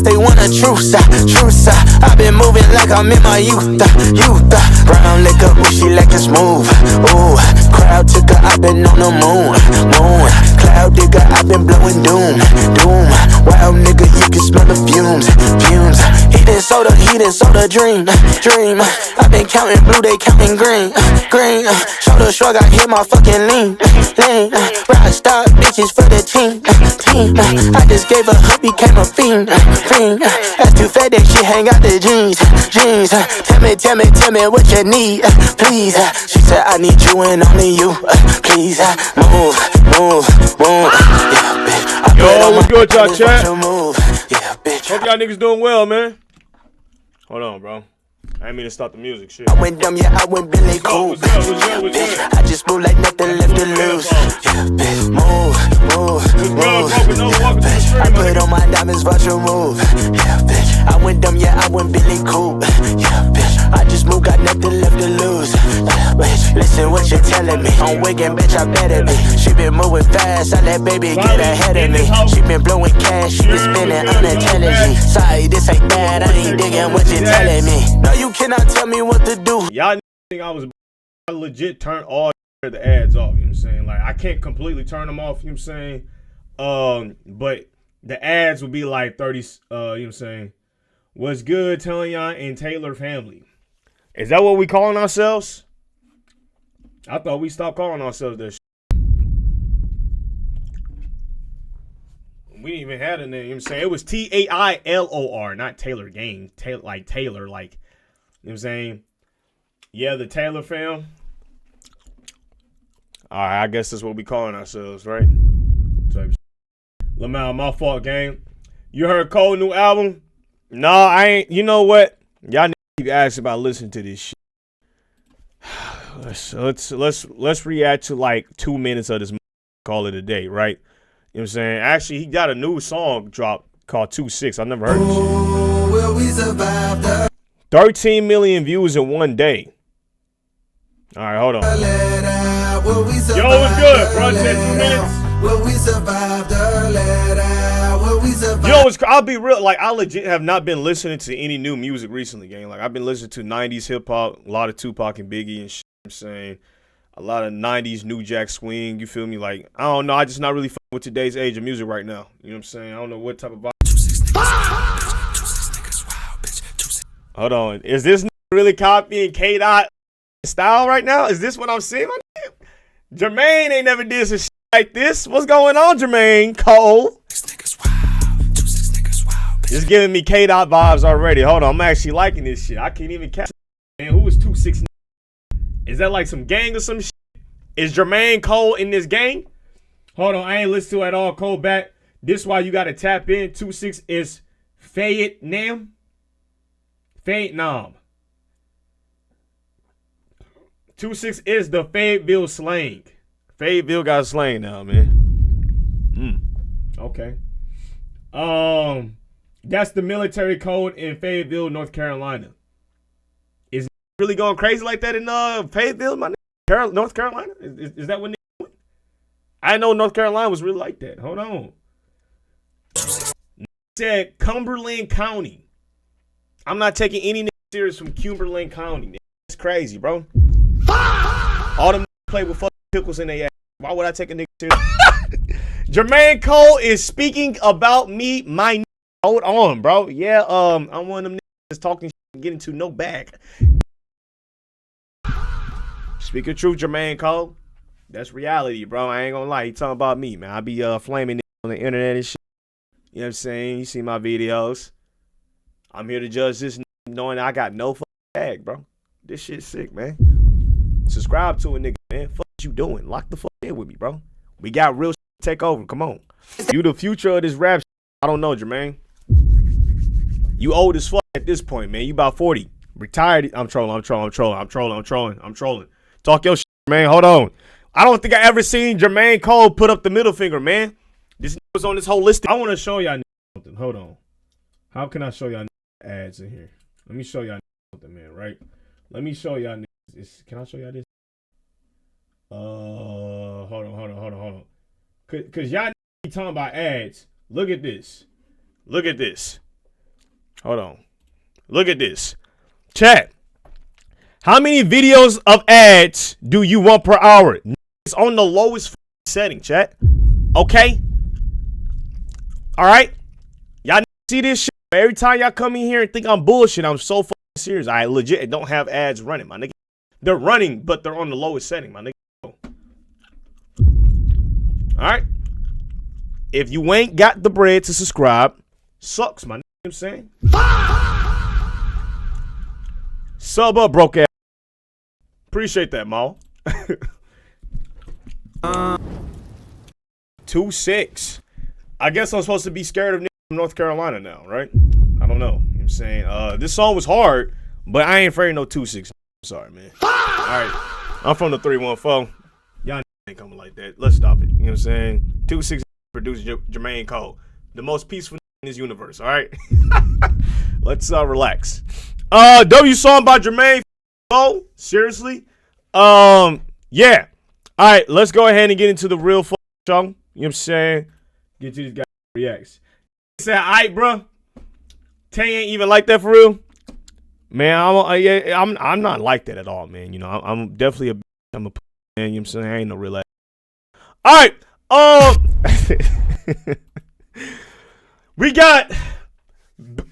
they want a truce, truce. I've been moving like I'm in my youth, youth. Brown liquor, ooh, she like it smooth. Ooh, crowd ticker, I've been on the moon, moon. Cloud digger, I've been blowing doom, doom. Wild nigga, you can smell the fumes, fumes. Heating soda, dream, dream. I've been counting blue, they counting green, green. Shoulder shrug, I hear my fucking lean, lean. Rockstar bitches for the team, team. I just gave a hook, became a fiend, fiend. That's too fat, that shit hang out the jeans, jeans. Tell me what you need, please. She said I need you and only you, please. Move, move, move. Yeah, bitch. Yo, what's good, y'all, chat? Yeah, bitch. Hope y'all niggas doing well, man. Hold on, bro. I didn't mean to stop the music, shit. I went dumb, yeah, I went Billy cool. What's good? I just move like nothing left to lose. Yeah, bitch. Move, move. Yeah, bitch. I put on my diamonds, watch her move. Yeah, bitch. I went dumb, yeah, I went Billy cool. Yeah, bitch. I just moved, got nothing left to lose. Yeah, bitch. Listen what you're telling me. On Wigan, bitch, I better be. She been moving fast, I let baby get ahead of me. She been blowing cash, she been spending unintelligently. Sorry, this ain't bad, I ain't digging what you're telling me. No, you cannot tell me what to do. Y'all think I legit turned all the ads off, you know what I'm saying? Like, I can't completely turn them off, you know what I'm saying? But the ads would be like 30, you know what I'm saying? What's good, Taileon and Taylor family? Is that what we calling ourselves? I thought we stopped calling ourselves that shit. We didn't even have a name, you know what I'm saying? It was Tailor, not Taylor Gang. Taylor, like, you know what I'm saying? Yeah, the Taylor fam. All right, I guess that's what we calling ourselves, right? Lamau, my fault, gang. You heard Cole's new album? No, I ain't. You know what? Y'all need to keep asking about listening to this shit. Let's react to like 2 minutes of this. Call it a day, right? You know what I'm saying? Actually, he got a new song dropped called 2-6. I never heard this shit. Will we survive the 13 million views in one day. All right, hold on. Will we survive? Yo, what's good, bro? 2 minutes. Will we survive the letter? Will we survive? Yo, I'll be real. Like, I legit have not been listening to any new music recently, gang. Like, I've been listening to 90s hip hop, a lot of Tupac and Biggie and shit. I'm saying a lot of 90s New Jack Swing. You feel me? Like, I don't know. I just not really fucking with today's age of music right now. You know what I'm saying? I don't know what type of vibe. Hold on. Is this really copying K-Dot style right now? Is this what I'm seeing? Jermaine ain't never did some shit like this. What's going on, Jermaine Cole? It's giving me K-Dot vibes already. Hold on. I'm actually liking this shit. I can't even catch it. Man, who is 2-6? Is that like some gang or some shit? Is Jermaine Cole in this gang? Hold on. I ain't listened to it at all. Cole back. This why you got to tap in. 2-6 is Vietnam. Vietnam. 2-6 is the Fayetteville slang. Fayetteville got slang now, man. Okay. That's the military code in Fayetteville, North Carolina. Is it really going crazy like that in Fayetteville, my nigga? North Carolina? Is that what niggas doing? I know North Carolina was really like that. Hold on. Said Cumberland County. I'm not taking any niggas serious from Cumberland County. That's crazy, bro. All them play with fucking pickles in their ass. Why would I take a nigga serious? Jermaine Cole is speaking about me, my nigga. Hold on, bro. Yeah, I'm one of them niggas that's talking shit and getting to no bag. Speak of truth, Jermaine Cole. That's reality, bro. I ain't gonna lie. He talking about me, man. I be flaming on the internet and shit. You know what I'm saying? You see my videos. I'm here to judge this knowing I got no fucking bag, bro. This shit's sick, man. Subscribe to a nigga, man. Fuck you doing? Lock the fuck in with me, bro. We got real shit to take over. Come on. You the future of this rap shit. I don't know, Jermaine. You old as fuck at this point, man. You about 40. Retired. I'm trolling. Talk your shit, man. Hold on. I don't think I ever seen Jermaine Cole put up the middle finger, man. This was on this whole list. I want to show y'all something. Hold on. How can I show y'all ads in here? Let me show y'all something, man, right? Let me show y'all this. Can I show y'all this? Hold on. Cause y'all talking about ads. Look at this. Hold on. Look at this. Chat. How many videos of ads do you want per hour? It's on the lowest setting, chat. Okay? All right? Y'all see this shit? Every time y'all come in here and think I'm bullshit, I'm so fucking serious. I legit don't have ads running, my nigga. They're running, but they're on the lowest setting, my nigga. All right? If you ain't got the bread to subscribe, sucks, my nigga. You know what I'm saying? Sub up, broke ass. Appreciate that, Maul. 2-6. I guess I'm supposed to be scared of niggas from North Carolina now, right? I don't know. You know what I'm saying? This song was hard, but I ain't afraid of no 2-6. I'm sorry, man. All right. I'm from the 314. Y'all ain't coming like that. Let's stop it. You know what I'm saying? 2-6 produced Jermaine Cole. The most peaceful in this universe, all right? Let's relax. W song by Jermaine Cole. Seriously? Yeah. All right, let's go ahead and get into the real show. You know what I'm saying? Get to these guys reacts. He said, all right, bro. Tay ain't even like that for real. Man, I'm not like that at all, man. You know, I'm definitely I'm a man. You know what I'm saying? I ain't no real ass. All right. We got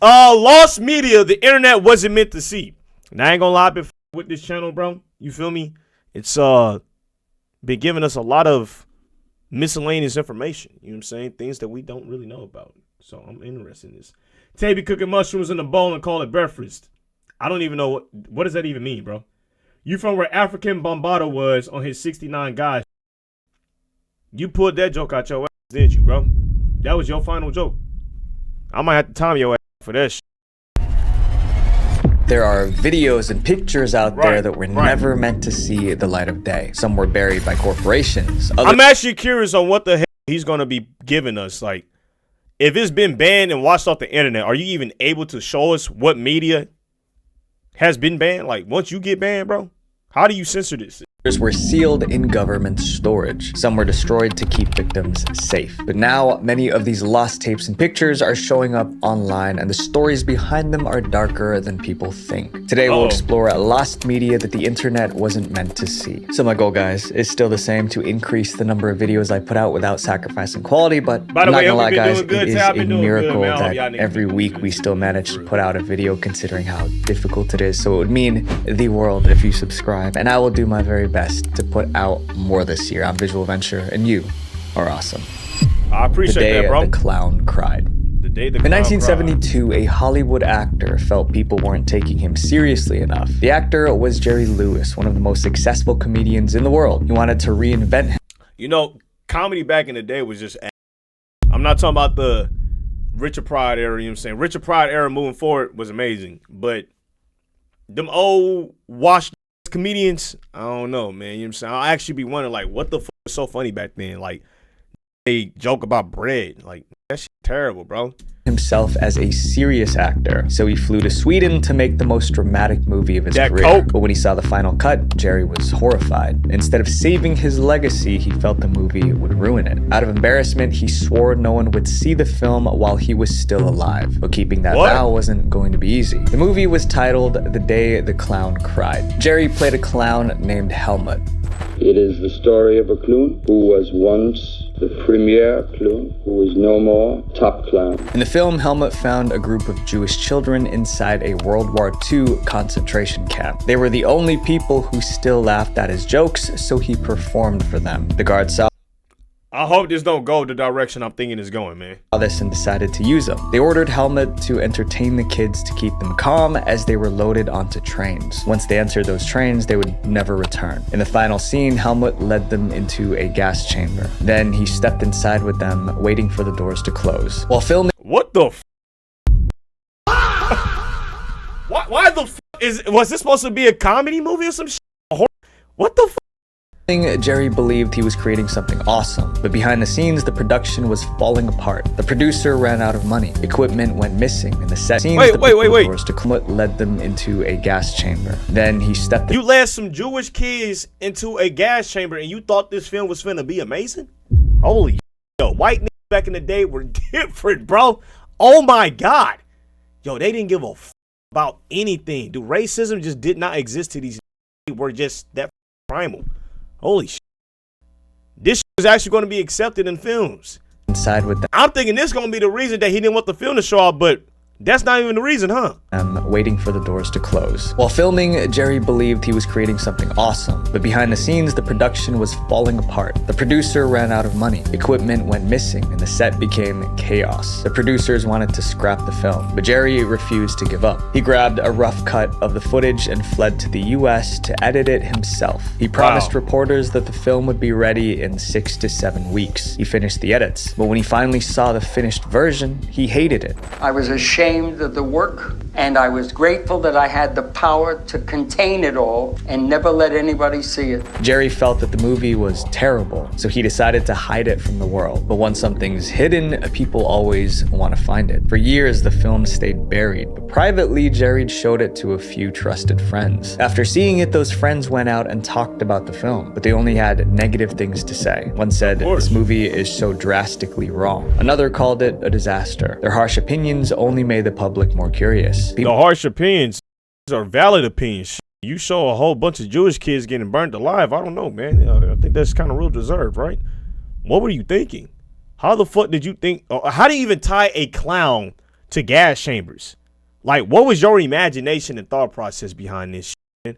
lost media the internet wasn't meant to see. And I ain't gonna lie, I've been with this channel, bro. You feel me? It's been giving us a lot of miscellaneous information. You know what I'm saying? Things that we don't really know about. So I'm interested in this. Tay be cooking mushrooms in a bowl and call it breakfast. I don't even know what does that even mean, bro? You from where African Bombado was on his 69 guys. You pulled that joke out your ass, didn't you, bro? That was your final joke. I might have to time your ass for that shit. There are videos and pictures out there that were never meant to see the light of day. Some were buried by corporations. I'm actually curious on what the hell he's going to be giving us. Like, if it's been banned and watched off the internet, are you even able to show us what media has been banned? Like, once you get banned, bro, how do you censor this? Were sealed in government storage. Some were destroyed to keep victims safe. But now, many of these lost tapes and pictures are showing up online, and the stories behind them are darker than people think. Today, we'll explore lost media that the internet wasn't meant to see. So my goal, guys, is still the same: to increase the number of videos I put out without sacrificing quality. But I'm not gonna lie, guys, it is a miracle that every week we still manage to put out a video, considering how difficult it is. So it would mean the world if you subscribe, and I will do my very best to put out more this year. I'm Visual Venture, and you are awesome. I appreciate that, bro. The day the clown cried. In 1972, a Hollywood actor felt people weren't taking him seriously enough. The actor was Jerry Lewis, one of the most successful comedians in the world. He wanted to reinvent him. You know, comedy back in the day was just, I'm not talking about the Richard Pryor era, you know what I'm saying? Richard Pryor era moving forward was amazing, but them old washed comedians, I don't know, man. You know what I'm saying? I'll actually be wondering, like, what the fuck was so funny back then? Like, they joke about bread. Like, that shit terrible, bro. Himself as a serious actor, so he flew to Sweden to make the most dramatic movie of his career. But when he saw the final cut, Jerry was horrified. Instead of saving his legacy, he felt the movie would ruin it. Out of embarrassment, he swore no one would see the film while he was still alive. But keeping that vow wasn't going to be easy. The movie was titled The Day the Clown Cried. Jerry played a clown named Helmut. It is the story of a clown who was once the premier clown, who is no more top clown. In the film, Helmut found a group of Jewish children inside a World War II concentration camp. They were the only people who still laughed at his jokes, so he performed for them. The guards saw I hope this don't go the direction I'm thinking it's going, man. This and decided to use them. They ordered Helmut to entertain the kids to keep them calm as they were loaded onto trains. Once they entered those trains, they would never return. In the final scene, Helmut led them into a gas chamber. Then he stepped inside with them, waiting for the doors to close. While filming— What the f? Why the f was this supposed to be a comedy movie or some shit? What the f? Jerry believed he was creating something awesome, but behind the scenes, the production was falling apart. The producer ran out of money. Equipment went missing, and the set scenes doors to Helmut led them into a gas chamber. Then he stepped— You led some Jewish kids into a gas chamber, and you thought this film was finna be amazing? Holy yo, white niggas back in the day were different, bro. Oh my God. Yo, they didn't give a about anything. Dude, racism just did not exist to these were just that primal. Holy shit. This shit is actually going to be accepted in films. Inside with them. I'm thinking this is going to be the reason that he didn't want the film to show up, but that's not even the reason, huh? Waiting for the doors to close. While filming, Jerry believed he was creating something awesome, but behind the scenes, the production was falling apart. The producer ran out of money, equipment went missing, and the set became chaos. The producers wanted to scrap the film, but Jerry refused to give up. He grabbed a rough cut of the footage and fled to the US to edit it himself. He promised reporters that the film would be ready in 6 to 7 weeks. He finished the edits, but when he finally saw the finished version, he hated it. I was ashamed of the work, and I was grateful that I had the power to contain it all and never let anybody see it. Jerry felt that the movie was terrible, so he decided to hide it from the world. But once something's hidden, people always want to find it. For years, the film stayed buried, but privately, Jerry showed it to a few trusted friends. After seeing it, those friends went out and talked about the film, but they only had negative things to say. One said, "This movie is so drastically wrong." Another called it a disaster. Their harsh opinions only made the public more curious. The harsh opinions are valid opinions. You show a whole bunch of Jewish kids getting burnt alive, I don't know, man. I think that's kind of real deserved, right? What were you thinking? How the fuck did you think? How do you even tie a clown to gas chambers? Like, what was your imagination and thought process behind this shit?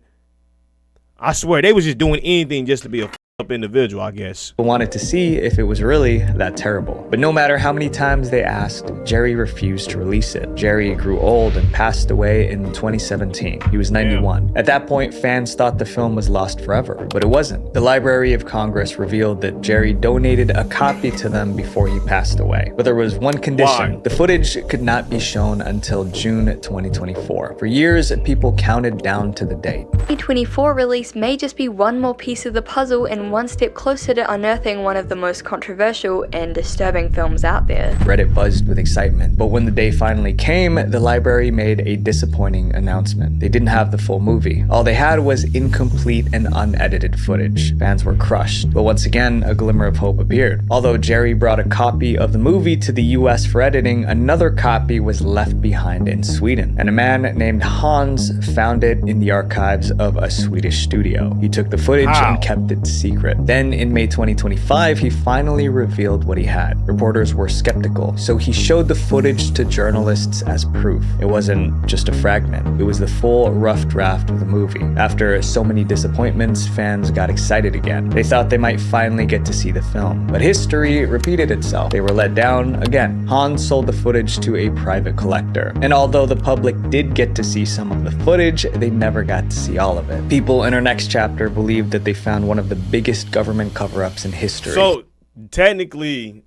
I swear, they was just doing anything just to be a up individual, I guess. Wanted to see if it was really that terrible. But no matter how many times they asked, Jerry refused to release it. Jerry grew old and passed away in 2017. He was 91. At that point, fans thought the film was lost forever, but it wasn't. The Library of Congress revealed that Jerry donated a copy to them before he passed away. But there was one condition. Why? The footage could not be shown until June 2024. For years, people counted down to the date. 2024 release may just be one more piece of the puzzle and one step closer to unearthing one of the most controversial and disturbing films out there. Reddit buzzed with excitement, but when the day finally came, the library made a disappointing announcement. They didn't have the full movie. All they had was incomplete and unedited footage. Fans were crushed, but once again, a glimmer of hope appeared. Although Jerry brought a copy of the movie to the US for editing, another copy was left behind in Sweden, and a man named Hans found it in the archives of a Swedish studio. He took the footage and kept it secret. Then in May 2025, he finally revealed what he had. Reporters were skeptical, so he showed the footage to journalists as proof. It wasn't just a fragment, it was the full rough draft of the movie. After so many disappointments, fans got excited again. They thought they might finally get to see the film, but history repeated itself. They were let down again. Hans sold the footage to a private collector, and although the public did get to see some of the footage, they never got to see all of it. People in our next chapter believed that they found one of the biggest government cover-ups in history. So technically,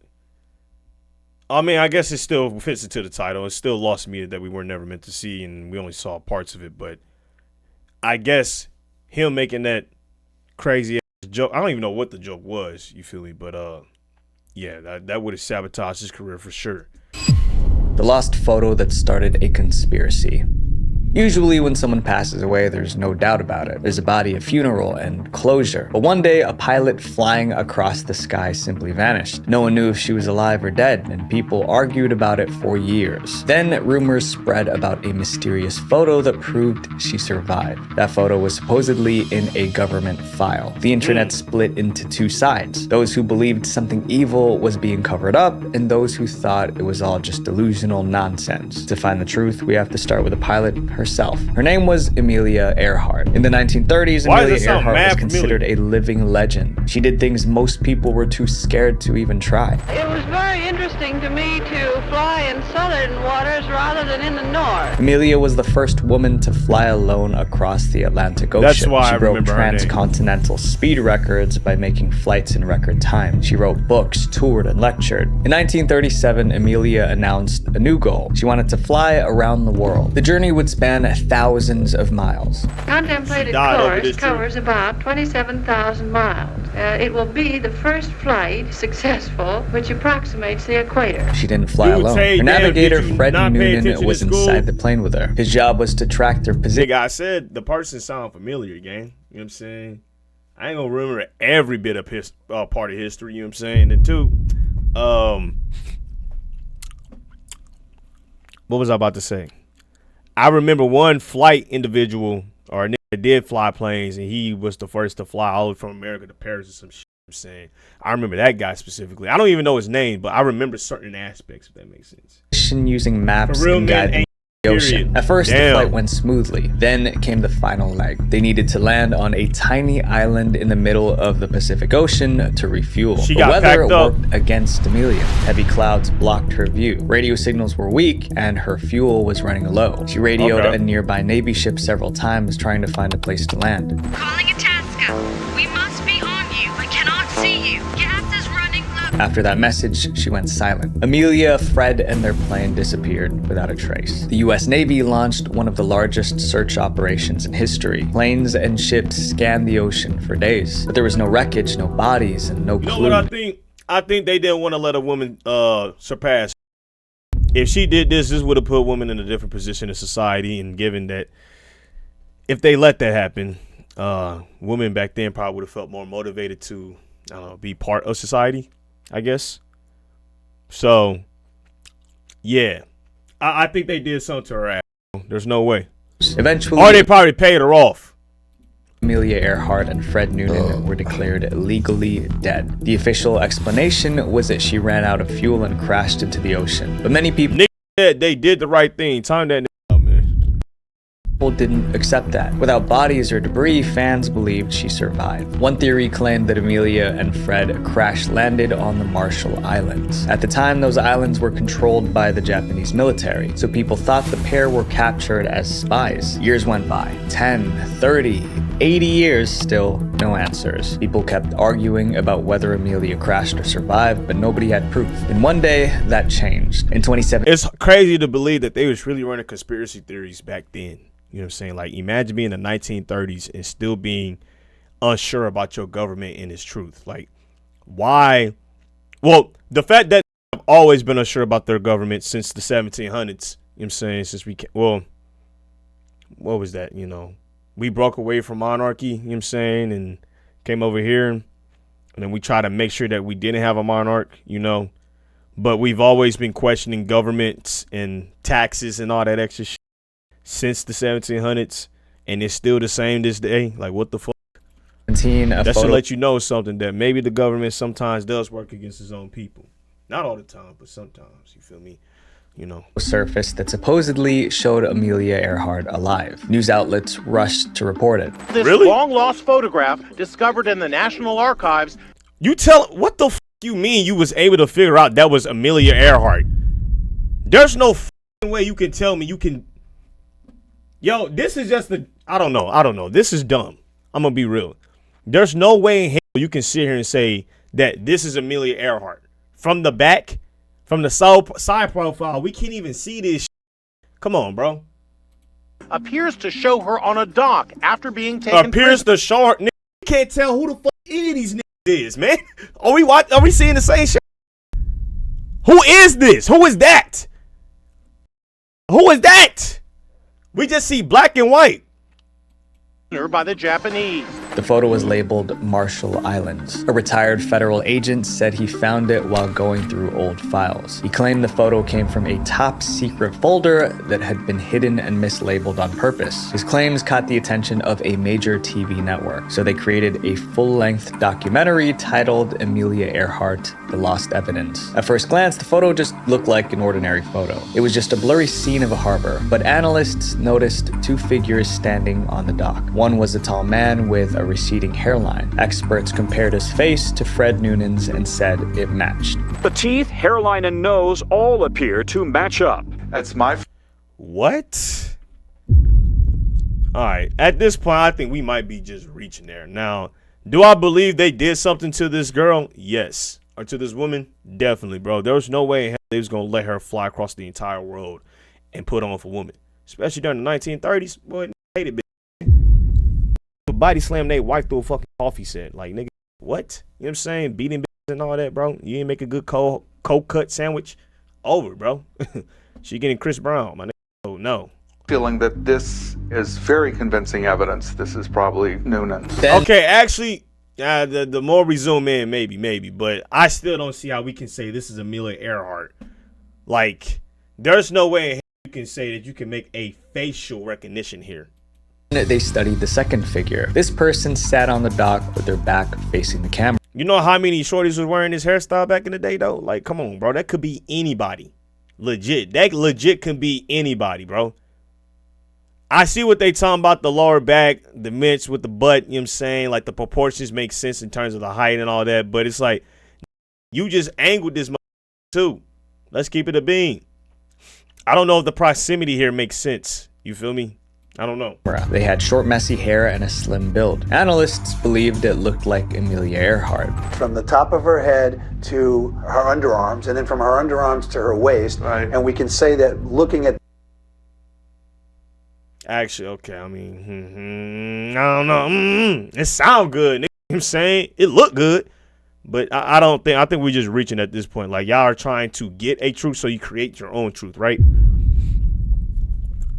I mean, I guess it still fits into the title. It's still lost media that we were never meant to see, and we only saw parts of it. But I guess him making that crazy ass joke, I don't even know what the joke was, you feel me? But yeah, that would have sabotaged his career for sure. The lost photo that started a conspiracy. Usually when someone passes away, there's no doubt about it. There's a body, a funeral, and closure. But one day, a pilot flying across the sky simply vanished. No one knew if she was alive or dead, and people argued about it for years. Then rumors spread about a mysterious photo that proved she survived. That photo was supposedly in a government file. The internet split into two sides. Those who believed something evil was being covered up, and those who thought it was all just delusional nonsense. To find the truth, we have to start with the pilot herself. Her name was Amelia Earhart. In the 1930s, Amelia Earhart was considered a living legend. She did things most people were too scared to even try. It was very interesting to me to fly in southern waters rather than in the north. Amelia was the first woman to fly alone across the Atlantic Ocean. That's why she I broke remember her name. transcontinental speed records by making flights in record time. She wrote books, toured, and lectured. In 1937, Amelia announced a new goal. She wanted to fly around the world. The journey would span thousands of miles. Contemplated course covers about 27,000 miles. It will be the first flight successful which approximates the equator. She didn't fly alone. Her navigator, Freddie Noonan, was inside the plane with her. His job was to track their position. Like I said, the person sound familiar, gang. You know what I'm saying? I ain't gonna remember every bit of his part of history, you know what I'm saying? And two, what was I about to say? I remember one flight individual or a nigga that did fly planes, and he was the first to fly all the way from America to Paris or some shit. I'm saying, I remember that guy specifically. I don't even know his name, but I remember certain aspects, if that makes sense. Using maps For real, and man, guide the ocean. At first, Damn. the flight went smoothly. Then came the final leg. They needed to land on a tiny island in the middle of the Pacific Ocean to refuel. She The got weather packed up. worked against Amelia. Heavy clouds blocked her view. Radio signals were weak, and her fuel was running low. She radioed a nearby Navy ship several times, trying to find a place to land. Calling Itasca. We must be on you. I cannot see you. Gas is running low. After that message, she went silent. Amelia, Fred, and their plane disappeared without a trace. The U.S. Navy launched one of the largest search operations in history. Planes and ships scanned the ocean for days, but there was no wreckage, no bodies, and no clue. You know what I think? I think they didn't want to let a woman surpass. If she did this would have put women in a different position in society, and given that if they let that happen, women back then probably would have felt more motivated to be part of society, I guess. So, yeah, I think they did something to her ass. There's no way. Eventually, Or they probably paid her off. Amelia Earhart and Fred Noonan were declared legally dead. The official explanation was that she ran out of fuel and crashed into the ocean. But many people said they did the right thing. Time that out, man. didn't accept that. Without bodies or debris, fans believed she survived. One theory claimed that Amelia and Fred crash-landed on the Marshall Islands. At the time, those islands were controlled by the Japanese military, so people thought the pair were captured as spies. Years went by. 10, 30, 80 years, still no answers. People kept arguing about whether Amelia crashed or survived, but nobody had proof. And one day, that changed. In 2017, It's crazy to believe that they was really running conspiracy theories back then. You know what I'm saying? Like, imagine being in the 1930s and still being unsure about your government and its truth. Like, why? Well, the fact that I've always been unsure about their government since the 1700s. You know what I'm saying? Since what was that? You know, we broke away from monarchy, you know what I'm saying, and came over here, and then we try to make sure that we didn't have a monarch, you know. But we've always been questioning governments and taxes and all that extra shit since the 1700s, and it's still the same this day. Like, what the fuck? That should let you know something, that maybe the government sometimes does work against its own people. Not all the time, but sometimes, you feel me? You know, surfaced that supposedly showed Amelia Earhart alive. News outlets rushed to report it. This long-lost photograph discovered in the National Archives. What the fuck you mean you was able to figure out that was Amelia Earhart? There's no fucking way you can tell me you can. Yo, this is just I don't know. This is dumb. I'm gonna be real. There's no way in hell you can sit here and say that this is Amelia Earhart. From the back, from the side profile, we can't even see this shit. Come on, bro. Appears to show her on a dock after being taken. Appears to show her. Nigga, you can't tell who the fuck any of these niggas is, man. Are we seeing the same shit? Who is this? Who is that? Who is that? We just see black and white. By the Japanese. The photo was labeled Marshall Islands. A retired federal agent said he found it while going through old files. He claimed the photo came from a top secret folder that had been hidden and mislabeled on purpose. His claims caught the attention of a major TV network, so they created a full-length documentary titled Amelia Earhart, The Lost Evidence. At first glance, the photo just looked like an ordinary photo. It was just a blurry scene of a harbor, but analysts noticed two figures standing on the dock. One was a tall man with a receding hairline. Experts compared his face to Fred Noonan's and said it matched. The teeth, hairline, and nose all appear to match up. That's my... What? All right. At this point, I think we might be just reaching there. Now, do I believe they did something to this girl? Yes. Or to this woman? Definitely, bro. There was no way in hell they was going to let her fly across the entire world and put on for women. Especially during the 1930s. Boy, hated bitch. Body slam their wife through a fucking coffee set. Like, nigga, what? You know what I'm saying? Beating bitches and all that, bro. You ain't make a good cold cut sandwich. Over, bro. She getting Chris Brown, my nigga. Oh, no. Feeling that this is very convincing evidence. This is probably Noonan's. Okay, actually, the more we zoom in, maybe. But I still don't see how we can say this is Amelia Earhart. Like, there's no way in hell you can say that you can make a facial recognition here. They studied the second figure. This person sat on the dock with their back facing the camera. You know how many shorties was wearing this hairstyle back in the day, though? Like, come on, bro. That could be anybody. Legit. That legit can be anybody, bro. I see what they talking about, the lower back, the mitts with the butt, you know what I'm saying? Like, the proportions make sense in terms of the height and all that. But it's like, you just angled this too. Let's keep it a bean. I don't know if the proximity here makes sense. You feel me? I don't know. They had short, messy hair and a slim build. Analysts believed it looked like Amelia Earhart. From the top of her head to her underarms, and then from her underarms to her waist. Right. And we can say that looking at... Actually, okay, I mean, I don't know. It sound good, you know what I'm saying? It look good. But I think we're just reaching at this point. Like, y'all are trying to get a truth, so you create your own truth, right?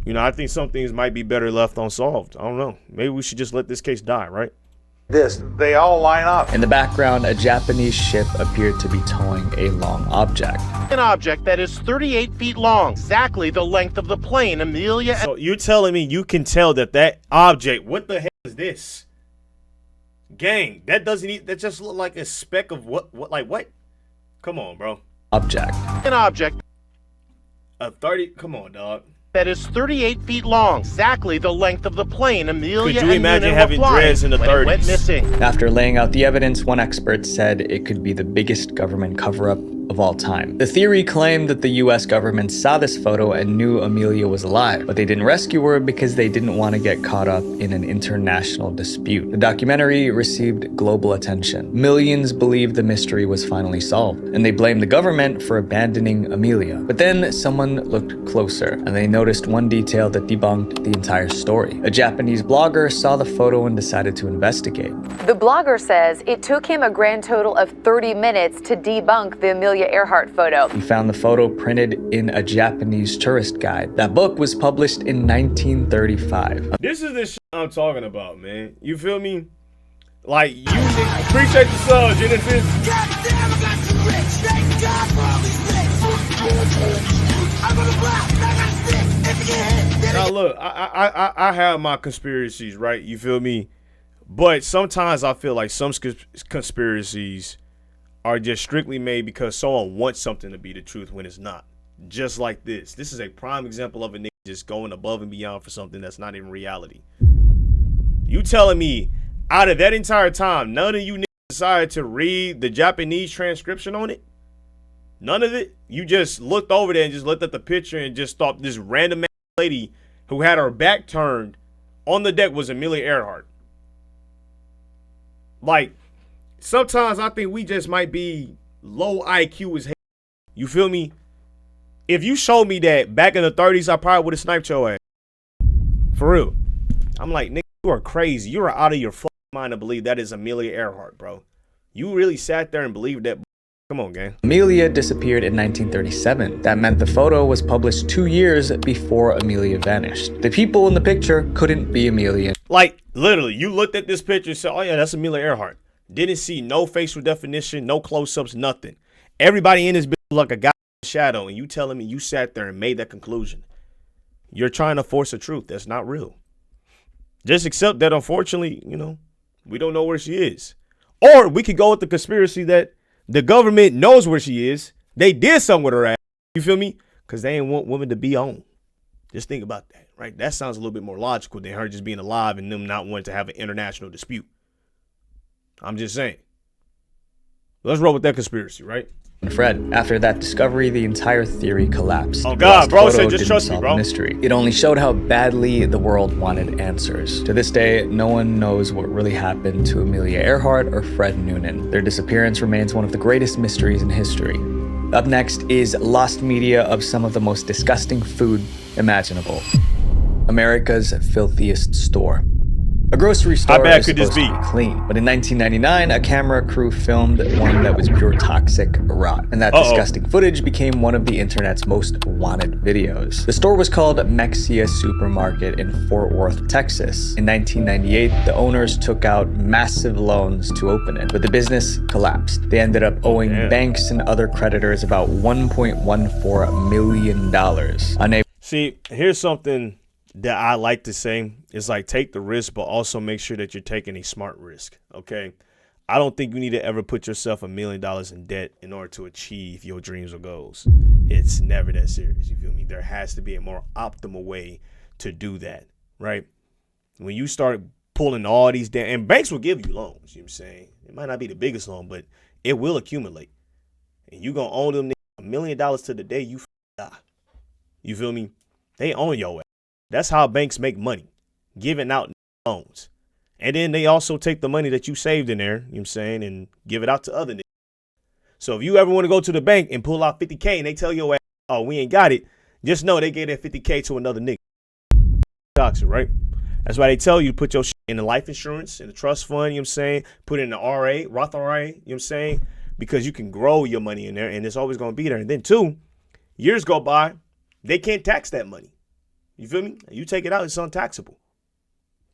You know, I think some things might be better left unsolved. I don't know. Maybe we should just let this case die, right? They all line up. In the background, a Japanese ship appeared to be towing a long object. An object that is 38 feet long, exactly the length of the plane Amelia... So you're telling me you can tell that object, what the hell is this? Gang, that just look like a speck of what? Come on, bro. Object. An object. A 30, come on, dog. That is 38 feet long, exactly the length of the plane Amelia Could you imagine having dreads in the 30s? It went missing. After laying out the evidence, one expert said it could be the biggest government cover-up of all time. The theory claimed that the US government saw this photo and knew Amelia was alive, but they didn't rescue her because they didn't want to get caught up in an international dispute. The documentary received global attention. Millions believed the mystery was finally solved, and they blamed the government for abandoning Amelia. But then someone looked closer, and they noticed one detail that debunked the entire story. A Japanese blogger saw the photo and decided to investigate. The blogger says it took him a grand total of 30 minutes to debunk the Amelia Earhart photo. He found the photo printed in a Japanese tourist guide. That book was published in 1935. This is the shit I'm talking about, man. You feel me? Like, you appreciate the sub, Genesis. Goddamn, I got too rich. Thank God for all these things. I'm gonna block. I got six. If you get hit, now look, I have my conspiracies, right? You feel me? But sometimes I feel like some conspiracies are just strictly made because someone wants something to be the truth when it's not. Just like this. This is a prime example of a nigga just going above and beyond for something that's not even reality. You telling me out of that entire time, none of you niggas decided to read the Japanese transcription on it? None of it? You just looked over there and just looked at the picture and just thought this random lady who had her back turned on the deck was Amelia Earhart. Like, sometimes I think we just might be low IQ as hell. You feel me? If you showed me that back in the 30s, I probably would have sniped your ass. For real. I'm like, nigga, you are crazy. You are out of your fucking mind to believe that is Amelia Earhart, bro. You really sat there and believed that. Come on, gang. Amelia disappeared in 1937. That meant the photo was published 2 years before Amelia vanished. The people in the picture couldn't be Amelia. Like, literally, you looked at this picture and said, oh yeah, that's Amelia Earhart. Didn't see no facial definition, no close-ups, nothing. Everybody in this bitch looked like a goddamn shadow, and you telling me you sat there and made that conclusion. You're trying to force a truth that's not real. Just accept that, unfortunately, you know, we don't know where she is. Or we could go with the conspiracy that the government knows where she is. They did something with her ass. You feel me? Because they ain't want women to be on. Just think about that, right? That sounds a little bit more logical than her just being alive and them not wanting to have an international dispute. I'm just saying. Let's roll with that conspiracy, right? Fred, after that discovery, the entire theory collapsed. Oh God, bro, said just trust me, bro. Mystery. It only showed how badly the world wanted answers. To this day, no one knows what really happened to Amelia Earhart or Fred Noonan. Their disappearance remains one of the greatest mysteries in history. Up next is lost media of some of the most disgusting food imaginable. America's filthiest store. A grocery store is supposed to be clean, but in 1999, a camera crew filmed one that was pure toxic rot, and that disgusting footage became one of the internet's most wanted videos. The store was called Mexia Supermarket in Fort Worth, Texas. In 1998, the owners took out massive loans to open it, but the business collapsed. They ended up owing banks and other creditors about $1.14 million. See, here's something that I like to say. It's like take the risk, but also make sure that you're taking a smart risk. Okay. I don't think you need to ever put yourself $1 million in debt in order to achieve your dreams or goals. It's never that serious. You feel me? There has to be a more optimal way to do that, right? When you start pulling all these down, and banks will give you loans, you know what I'm saying? It might not be the biggest loan, but it will accumulate. And you going to own them $1 million to the day you die. You feel me? They own your ass. That's how banks make money, giving out loans. And then they also take the money that you saved in there, you know what I'm saying, and give it out to other niggas. So if you ever want to go to the bank and pull out $50K and they tell your ass, oh, we ain't got it, just know they gave that $50K to another nigga. Toxic, right? That's why they tell you to put your shit in the life insurance, in the trust fund, you know what I'm saying, put it in the RA, Roth RA, you know what I'm saying, because you can grow your money in there and it's always going to be there. And then two, years go by, they can't tax that money. You feel me? You take it out, it's untaxable.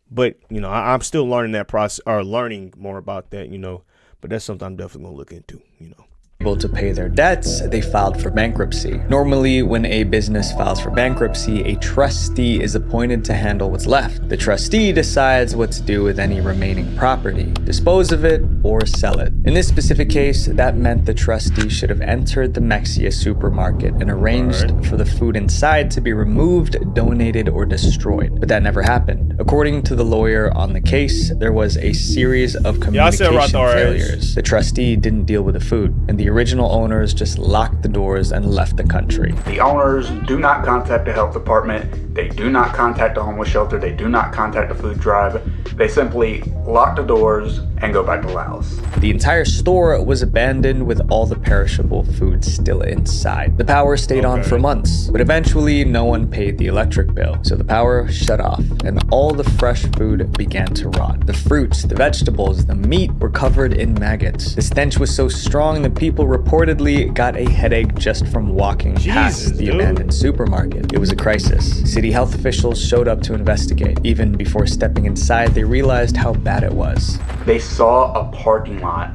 But, you know, I'm still learning that process, or learning more about that, you know, but that's something I'm definitely going to look into, you know. Able to pay their debts, they filed for bankruptcy. Normally, when a business files for bankruptcy, a trustee is appointed to handle what's left. The trustee decides what to do with any remaining property, dispose of it, or sell it. In this specific case, that meant the trustee should have entered the Mexia supermarket and arranged for the food inside to be removed, donated, or destroyed. But that never happened. According to the lawyer on the case, there was a series of communication failures. The trustee didn't deal with the food, and the original owners just locked the doors and left the country. The owners do not contact the health department. They do not contact the homeless shelter. They do not contact the food drive. They simply lock the doors and go back to Laos. The entire store was abandoned with all the perishable food still inside. The power stayed on for months, but eventually no one paid the electric bill. So the power shut off and all the fresh food began to rot. The fruits, the vegetables, the meat were covered in maggots. The stench was so strong that people reportedly got a headache just from walking past the abandoned supermarket. It was a crisis. City health officials showed up to investigate. Even before stepping inside, they realized how bad it was. They saw a parking lot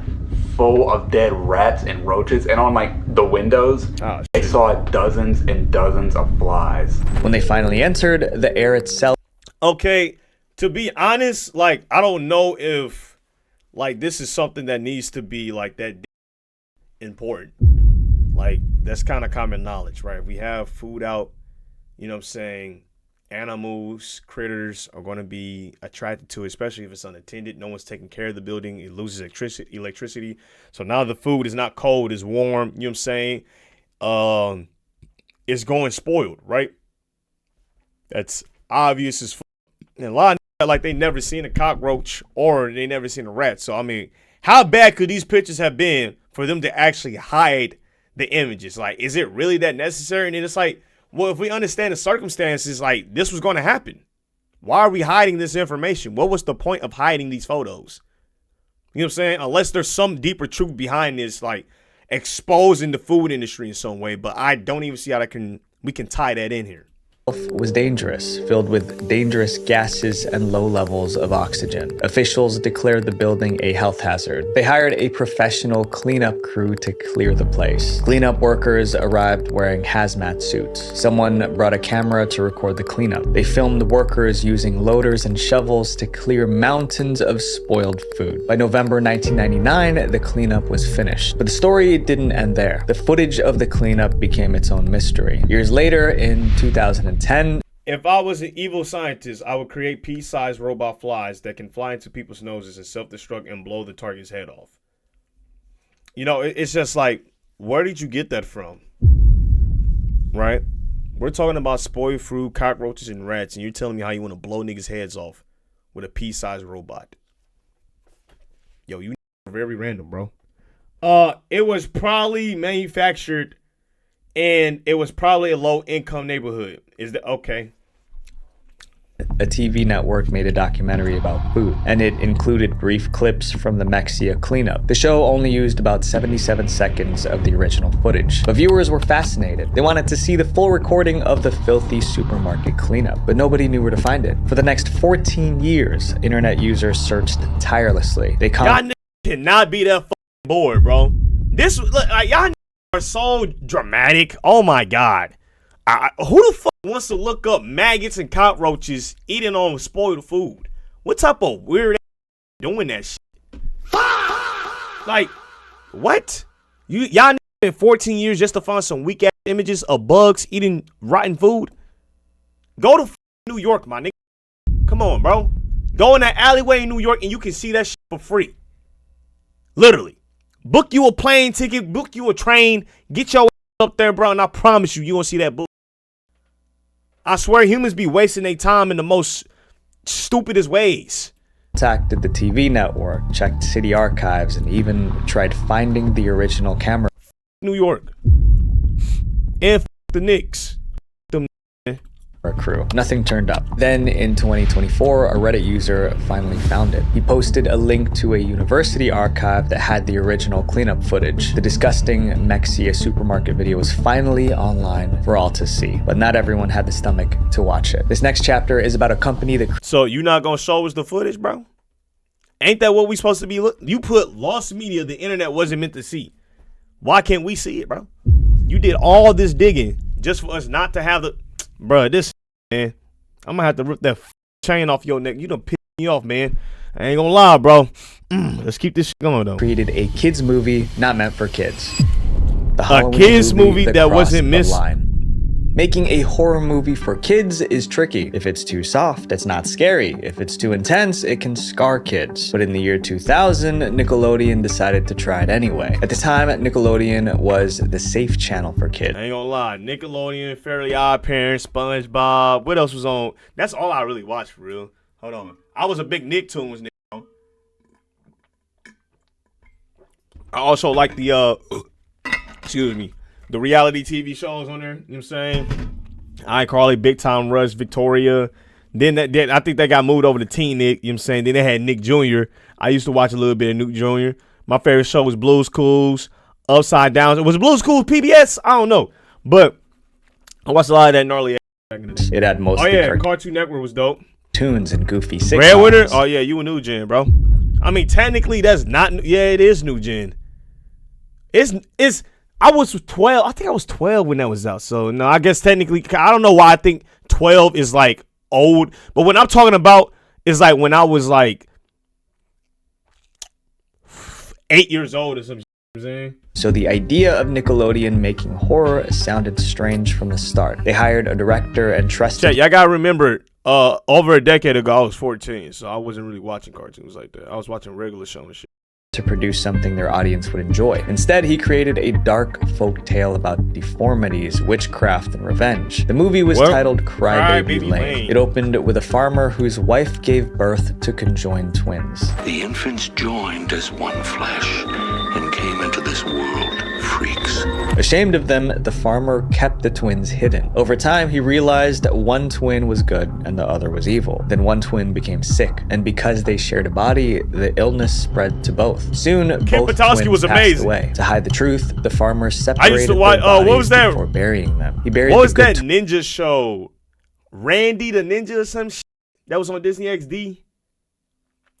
full of dead rats and roaches, and on like the windows, they saw dozens and dozens of flies. When they finally entered, the air itself. Okay, to be honest, like, I don't know if like this is something that needs to be like that important. Like, that's kind of common knowledge, right? We have food out, you know what I'm saying, animals, critters are going to be attracted to it, especially if it's unattended. No one's taking care of the building. It loses electricity. So now the food is not cold, it's warm, you know what I'm saying? It's going spoiled, right? That's obvious as fuck. And a lot of like they never seen a cockroach or they never seen a rat. So I mean, how bad could these pictures have been for them to actually hide the images? Like, is it really that necessary? And then it's like, well, if we understand the circumstances, like, this was going to happen. Why are we hiding this information? What was the point of hiding these photos? You know what I'm saying? Unless there's some deeper truth behind this, like exposing the food industry in some way. But I don't even see how we can tie that in here. Was dangerous, filled with dangerous gases and low levels of oxygen. Officials declared the building a health hazard. They hired a professional cleanup crew to clear the place. Cleanup workers arrived wearing hazmat suits. Someone brought a camera to record the cleanup. They filmed the workers using loaders and shovels to clear mountains of spoiled food. By November 1999, the cleanup was finished. But the story didn't end there. The footage of the cleanup became its own mystery. Years later, in 2010, if I was an evil scientist, I would create pea-sized robot flies that can fly into people's noses and self-destruct and blow the target's head off. You know, it's just like, where did you get that from? Right? We're talking about spoiled fruit, cockroaches, and rats, and you're telling me how you want to blow niggas' heads off with a pea-sized robot. Yo, you are very random, bro. It was probably manufactured and it was probably a low-income neighborhood. Is that okay? A TV network made a documentary about food, and it included brief clips from the Mexia cleanup. The show only used about 77 seconds of the original footage, but viewers were fascinated. They wanted to see the full recording of the filthy supermarket cleanup, but nobody knew where to find it. For the next 14 years, internet users searched tirelessly. Y'all cannot be that bored, bro. This, like, y'all are so dramatic. Oh my god. Who the fuck wants to look up maggots and cockroaches eating on spoiled food? What type of weird doing that shit? Like, what? Y'all in 14 years just to find some weak ass images of bugs eating rotten food? Go to New York, my nigga. Come on, bro. Go in that alleyway in New York and you can see that shit for free. Literally. Book you a plane ticket, book you a train, get your ass up there, bro, and I promise you gonna see that book. I swear humans be wasting their time in the most stupidest ways. Contacted the TV network, checked city archives, and even tried finding the original camera. New York. And the Knicks. Crew. Nothing turned up. Then in 2024, a Reddit user finally found it. He posted a link to a university archive that had the original cleanup footage. The disgusting Mexia supermarket video was finally online for all to see, but not everyone had the stomach to watch it. This next chapter is about a company that... So you not gonna show us the footage, bro? Ain't that what we supposed to be You put lost media the internet wasn't meant to see. Why can't we see it, bro? You did all this digging just for us not to have the... Bro, this man, I'm gonna have to rip that chain off your neck. You done pissed me off, man. I ain't gonna lie, bro. Let's keep this shit going, though. Created a kids movie not meant for kids. A kids movie that wasn't missed. Making a horror movie for kids is tricky. If it's too soft, it's not scary. If it's too intense, it can scar kids. But in the year 2000, Nickelodeon decided to try it anyway. At the time, Nickelodeon was the safe channel for kids. I ain't gonna lie. Nickelodeon, Fairly Odd Parents, SpongeBob. What else was on? That's all I really watched, for real. Hold on. I was a big Nicktoons nigga. I also like the, excuse me, the reality TV shows on there, you know what I'm saying? iCarly, Big Time Rush, Victoria. Then I think they got moved over to Teen Nick, you know what I'm saying? Then they had Nick Jr. I used to watch a little bit of Nick Jr. My favorite show was Blue's Clues, Upside Down. Was it Blue's Clues PBS? I don't know. But I watched a lot of that gnarly ass back in the day. It had mostly Cartoon Network was dope. Tunes and goofy sitcoms. Red Winter? Oh yeah, you a new gen, bro. I mean, technically that's not, yeah, it is new gen. It's I was 12. I think I was 12 when that was out. So, no, I guess technically, I don't know why I think 12 is like old. But when I'm talking about, it's like when I was like 8 years old or something. You know what I'm saying? So the idea of Nickelodeon making horror sounded strange from the start. They hired a director and trusted... Check, y'all gotta remember, over a decade ago, I was 14. So I wasn't really watching cartoons like that. I was watching regular shows and shit. To produce something their audience would enjoy. Instead, he created a dark folk tale about deformities, witchcraft, and revenge. The movie was titled Cry Baby Lane. It opened with a farmer whose wife gave birth to conjoined twins. The infants joined as one flesh and came into this world freaks. Ashamed of them, the farmer kept the twins hidden. Over time, he realized that one twin was good and the other was evil. Then one twin became sick, and because they shared a body, the illness spread to both. Soon, both twins was passed away. To hide the truth, the farmer separated their bodies what was that? before burying them. He buried what was that ninja show? Randy the Ninja or some shit? That was on Disney XD?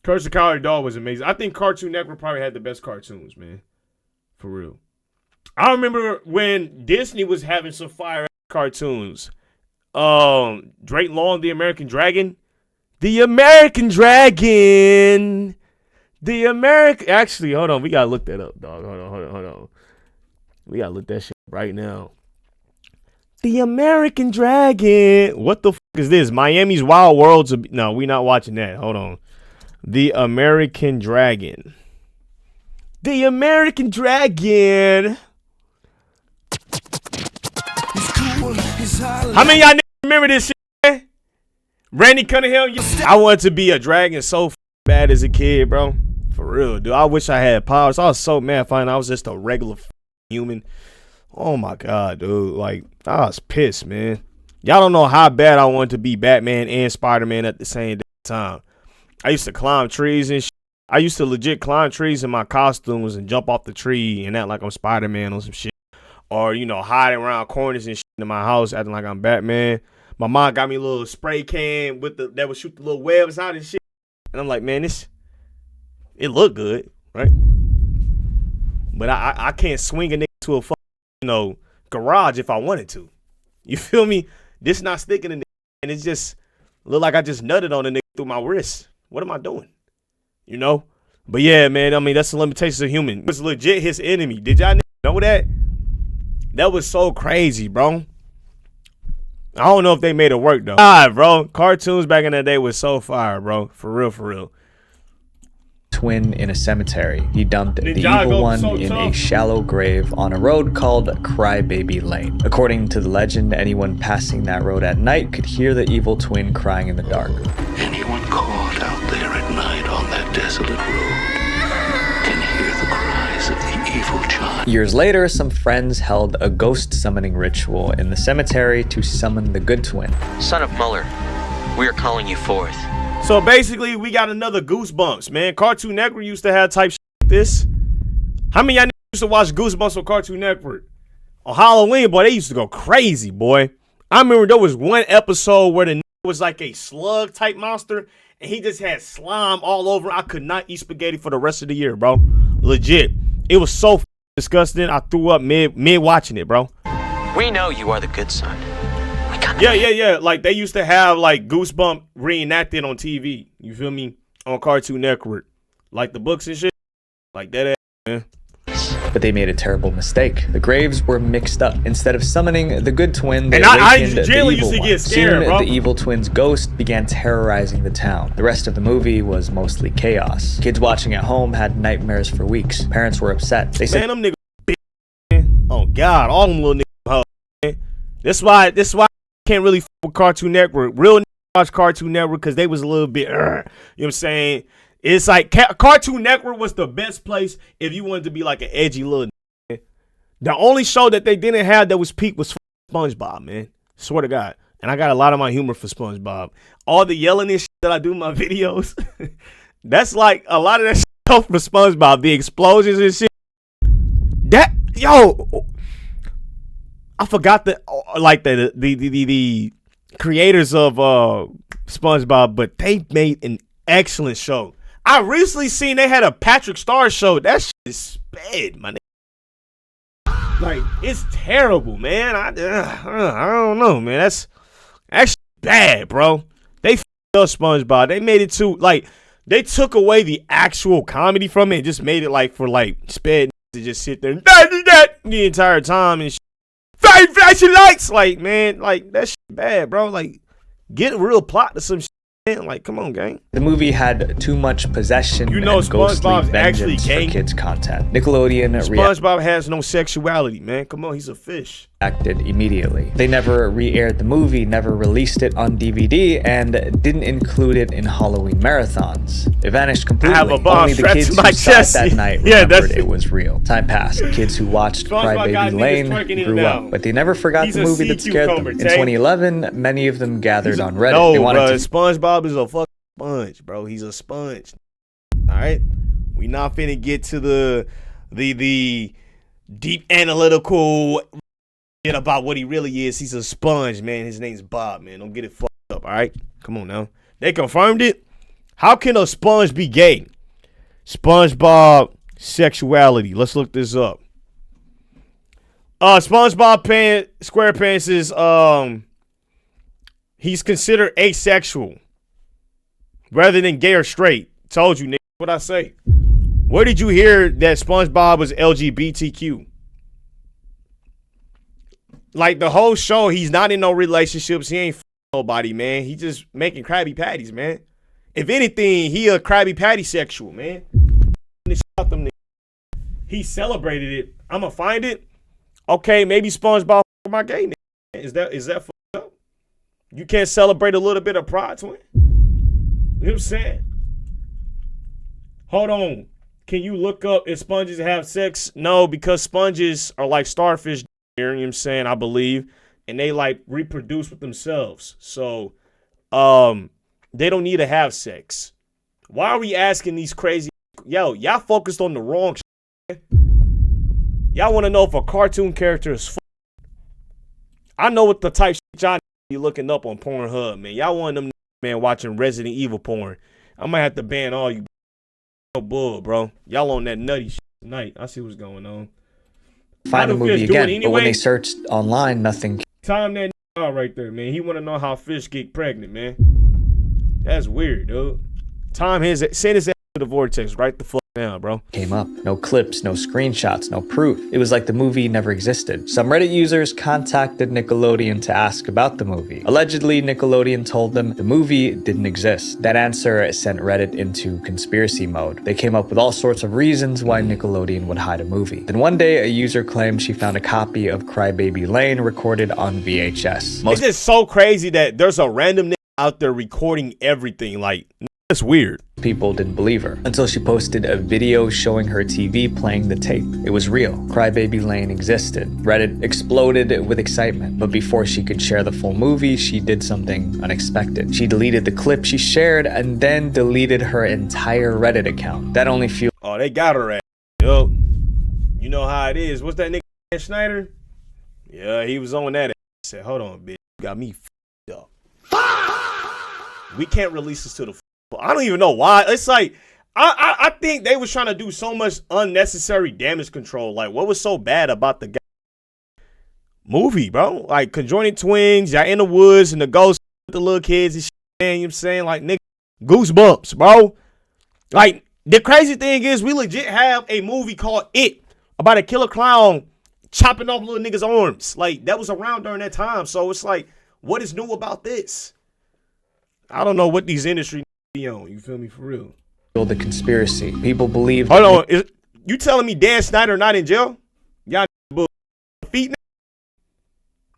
Curse the Cowardly Dog was amazing. I think Cartoon Network probably had the best cartoons, man. For real. I remember when Disney was having some fire cartoons. Drake Long, The American Dragon. The American Dragon. The American... Actually, hold on. We gotta look that up, dog. Hold on. We gotta look that shit up right now. The American Dragon. What the fuck is this? Miami's Wild Worlds. No, we not watching that. Hold on. The American Dragon. The American Dragon. How many of y'all remember this shit, man? Randy Cunningham. I wanted to be a dragon so bad as a kid, bro. For real, dude. I wish I had powers. I was so mad finding I was just a regular human. Oh my god, dude. Like, I was pissed, man. Y'all don't know how bad I wanted to be Batman and Spider-Man at the same time. I used to climb trees and shit. I used to legit climb trees in my costumes and jump off the tree and act like I'm Spider-Man or some shit. Or, you know, hiding around corners and shit in my house acting like I'm Batman. My mom got me a little spray can that would shoot the little webs out and shit. And I'm like, man, it looked good, right? But I can't swing a nigga to a fucking, garage if I wanted to. You know You feel me? This not sticking in the and it's just look like I just nutted on the nigga through my wrist. What am I doing? You know? But yeah, man, I mean, that's the limitations of human. It was legit his enemy. Did y'all know that? That was so crazy, bro. I don't know if they made it work, though. Bro. Cartoons back in the day was so fire, bro. For real, for real. Twin in a cemetery. He dumped the evil one in a shallow grave on a road called Crybaby Lane. According to the legend, anyone passing that road at night could hear the evil twin crying in the dark. Anyone caught out there at night on that desolate road can hear the cries of the evil child. Years later, some friends held a ghost summoning ritual in the cemetery to summon the good twin. Son of Muller, we are calling you forth. So basically, we got another Goosebumps, man. Cartoon Network used to have type shit like this. How many of y'all used to watch Goosebumps on Cartoon Network? On Halloween, boy, they used to go crazy, boy. I remember there was one episode where the was like a slug type monster, and he just had slime all over. I could not eat spaghetti for the rest of the year, bro. Legit. It was so disgusting. I threw up mid watching it, bro. We know you are the good son. Yeah. Like they used to have like Goosebump reenacted on TV. You feel me? On Cartoon Network, like the books and shit, like that. Man. But they made a terrible mistake. The graves were mixed up. Instead of summoning the good twin, they and awakened I the evil used to one. get scared, Soon, bro. the evil twin's ghost began terrorizing the town. The rest of the movie was mostly chaos. Kids watching at home had nightmares for weeks. Parents were upset. They said, "Man, them niggas, man. Oh God, all them little niggas, man. That's why I can't really fuck with Cartoon Network. Real niggas watch Cartoon Network because they was a little bit, you know what I'm saying? It's like Cartoon Network was the best place if you wanted to be like an edgy little nigga. The only show that they didn't have that was peak was SpongeBob, man. Swear to God. And I got a lot of my humor for SpongeBob. All the yelling and shit that I do in my videos, that's like a lot of that stuff for SpongeBob. The explosions and shit. That, yo, I forgot the creators of SpongeBob, but they made an excellent show. I recently seen they had a Patrick Star show. That shit is sped, my nigga. Like, it's terrible, man. I don't know, man. That's bad, bro. They f***ed up SpongeBob. They made it too, like, they took away the actual comedy from it and just made it like for like sped to just sit there and the entire time and shit. Flashing lights, like, man, like, that shit bad, bro. Like, get a real plot to some shit. Like, come on, gang. The movie had too much possession you know, and ghostly SpongeBob's actually vengeance gay. for kids' content. Nickelodeon SpongeBob has no sexuality, man. Come on, he's a fish. Acted immediately. They never re-aired the movie, never released it on DVD, and didn't include it in Halloween marathons. It vanished completely. I have a bomb Only the strapped kids to who my saw chest. it that night Yeah, remembered it was real. Time passed. Kids who watched Crybaby Lane grew up, but they never forgot the movie that scared them. In 2011, many of them gathered on Reddit. No, they wanted bro, to SpongeBob is a fucking sponge, bro. He's a sponge. All right, we not finna get to the deep analytical shit about what he really is. He's a sponge, man. His name's Bob, man. Don't get it fucked up. All right, come on now. They confirmed it. How can a sponge be gay? SpongeBob sexuality. Let's look this up. SpongeBob SquarePants is he's considered asexual rather than gay or straight. Told you, nigga. What I say? Where did you hear that SpongeBob was LGBTQ? Like the whole show, he's not in no relationships. He ain't nobody, man. He just making Krabby Patties, man. If anything, he a Krabby Patty sexual, man. He celebrated it. I'ma find it. Okay, maybe SpongeBob my gay nigga. Is that fucked up? You can't celebrate a little bit of pride, twin? You know what I'm saying? Hold on. Can you look up if sponges have sex? No, because sponges are like starfish, you know what I'm saying, I believe. And they like reproduce with themselves. So they don't need to have sex. Why are we asking these crazy? Yo, y'all focused on the wrong shit. Y'all want to know if a cartoon character is I know what the type shit y'all be looking up on Pornhub, man. Y'all want them, man, watching Resident Evil porn. I might have to ban all you bull, bro. Y'all on that nutty shit tonight. I see what's going on. Find the movie again, but when they searched online, nothing. Time that Oh, right there, man. He want to know how fish get pregnant, man. That's weird, dude. Send his ass to the vortex right the fuck now, bro. Came up. No clips, no screenshots, no proof. It was like the movie never existed. Some Reddit users contacted Nickelodeon to ask about the movie. Allegedly, Nickelodeon told them the movie didn't exist. That answer sent Reddit into conspiracy mode. They came up with all sorts of reasons why Nickelodeon would hide a movie. Then one day, a user claimed she found a copy of Crybaby Lane recorded on VHS. It's just so crazy that there's a random nigga out there recording everything. Like, that's weird. People didn't believe her until she posted a video showing her TV playing the tape. It was real. Crybaby Lane existed. Reddit exploded with excitement, but before she could share the full movie, she did something unexpected. She deleted the clip she shared and then deleted her entire Reddit account. That only fueled— Oh, they got her at. Yo, you know how it is. What's that nigga Schneider? Yeah, he was on that. He said, hold on, bitch. You got me f***ed up. We can't release this to the I don't even know why. It's like, I think they was trying to do so much unnecessary damage control. Like, what was so bad about the movie, bro? Like, conjoining twins, y'all in the woods, and the ghosts with the little kids and shit, man, you know what I'm saying? Like, nigga, goosebumps, bro. Like, the crazy thing is, we legit have a movie called It, about a killer clown chopping off little niggas' arms. Like, that was around during that time. So it's like, what is new about this? I don't know what these industry be on. You feel me? For real. the conspiracy. People believe— Hold on. You telling me Dan Snyder not in jail? Y'all feet?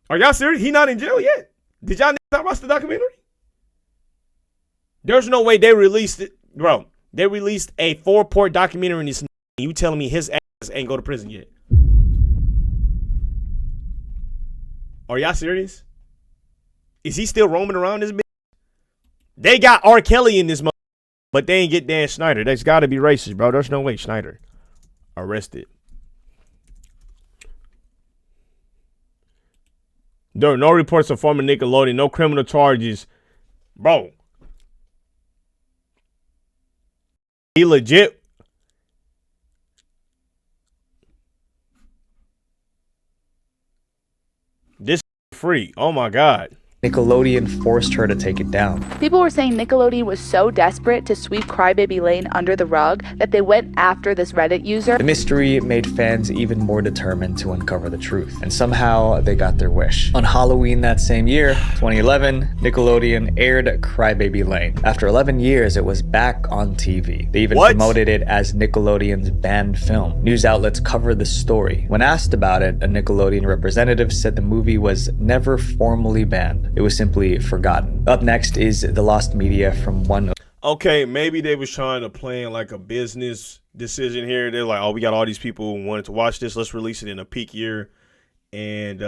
Are y'all serious? He not in jail yet? Did y'all not watch the documentary? There's no way they released it. Bro, they released a 4-part documentary in this. You telling me his ass ain't go to prison yet? Are y'all serious? Is he still roaming around this bitch? They got R. Kelly in this, but they ain't get Dan Snyder. That's got to be racist, bro. There's no way Snyder arrested. There are no reports of former Nickelodeon, no criminal charges. Bro. He legit. This free. Oh my God. Nickelodeon forced her to take it down. People were saying Nickelodeon was so desperate to sweep Crybaby Lane under the rug that they went after this Reddit user. The mystery made fans even more determined to uncover the truth, and somehow they got their wish. On Halloween that same year, 2011, Nickelodeon aired Crybaby Lane. After 11 years, it was back on TV. They even promoted it as Nickelodeon's banned film. News outlets covered the story. When asked about it, a Nickelodeon representative said the movie was never formally banned. It was simply forgotten. Up next is the lost media from one. Okay, maybe they was trying to plan like a business decision here. They're like, oh, we got all these people who wanted to watch this. Let's release it in a peak year, and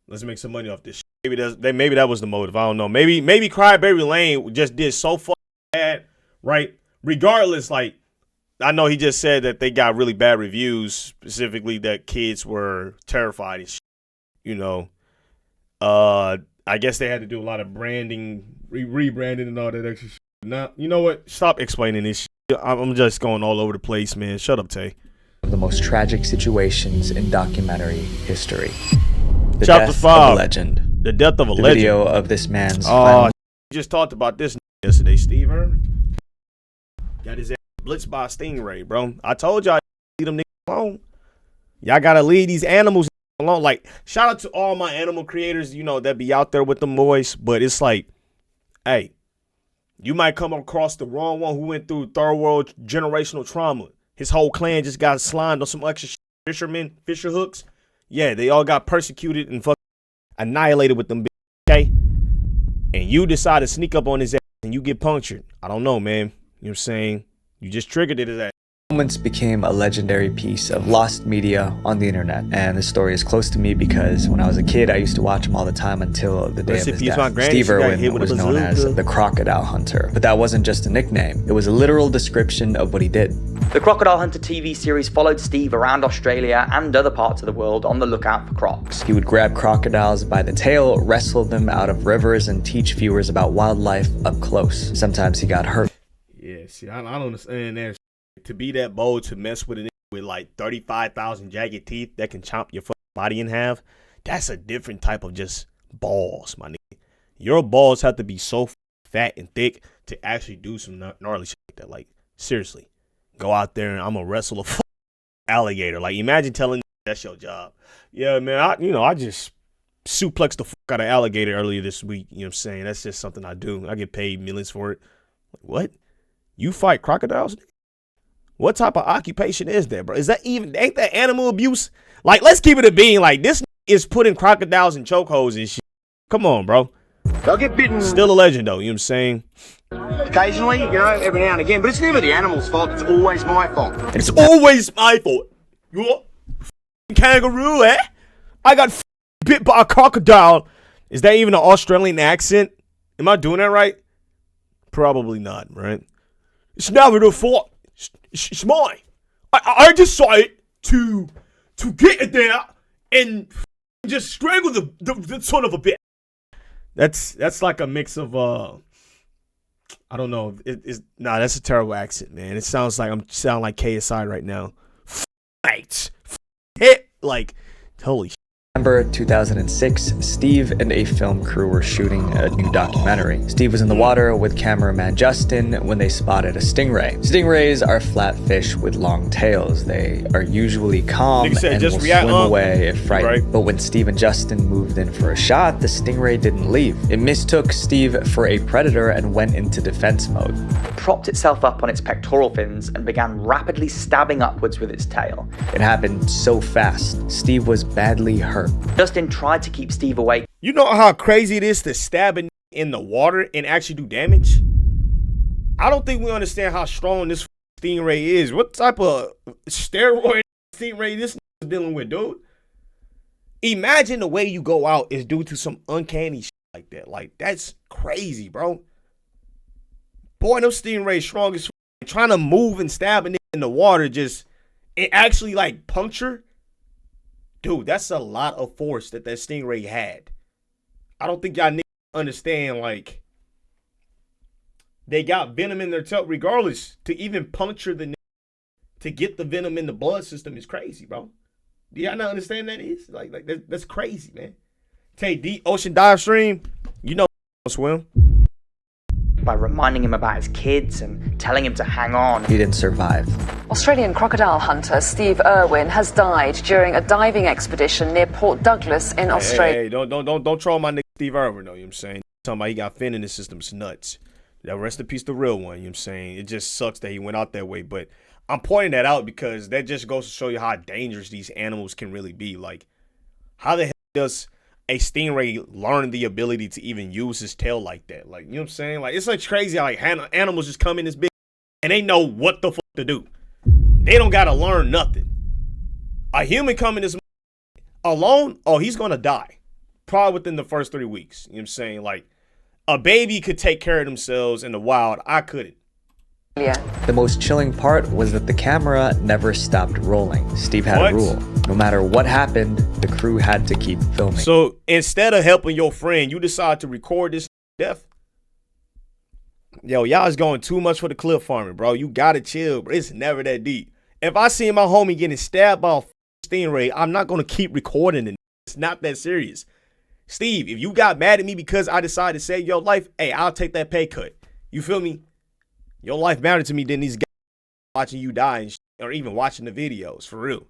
let's make some money off this shit. Maybe that was the motive. I don't know. Maybe Crybaby Lane just did so fucking bad, right? Regardless, like, I know he just said that they got really bad reviews, specifically that kids were terrified and shit, you know. I guess they had to do a lot of branding, rebranding and all that extra shit. Now, you know what? Stop explaining this shit. I'm just going all over the place, man. Shut up, Tay. Of the most tragic situations in documentary history. The Chapter death 5. of a legend. The death of a legend. The video of this man's we just talked about this yesterday, Steve Irwin. Got his ass blitzed by a stingray, bro. I told y'all, leave them niggas alone. Y'all gotta leave these animals alone. Like, shout out to all my animal creators, you know, that be out there with them boys. But it's like, hey, you might come across the wrong one who went through third world generational trauma. His whole clan just got slimed on some extra fishermen, fisher hooks. Yeah, they all got persecuted and fucking annihilated with them, okay? And you decide to sneak up on his ass and you get punctured. I don't know, man. You know what I'm saying? You just triggered it as that. Moments became a legendary piece of lost media on the internet, and the story is close to me because when I was a kid I used to watch him all the time until the day of his death. Steve Irwin was known as the Crocodile Hunter, but that wasn't just a nickname. It was a literal description of what he did. The Crocodile Hunter TV series followed Steve around Australia and other parts of the world on the lookout for crocs. He would grab crocodiles by the tail, wrestle them out of rivers, and teach viewers about wildlife up close. Sometimes he got hurt. Yeah, see, I don't understand that. To be that bold to mess with a nigga with like 35,000 jagged teeth that can chomp your fucking body in half, that's a different type of just balls, my nigga. Your balls have to be so fat and thick to actually do some gnarly shit like that. Like, seriously, go out there and I'm gonna wrestle a alligator. Like, imagine telling that's your job. Yeah, man, I just suplexed the fuck out of alligator earlier this week. You know what I'm saying? That's just something I do. I get paid millions for it. Like, what? You fight crocodiles? What type of occupation is that, bro? Is that even, ain't that animal abuse? Like, let's keep it a being. Like, this is putting crocodiles in chokeholds and shit. Come on, bro. They'll get bitten. Still a legend, though. You know what I'm saying? Occasionally, every now and again. But it's never the animal's fault. It's always my fault. It's always my fault. You're a kangaroo, eh? I got bit by a crocodile. Is that even an Australian accent? Am I doing that right? Probably not, right? It's never the fault. It's mine. I decided to get it there and just strangle the son of a bitch. That's like a mix of I don't know. That's a terrible accent, man. It sounds like I'm sounding like KSI right now. Fight. Hit. Like, holy shit. December 2006, Steve and a film crew were shooting a new documentary. Steve was in the water with cameraman Justin when they spotted a stingray. Stingrays are flat fish with long tails. They are usually calm and will swim away if frightened. Right. But when Steve and Justin moved in for a shot, the stingray didn't leave. It mistook Steve for a predator and went into defense mode. It propped itself up on its pectoral fins and began rapidly stabbing upwards with its tail. It happened so fast, Steve was badly hurt. Justin tried to keep Steve awake. You know how crazy it is to stab in the water and actually do damage? I don't think we understand how strong this stingray is. What type of steroid stingray this is dealing with, dude? Imagine the way you go out is due to some uncanny shit like that. Like, that's crazy, bro. Boy, those stingrays strong as trying to move and stab in the water, it actually like puncture. Dude, that's a lot of force that stingray had. I don't think y'all niggas understand, like, they got venom in their tail regardless. To even puncture to get the venom in the blood system is crazy, bro. Do y'all not understand that is? Like that's crazy, man. Take deep ocean dive stream, you know swim. By reminding him about his kids and telling him to hang on. He didn't survive. Australian crocodile hunter Steve Irwin has died during a diving expedition near Port Douglas in Australia. Hey, don't troll my nigga Steve Irwin, though, you know what I'm saying? Talking about he got fin in his system, it's nuts. That rest in peace, the real one, you know what I'm saying? It just sucks that he went out that way, but I'm pointing that out because that just goes to show you how dangerous these animals can really be. Like, how the hell does a stingray learn the ability to even use his tail like that? Like, you know what I'm saying? Like, it's like crazy how like animals just come in this big and they know what the fuck to do. They don't gotta learn nothing. A human coming this alone, oh, he's gonna die. Probably within the first 3 weeks. You know what I'm saying? Like, a baby could take care of themselves in the wild. I couldn't. Yeah. The most chilling part was that the camera never stopped rolling. Steve had a rule. No matter what happened, the crew had to keep filming. So instead of helping your friend, you decide to record this death. Yo, y'all is going too much for the cliff farming, bro. You gotta chill, bro. It's never that deep. If I see my homie getting stabbed by a stingray, I'm not gonna keep recording it. It's not that serious. Steve, if you got mad at me because I decided to save your life, hey, I'll take that pay cut. You feel me? Your life mattered to me than these guys watching you die and or even watching the videos, for real.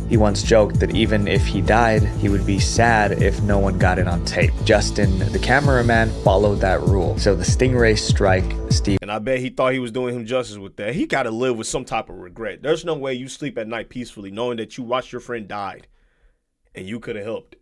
He once joked that even if he died, he would be sad if no one got it on tape. Justin, the cameraman, followed that rule. So the stingray strike, Steve. And I bet he thought he was doing him justice with that. He got to live with some type of regret. There's no way you sleep at night peacefully knowing that you watched your friend died and you could have helped.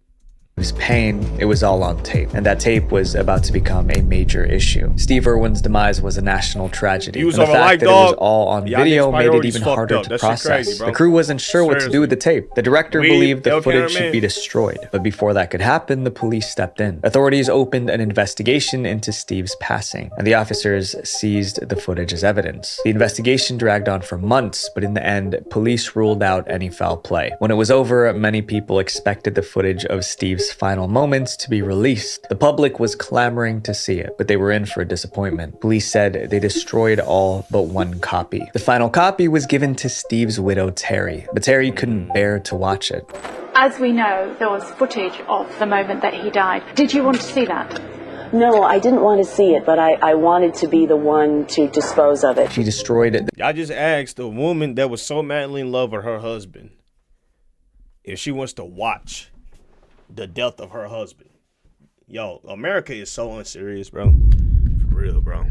His pain, it was all on tape, and that tape was about to become a major issue. Steve Irwin's demise was a national tragedy, and the fact that it was all on video made it even harder to process. The crew wasn't sure what to do with the tape. The director believed the footage should be destroyed, but before that could happen, the police stepped in. Authorities opened an investigation into Steve's passing, and the officers seized the footage as evidence. The investigation dragged on for months, but in the end, police ruled out any foul play. When it was over, many people expected the footage of Steve's final moments to be released. The public was clamoring to see it, but they were in for a disappointment. Police said they destroyed all but one copy. The final copy was given to Steve's widow, Terry, but Terry couldn't bear to watch it. As we know, there was footage of the moment that he died. Did you want to see that? No, I didn't want to see it, but I wanted to be the one to dispose of it. She destroyed it. I just asked a woman that was so madly in love with her husband if she wants to watch the death of her husband. Yo, America is so unserious, bro. For real, bro.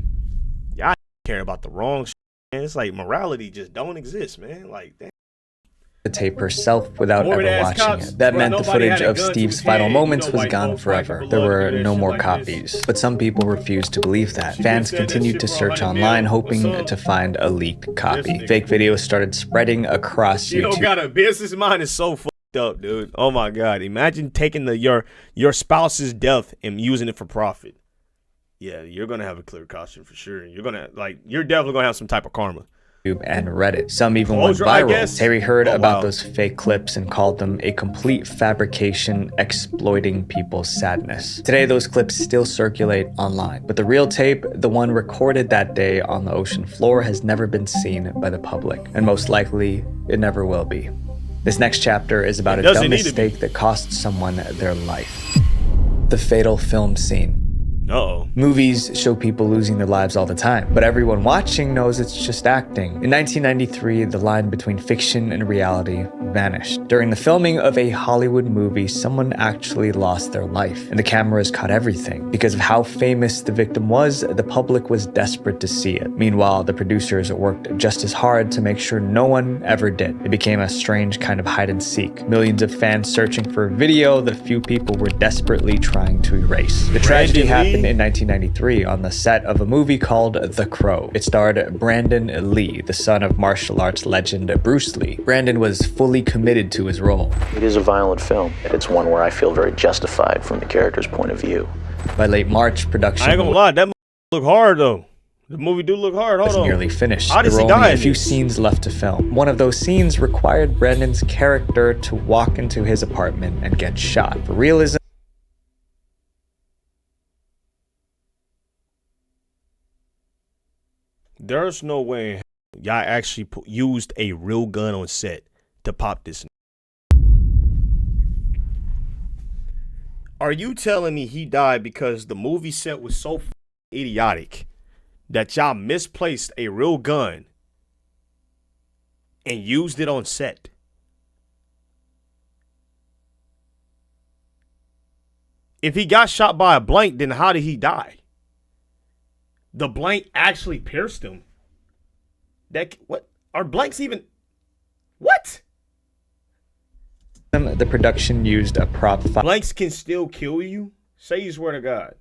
Y'all care about the wrong shit, man. It's like morality just don't exist, man. Like, damn. The tape herself without ever watching it. That meant the footage of Steve's final moments was gone forever. There were no more copies. But some people refused to believe that. Fans continued to search online, hoping to find a leaked copy. Fake videos started spreading across YouTube. You don't got a business mind is so fucked up, dude. Oh my God. Imagine taking your spouse's death and using it for profit. Yeah, you're gonna have a clear caution for sure. You're definitely gonna have some type of karma. And Reddit. Some even went viral. Terry heard about those fake clips and called them a complete fabrication exploiting people's sadness. Today, those clips still circulate online, but the real tape, the one recorded that day on the ocean floor, has never been seen by the public, and most likely, it never will be. This next chapter is about a dumb mistake that cost someone their life. The fatal film scene. Uh-oh. Movies show people losing their lives all the time, but everyone watching knows it's just acting. In 1993, the line between fiction and reality vanished. During the filming of a Hollywood movie, someone actually lost their life, and the cameras caught everything. Because of how famous the victim was, the public was desperate to see it. Meanwhile, the producers worked just as hard to make sure no one ever did. It became a strange kind of hide and seek. Millions of fans searching for a video that a few people were desperately trying to erase. The tragedy happened in 1993 on the set of a movie called The Crow. It starred Brandon Lee, the son of martial arts legend Bruce Lee. Brandon was fully committed to his role. It is a violent film. It's one where I feel very justified from the character's point of view. By late March, production I ain't gonna lie, that movie look hard though. The movie do look hard. Hold on. Nearly finished. How does there he were only die a few scenes left to film. One of those scenes required Brandon's character to walk into his apartment and get shot. For realism, there's no way y'all actually used a real gun on set to pop this. Are you telling me he died because the movie set was so idiotic that y'all misplaced a real gun and used it on set? If he got shot by a blank, then how did he die? The blank actually pierced him. What? Are blanks even? What? the production used a prop. Blanks can still kill you? Say you swear to God.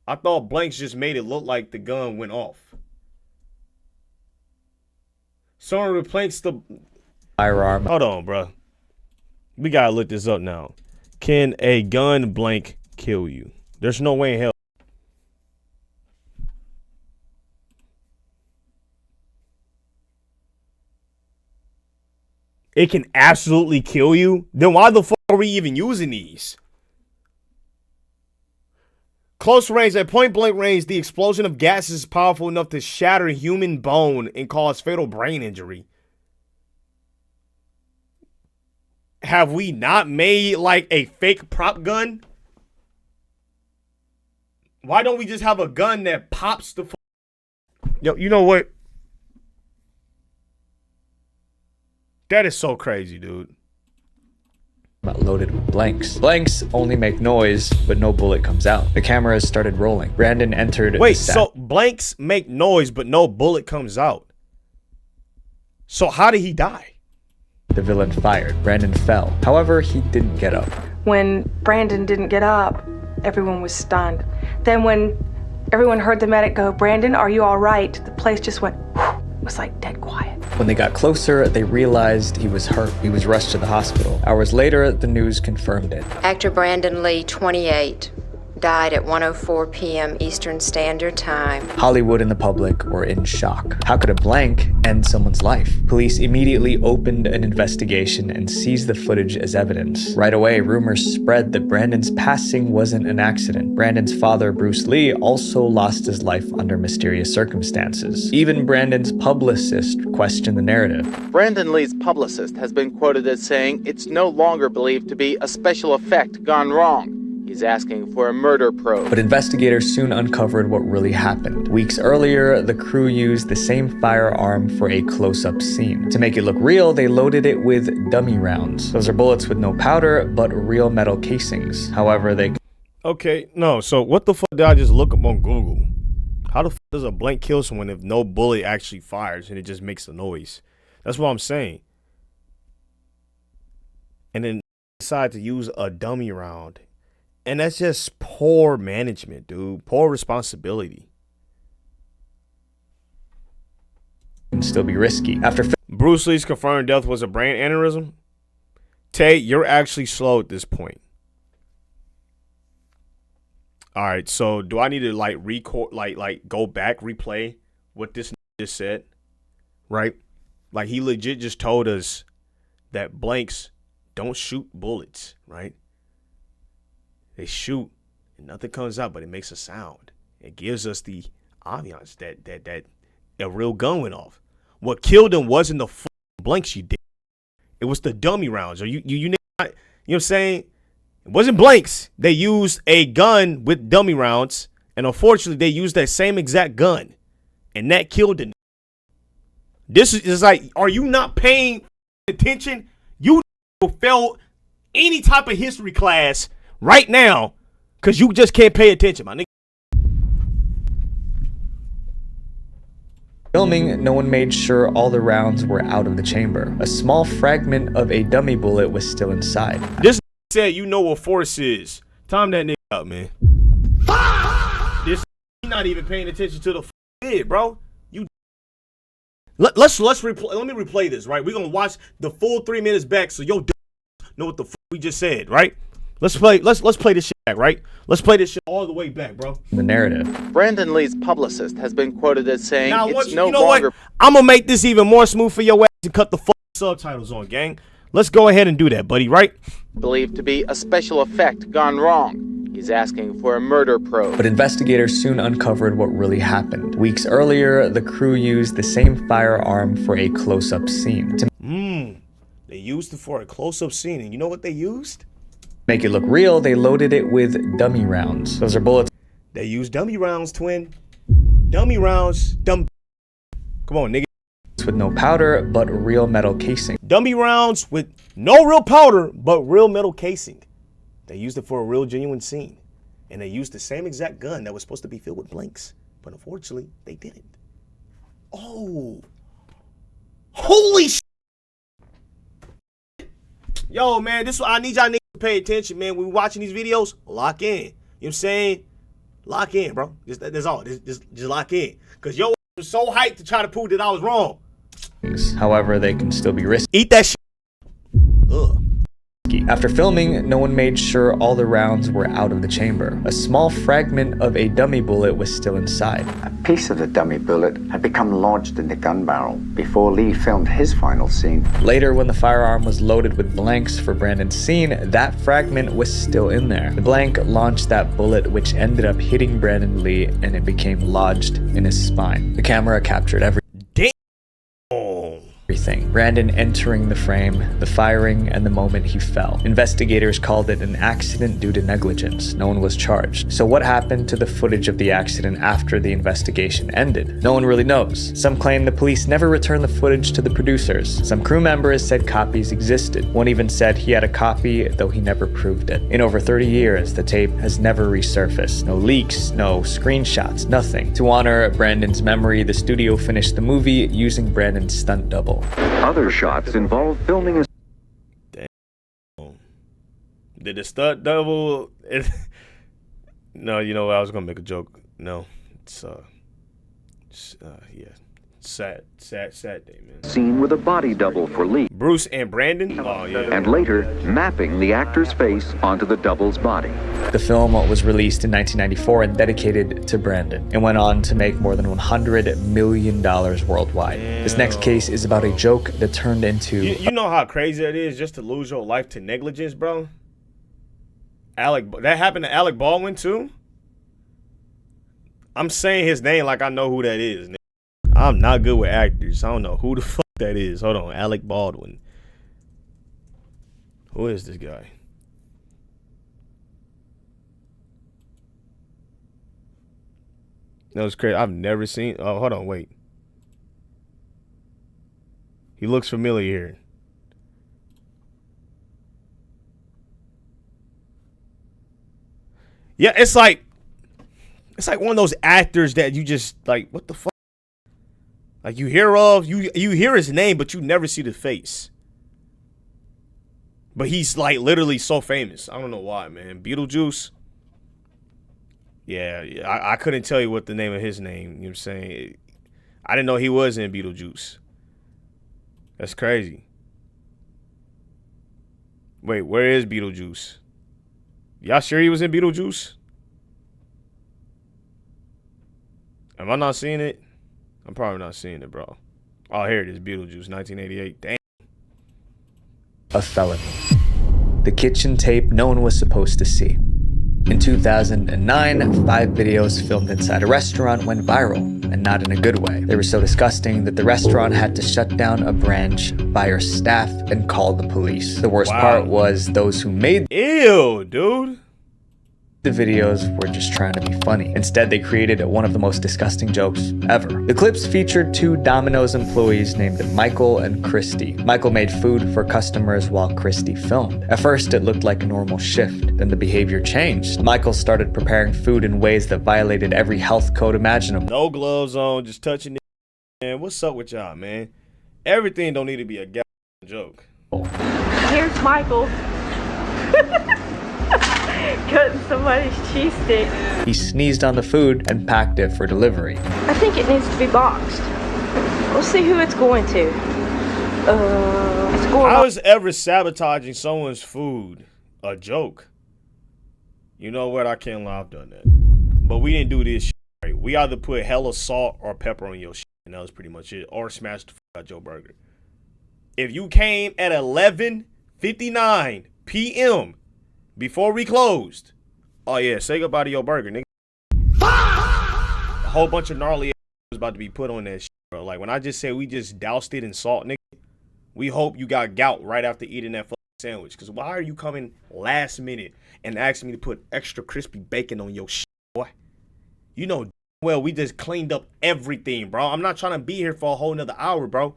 I thought blanks just made it look like the gun went off. Someone replaced the firearm. Hold on, bro. We gotta look this up now. Can a gun blank kill you? There's no way in hell. It can absolutely kill you? Then why the fuck are we even using these? Close range, at point blank range, the explosion of gases is powerful enough to shatter human bone and cause fatal brain injury. Have we not made like a fake prop gun? Why don't we just have a gun that pops the Yo, you know what? That is so crazy, dude. Loaded with blanks. Blanks only make noise, but no bullet comes out. The cameras started rolling. Brandon entered. Wait, so blanks make noise, but no bullet comes out. So how did he die? The villain fired. Brandon fell. However, he didn't get up. When Brandon didn't get up, everyone was stunned. Then when everyone heard the medic go, "Brandon, are you all right?" the place just went, it was like dead quiet. When they got closer, they realized he was hurt. He was rushed to the hospital. Hours later, the news confirmed it. Actor Brandon Lee, 28, died at 1:04 p.m. Eastern Standard Time. Hollywood and the public were in shock. How could a blank end someone's life? Police immediately opened an investigation and seized the footage as evidence. Right away, rumors spread that Brandon's passing wasn't an accident. Brandon's father, Bruce Lee, also lost his life under mysterious circumstances. Even Brandon's publicist questioned the narrative. Brandon Lee's publicist has been quoted as saying it's no longer believed to be a special effect gone wrong. He's asking for a murder probe. But investigators soon uncovered what really happened. Weeks earlier, the crew used the same firearm for a close-up scene. To make it look real, they loaded it with dummy rounds. Those are bullets with no powder, but real metal casings. However, they... Okay, no, so what the fuck did I just look up on Google? How the fuck does a blank kill someone if no bullet actually fires and it just makes a noise? That's what I'm saying. And then decide to use a dummy round. And that's just poor management, dude. Poor responsibility. Can still be risky. After Bruce Lee's confirmed death was a brain aneurysm. Tay, you're actually slow at this point. All right, so do I need to like record, like go back, replay what this just said? Right? Like he legit just told us that blanks don't shoot bullets, right? They shoot and nothing comes out, but it makes a sound. It gives us the ambiance that a real gun went off. What killed him wasn't the blanks you did. It was the dummy rounds. Or you know what I'm saying? It wasn't blanks. They used a gun with dummy rounds, and unfortunately, they used that same exact gun, and that killed the. This is like, are you not paying attention? You failed any type of history class right now, because you just can't pay attention, my nigga. Filming, no one made sure all the rounds were out of the chamber. A small fragment of a dummy bullet was still inside. This said you know what force is. Time that nigga out, man. This not even paying attention to the bid, bro. You let's replay. Let me replay this, right? We're gonna watch the full 3 minutes back so yo know what the we just said, right? Let's play this shit back, right? Let's play this shit all the way back, bro. The narrative. Brandon Lee's publicist has been quoted as saying now, it's no longer. What? I'm gonna make this even more smooth for your ass and cut the subtitles on, gang. Let's go ahead and do that, buddy, right? Believed to be a special effect gone wrong. He's asking for a murder probe. But investigators soon uncovered what really happened. Weeks earlier, the crew used the same firearm for a close-up scene. They used it for a close-up scene, and you know what they used? Make it look real, they loaded it with dummy rounds. Those are bullets. They used dummy rounds, twin. Dummy rounds, Come on, nigga. With no powder, but real metal casing. Dummy rounds with no real powder, but real metal casing. They used it for a real genuine scene. And they used the same exact gun that was supposed to be filled with blanks. But unfortunately, they didn't. Oh. Holy shit. Yo, man, I need y'all niggas to pay attention, man. When we watching these videos, lock in. You know what I'm saying? Lock in, bro. That's all. Just lock in. Because yo was so hyped to try to prove that I was wrong. However, they can still be risky. Eat that shit. Ugh. After filming, no one made sure all the rounds were out of the chamber. A small fragment of a dummy bullet was still inside. A piece of the dummy bullet had become lodged in the gun barrel before Lee filmed his final scene. Later, when the firearm was loaded with blanks for Brandon's scene, that fragment was still in there. The blank launched that bullet, which ended up hitting Brandon Lee, and it became lodged in his spine. The camera captured everything. Brandon entering the frame, the firing, and the moment he fell. Investigators called it an accident due to negligence. No one was charged. So what happened to the footage of the accident after the investigation ended? No one really knows. Some claim the police never returned the footage to the producers. Some crew members said copies existed. One even said he had a copy, though he never proved it. In over 30 years, the tape has never resurfaced. No leaks, no screenshots, nothing. To honor Brandon's memory, the studio finished the movie using Brandon's stunt double. Other shots involve filming a... Damn. Did the stunt double... No, you know what? I was going to make a joke. No. Yeah. Sad day, man. Seen with a body double for Lee. Bruce and Brandon? Oh, yeah. And later, mapping the actor's face onto the double's body. The film was released in 1994 and dedicated to Brandon, and went on to make more than $100 million worldwide. Damn. This next case is about a joke that turned into... You know how crazy it is just to lose your life to negligence, bro? That happened to Alec Baldwin, too? I'm saying his name like I know who that is. I'm not good with actors. I don't know who the fuck that is. Hold on. Alec Baldwin. Who is this guy? That was crazy. I've never seen. Oh, hold on. Wait. He looks familiar here. Yeah, it's like one of those actors that you just like, what the fuck? Like you hear his name, but you never see the face. But he's like literally so famous. I don't know why, man. Beetlejuice. Yeah, I couldn't tell you what the name of his name. You know what I'm saying? I didn't know he was in Beetlejuice. That's crazy. Wait, where is Beetlejuice? Y'all sure he was in Beetlejuice? Am I not seeing it? I'm probably not seeing it, bro. Oh, here it is. Beetlejuice, 1988. Damn. A felony. The kitchen tape no one was supposed to see. In 2009, 5 videos filmed inside a restaurant went viral, and not in a good way. They were so disgusting that the restaurant had to shut down a branch, fire staff, and call the police. The worst part was those who made dude. The videos were just trying to be funny. Instead, they created one of the most disgusting jokes ever. The clips featured 2 Domino's employees named Michael and Christy. Michael made food for customers while Christy filmed. At first, it looked like a normal shift. Then the behavior changed. Michael started preparing food in ways that violated every health code imaginable. No gloves on, just touching it. Man, what's up with y'all, man? Everything don't need to be a goddamn joke. Here's Michael. Cutting somebody's cheese stick. He sneezed on the food and packed it for delivery. I think it needs to be boxed. We'll see who it's going to. It's going How is ever sabotaging someone's food a joke? You know what? I can't lie, I've done that. But we didn't do this shit right. We either put hella salt or pepper on your shit, and that was pretty much it. Or smash the fuck out your burger. If you came at 11:59 p.m. before we closed, oh yeah, say goodbye to your burger, nigga. A whole bunch of gnarly ass was about to be put on that shit, bro. Like when I just said we just doused it in salt, nigga. We hope you got gout right after eating that fucking sandwich. Cause why are you coming last minute and asking me to put extra crispy bacon on your shit, boy? You know well we just cleaned up everything, bro. I'm not trying to be here for a whole nother hour, bro.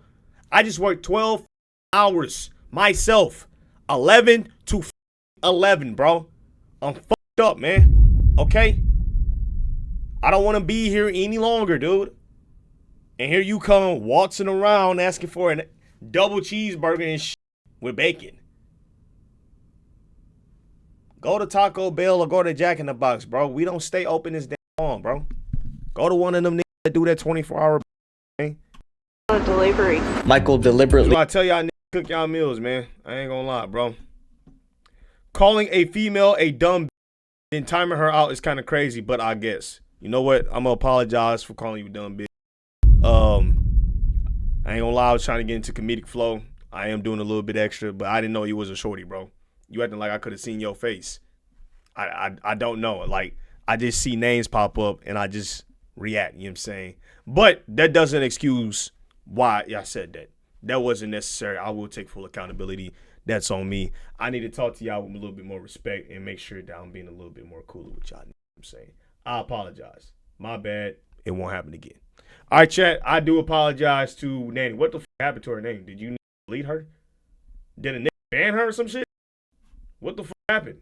I just worked 12 hours myself. 11 to 11, bro. I'm fucked up, man. Okay? I don't want to be here any longer, dude. And here you come waltzing around asking for a double cheeseburger and shit with bacon. Go to Taco Bell or go to Jack in the Box, bro. We don't stay open this damn long, bro. Go to one of them niggas that do that 24-hour, man. Delivery. Michael deliberately... I tell y'all niggas cook y'all meals, man. I ain't gonna lie, bro. Calling a female a dumb bitch and timing her out is kind of crazy, but I guess. You know what? I'm gonna apologize for calling you dumb bitch. I ain't gonna lie, I was trying to get into comedic flow. I am doing a little bit extra, but I didn't know you was a shorty, bro. You acting like I could have seen your face. I don't know. Like, I just see names pop up and I just react, you know what I'm saying? But that doesn't excuse why I said that. That wasn't necessary. I will take full accountability. That's on me. I need to talk to y'all with a little bit more respect and make sure that I'm being a little bit more cooler with y'all. You know what I'm saying? I apologize. My bad. It won't happen again. All right, chat. I do apologize to Nanny. What the fuck happened to her name? Did you delete her? Did a nigga ban her or some shit? What the fuck happened?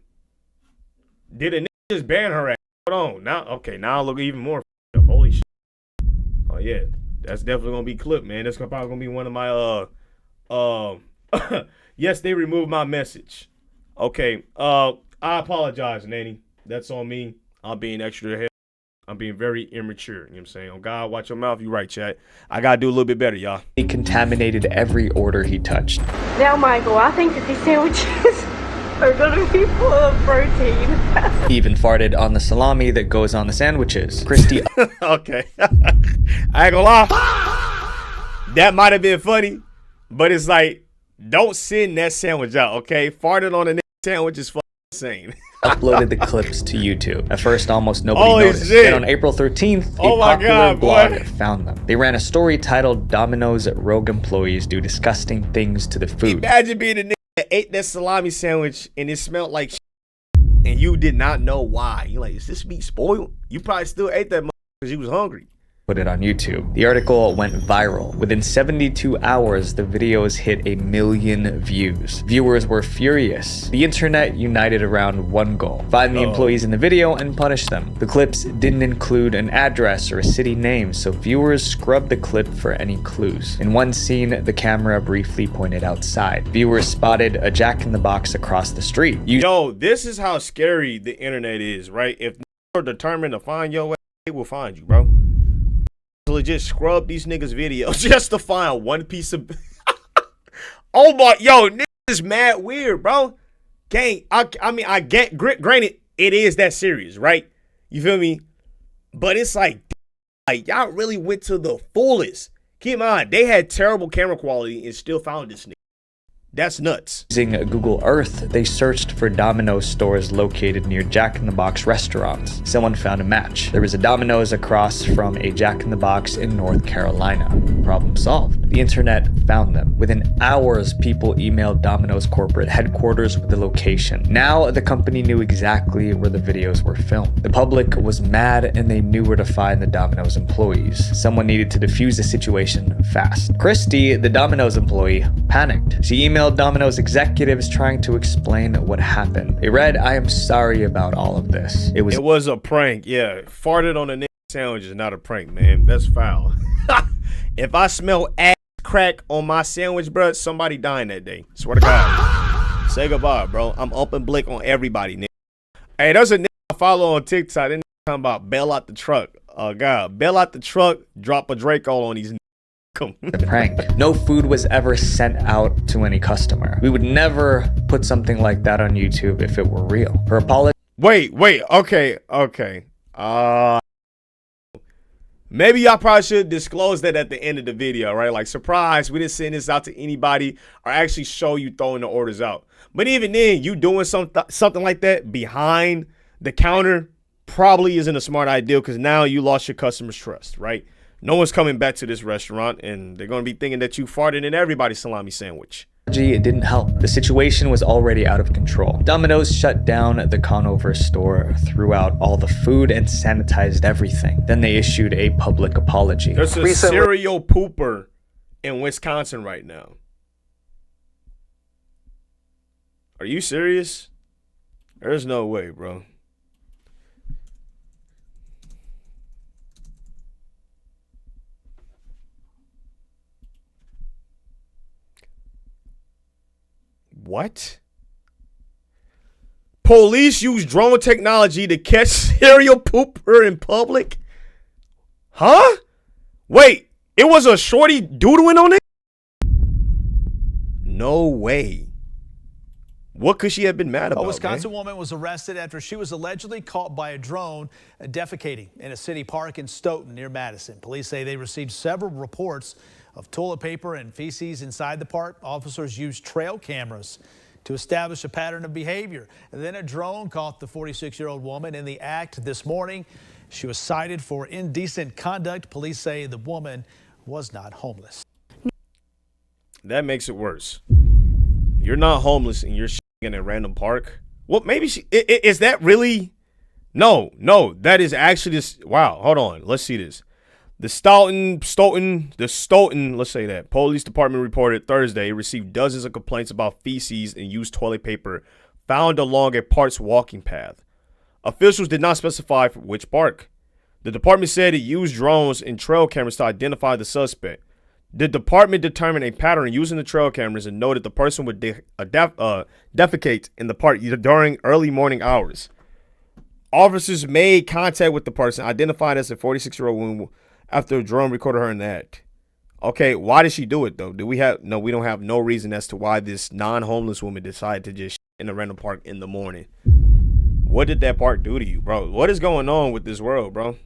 Did a nigga just ban her ass? Hold on. Now, okay, now I look even more up. Holy shit. Oh, yeah. That's definitely going to be clipped, man. That's probably going to be one of my, yes, they removed my message. Okay. I apologize, Nanny. That's on me. I'm being extra hell. I'm being very immature. You know what I'm saying? Oh, God, watch your mouth. You right, chat. I got to do a little bit better, y'all. He contaminated every order he touched. Now, Michael, I think that these sandwiches are going to be full of protein. He even farted on the salami that goes on the sandwiches. Christy. Okay. I ain't gonna lie. That might have been funny, but it's like, don't send that sandwich out, okay? Farted on a sandwich is fucking insane. Uploaded the clips to YouTube. At first, almost nobody noticed. Then on April 13th, a popular blog found them. They ran a story titled "Domino's Rogue Employees Do Disgusting Things to the Food." Imagine being a nigga that ate that salami sandwich and it smelled like shit, and you did not know why. You're like, is this meat spoiled? You probably still ate that because you was hungry. Put it on YouTube. The article went viral. Within 72 hours, the videos hit 1 million views. Viewers were furious. The internet united around one goal: find the employees in the video and punish them. The clips didn't include an address or a city name, so viewers scrubbed the clip for any clues. In one scene, the camera briefly pointed outside. Viewers spotted a Jack-in-the-Box across the street. Yo, this is how scary the internet is, right? If you're determined to find your way, it will find you, bro. Legit scrub these niggas' videos just to find one piece of oh my, yo, niggas is mad weird, bro. Gang, I mean, I get, granted, it is that serious, right? You feel me? But it's like y'all really went to the fullest. Keep in mind, they had terrible camera quality and still found this nigga. That's nuts. Using Google Earth, they searched for Domino's stores located near Jack-in-the-Box restaurants. Someone found a match. There was a Domino's across from a Jack-in-the-Box in North Carolina. Problem solved. The internet found them. Within hours, people emailed Domino's corporate headquarters with the location. Now, the company knew exactly where the videos were filmed. The public was mad and they knew where to find the Domino's employees. Someone needed to defuse the situation fast. Christy, the Domino's employee, panicked. She emailed Domino's executives trying to explain what happened. They read, "I am sorry about all of this. It was a prank." Yeah, farted on a nigga sandwich is not a prank, man. That's foul. If I smell ass crack on my sandwich, bro, somebody dying that day. Swear to God. Say goodbye, bro. I'm up and blick on everybody, nigga. Hey, there's a nigga I follow on TikTok. They talking about bail out the truck. Oh God, bail out the truck. Drop a Draco on these niggas. The prank. No food was ever sent out to any customer. We would never put something like that on YouTube if it were real. Her apology. Wait, okay. Maybe y'all probably should disclose that at the end of the video, right? Like, surprise, we didn't send this out to anybody or actually show you throwing the orders out. But even then, you doing something like that behind the counter probably isn't a smart idea because now you lost your customers' trust, right? No one's coming back to this restaurant, and they're going to be thinking that you farted in everybody's salami sandwich. It didn't help. The situation was already out of control. Domino's shut down the Conover store, threw out all the food, and sanitized everything. Then they issued a public apology. There's a serial pooper in Wisconsin right now. Are you serious? There's no way, bro. What? Police use drone technology to catch serial pooper in public? Huh? Wait, it was a shorty doodling on it? No way. What could she have been mad about? A Wisconsin woman was arrested after she was allegedly caught by a drone defecating in a city park in Stoughton near Madison. Police say they received several reports of toilet paper and feces inside the park. Officers used trail cameras to establish a pattern of behavior. And then a drone caught the 46-year-old woman in the act this morning. She was cited for indecent conduct. Police say the woman was not homeless. That makes it worse. You're not homeless and you're in a random park. Well, maybe she is that really? No, that is actually this. Wow, hold on. Let's see this. The Stoughton, let's say that. Police department reported Thursday received dozens of complaints about feces and used toilet paper found along a park's walking path. Officials did not specify for which park. The department said it used drones and trail cameras to identify the suspect. The department determined a pattern using the trail cameras and noted the person would defecate in the park during early morning hours. Officers made contact with the person identified as a 46-year-old woman after a drone recorded her in the act. Okay, why did she do it though? We don't have no reason as to why this non-homeless woman decided to just in a random park in the morning. What did that park do to you, bro? What is going on with this world, bro?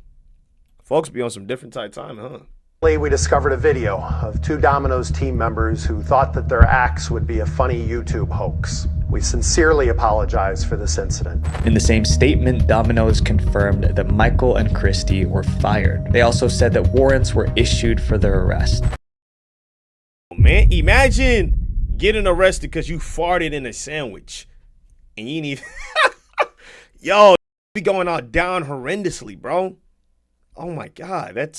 Folks be on some different type time, huh? We discovered a video of 2 Domino's team members who thought that their acts would be a funny YouTube hoax. We sincerely apologize for this incident. In the same statement, Domino's confirmed that Michael and Christy were fired. They also said that warrants were issued for their arrest. Man, imagine getting arrested because you farted in a sandwich and you need yo, be going on down horrendously, bro. Oh my God, that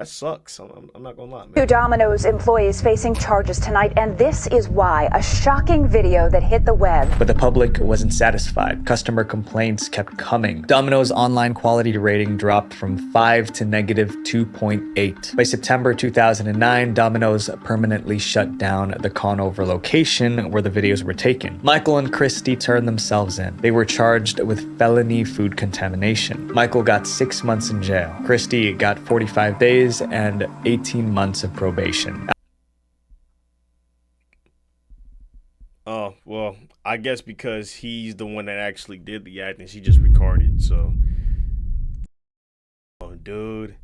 sucks. I'm not gonna lie, man. 2 Domino's employees facing charges tonight, and this is why. A shocking video that hit the web. But the public wasn't satisfied. Customer complaints kept coming. Domino's online quality rating dropped from 5 to -2.8. By September 2009, Domino's permanently shut down the Conover location where the videos were taken. Michael and Christy turned themselves in. They were charged with felony food contamination. Michael got 6 months in jail. Christy got 45 days and 18 months of probation. Oh, well, I guess because he's the one that actually did the act and she just recorded, so. Oh, dude.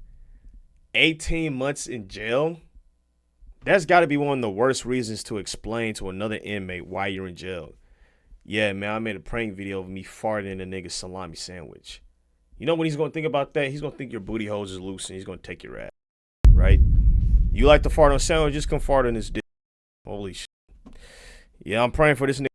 18 months in jail? That's got to be one of the worst reasons to explain to another inmate why you're in jail. Yeah, man, I made a prank video of me farting in a nigga's salami sandwich. You know what he's going to think about that? He's going to think your booty hose is loose and he's going to take your ass. Right? You like to fart on sandwiches? Come fart on his dick. Holy shit. Yeah, I'm praying for this nigga.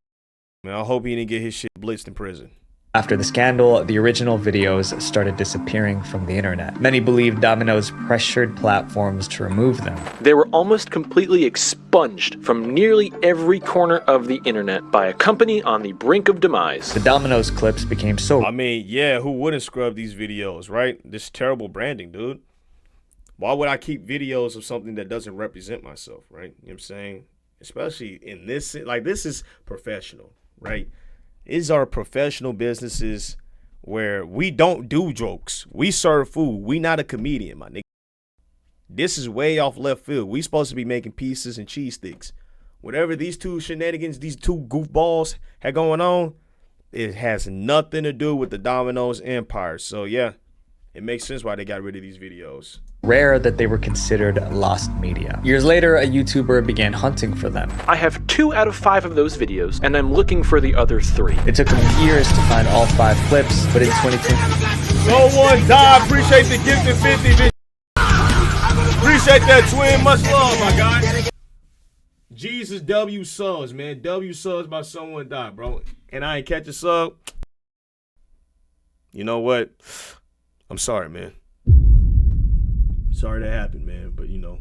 Man, I hope he didn't get his shit blitzed in prison. After the scandal, the original videos started disappearing from the internet. Many believe Domino's pressured platforms to remove them. They were almost completely expunged from nearly every corner of the internet by a company on the brink of demise. The Domino's clips became so... I mean, yeah, who wouldn't scrub these videos, right? This terrible branding, dude. Why would I keep videos of something that doesn't represent myself, right? You know what I'm saying? Especially in this, like, this is professional, right? These are professional businesses where we don't do jokes. We serve food. We not a comedian, my nigga. This is way off left field. We supposed to be making pieces and cheese sticks. Whatever these 2 shenanigans, these 2 goofballs had going on, it has nothing to do with the Domino's empire. So, yeah, it makes sense why they got rid of these videos. Rare that they were considered lost media. Years later, a YouTuber began hunting for them. I have 2 out of 5 of those videos, and I'm looking for the other 3. It took them years to find all 5 clips, but in 2020... No one died. Appreciate the gift of 50, bitch. Appreciate that, twin. Much love, my guy. Jesus W subs, man. W subs by someone died, bro. And I ain't catch a sub. You know what? I'm sorry, man. Sorry that happened, man. But, you know,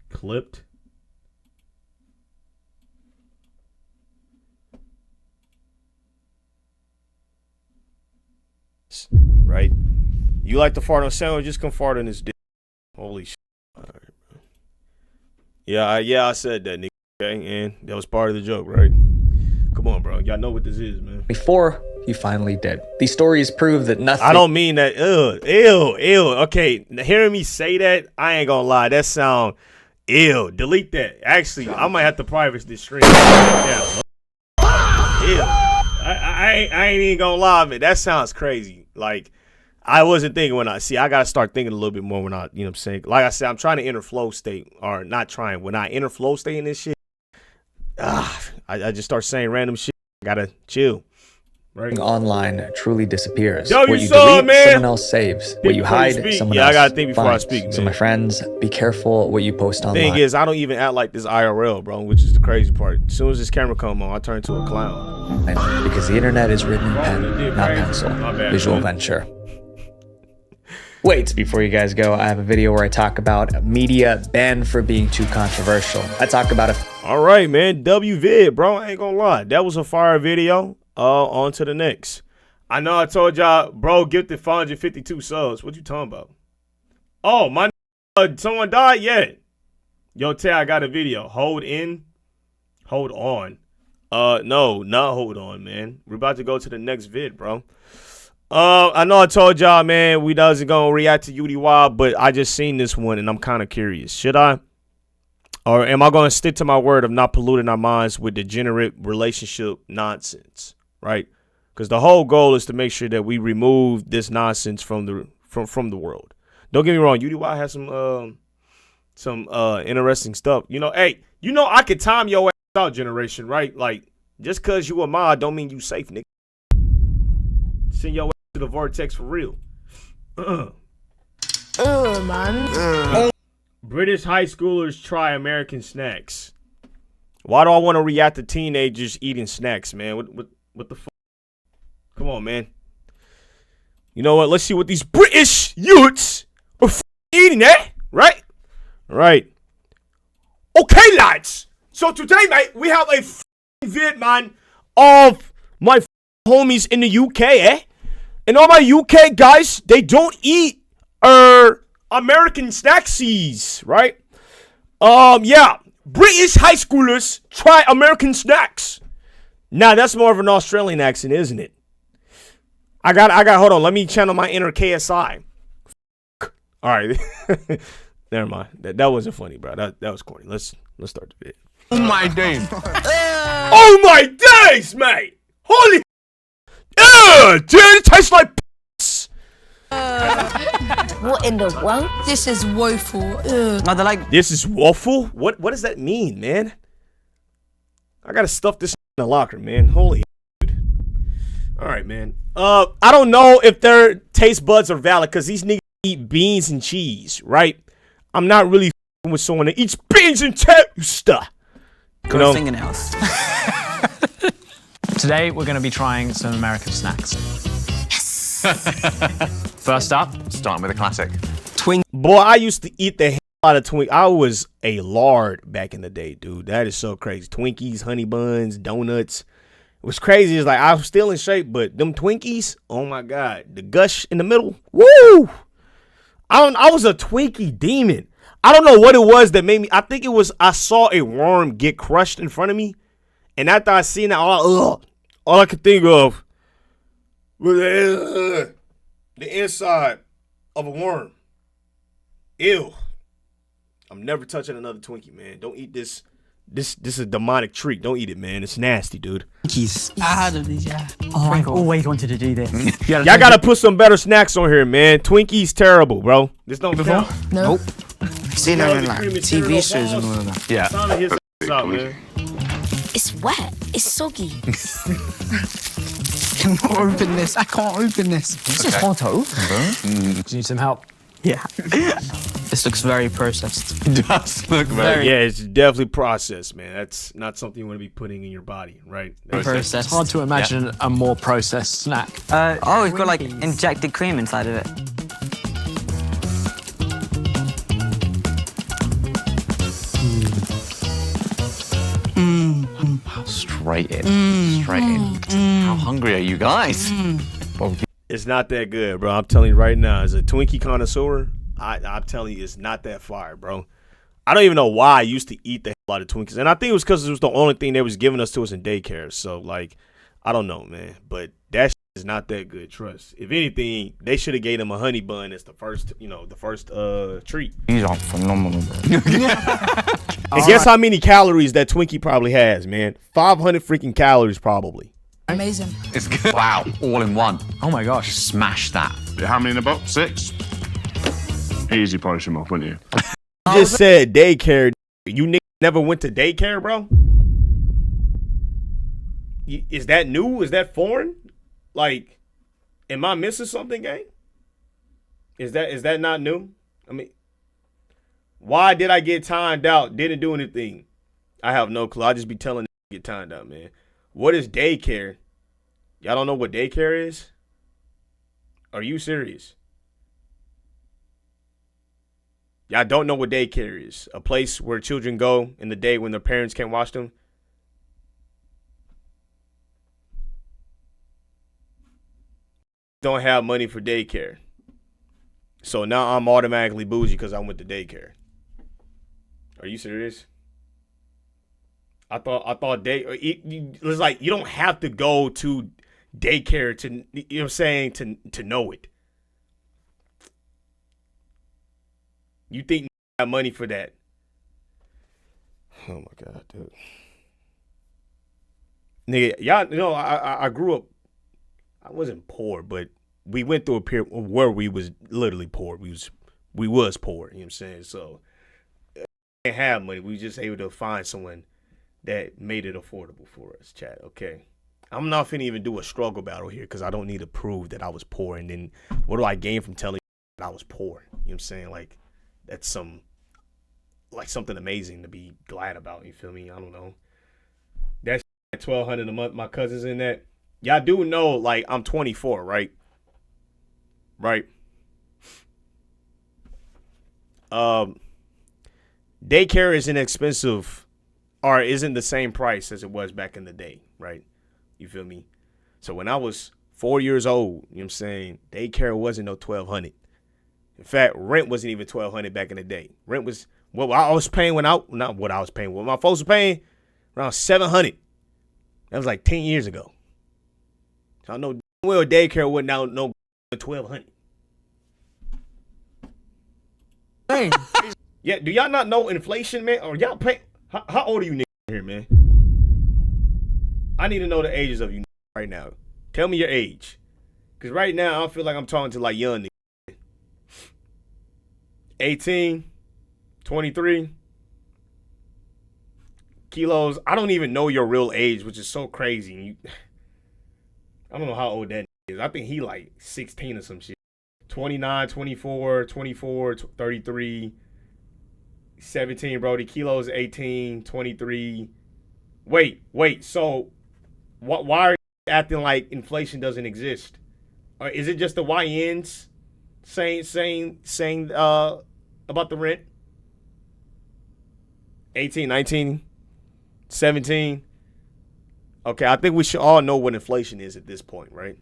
clipped. Right? You like to fart on sandwiches? Come fart on this dick. Holy shit. All right, bro. Yeah, I said that, nigga. Okay, and that was part of the joke, right? Come on, bro. Y'all know what this is, man. Before he finally did. These stories prove that nothing... I don't mean that. Ew. Okay, hearing me say that, I ain't gonna lie. That sound ew. Delete that. Actually, I might have to private this stream. Yeah. Ew. I ain't even gonna lie, man. That sounds crazy. Like, I wasn't thinking when I gotta start thinking a little bit more when I, you know what I'm saying? Like I said, I'm trying to enter flow state, or not trying. When I enter flow state in this shit, I just start saying random shit. Gotta chill. Right. Online truly disappears. Yo, what you saw, delete, man. someone else saves. What you hide, someone else I gotta think before finds. I speak, man. So my friends, be careful what you post online. Thing is, I don't even act like this IRL, bro, which is the crazy part. As soon as this camera come on, I turn into a clown. Because the internet is written in pen, not pencil. Visual venture. Wait, before you guys go, I have a video where I talk about media banned for being too controversial. I talk about All right, man. WVid, bro. I ain't gonna lie. That was a fire video. On to the next. I know I told y'all, bro, gifted 552 subs. What you talking about? Oh, my someone died? Yeah. Yo, Tay, I got a video. Hold on. No, not hold on, man. We're about to go to the next vid, bro. I know I told y'all, man, we wasn't gonna react to UDY, but I just seen this one and I'm kind of curious. Should I? Or am I gonna stick to my word of not polluting our minds with degenerate relationship nonsense, right? Because the whole goal is to make sure that we remove this nonsense from the world. Don't get me wrong, UDY has some interesting stuff. You know, hey, you know I could time your ass out, generation, right? Like, just cause you a mod don't mean you safe, nigga. Send your ass to the vortex for real. Man. British high schoolers try American snacks. Why do I want to react to teenagers eating snacks, man? What the fuck? Come on, man. You know what? Let's see what these British youths are eating, eh? Right? Right. Okay, lads. So today, mate, we have a vid, man, of my homies in the UK, eh? And all my UK guys, they don't eat American snacksies, right? Yeah. British high schoolers try American snacks. Now, that's more of an Australian accent, isn't it? I got, hold on. Let me channel my inner KSI. All right. Never mind. That wasn't funny, bro. That was corny. Let's start the vid. Oh my days. Oh my days, mate. Holy. Dude, it tastes like piss. What in the world? This is woeful. No, they're like. This is waffle? What does that mean, man? I gotta stuff this in the locker, man. Holy dude. All right, man. I don't know if their taste buds are valid because these niggas eat beans and cheese, right? I'm not really with someone that eats beans and toaster. You know? Fingernails. Today we're going to be trying some American snacks. Yes. First up, starting with a classic. Twink. Boy, I used to eat the hell out of Twink. I was a lard back in the day, dude. That is so crazy. Twinkies, honey buns, donuts. What's crazy is like I was still in shape, but them Twinkies, oh my God, the gush in the middle, woo! I was a Twinkie demon. I don't know what it was that made me. I think it was I saw a worm get crushed in front of me, and after I seen that, all I could think of was the inside of a worm. Ew. I'm never touching another Twinkie, man. Don't eat this. This is a demonic treat. Don't eat it, man. It's nasty, dude. Twinkies. Oh, I've always wanted to do this. Y'all gotta put some better snacks on here, man. Twinkies terrible, bro. This don't count. Nope. Seen them in like TV shows and all of that. Yeah. Out, man. It's wet. It's soggy. Cannot open this. I can't open this. This is photo. Do you need some help? Yeah. This looks very processed. It does look very. Yeah, it's definitely processed, man. That's not something you want to be putting in your body, right? Processed. It's hard to imagine a more processed snack. Oh, we've got like injected cream inside of it. Straight in. Straight in. How hungry are you guys? It's not that good, bro. I'm telling you right now, as a Twinkie connoisseur, I'm telling you, it's not that fire, bro. I don't even know why I used to eat the hell out of Twinkies. And I think it was because it was the only thing they was giving us to us in daycare. So, like, I don't know, man. But that shit is not that good, trust. If anything, they should have gave them a honey bun as the first, treat. These are phenomenal, bro. And guess how many calories that Twinkie probably has, man? 500 freaking calories, probably. Amazing. It's good. Wow, all in one. Oh my gosh, smash that. How many in a box? 6? Easy polish them off, wouldn't you? You just said daycare. You niggas never went to daycare, bro? Is that new? Is that foreign? Like, am I missing something, gang? Is that not new? I mean, why did I get timed out? Didn't do anything. I have no clue. I just be telling to get timed out, man. What is daycare? Y'all don't know what daycare is? Are you serious? Y'all don't know what daycare is. A place where children go in the day when their parents can't watch them. Don't have money for daycare. So now I'm automatically bougie because I went to daycare. Are you serious? I thought it was like you don't have to go to daycare to, you know what I'm saying, to know it. You think you got money for that? Oh my God, dude. Nigga, y'all know I grew up. I wasn't poor, but we went through a period where we was literally poor. We was poor. You know what I'm saying? So we didn't have money. We was just able to find someone that made it affordable for us. Chat. Okay. I'm not finna even do a struggle battle here because I don't need to prove that I was poor. And then what do I gain from telling you that I was poor? You know what I'm saying? Like that's something amazing to be glad about. You feel me? I don't know. That's $1,200 a month. My cousin's in that. Y'all do know, like, I'm 24, right? Right. Daycare isn't expensive or isn't the same price as it was back in the day, right? You feel me? So when I was 4 years old, you know what I'm saying, daycare wasn't no $1,200. In fact, rent wasn't even $1,200 back in the day. Rent was what I was paying what my folks were paying, around $700. That was like 10 years ago. So I know well daycare wasn't out no $1,200. Hey. Yeah, do y'all not know inflation, man? Or y'all pay? How old are you niggas here, man? I need to know the ages of you right now. Tell me your age. Because right now, I feel like I'm talking to like young niggas. 18, 23. Kilos, I don't even know your real age, which is so crazy. I don't know how old that is. I think he like 16 or some shit. 29, 24, 24, 33, 17, Brody. Kilos 18, 23. Wait. So why are you acting like inflation doesn't exist? Or is it just the YNs saying about the rent? 18, 19, 17. Okay, I think we should all know what inflation is at this point, right?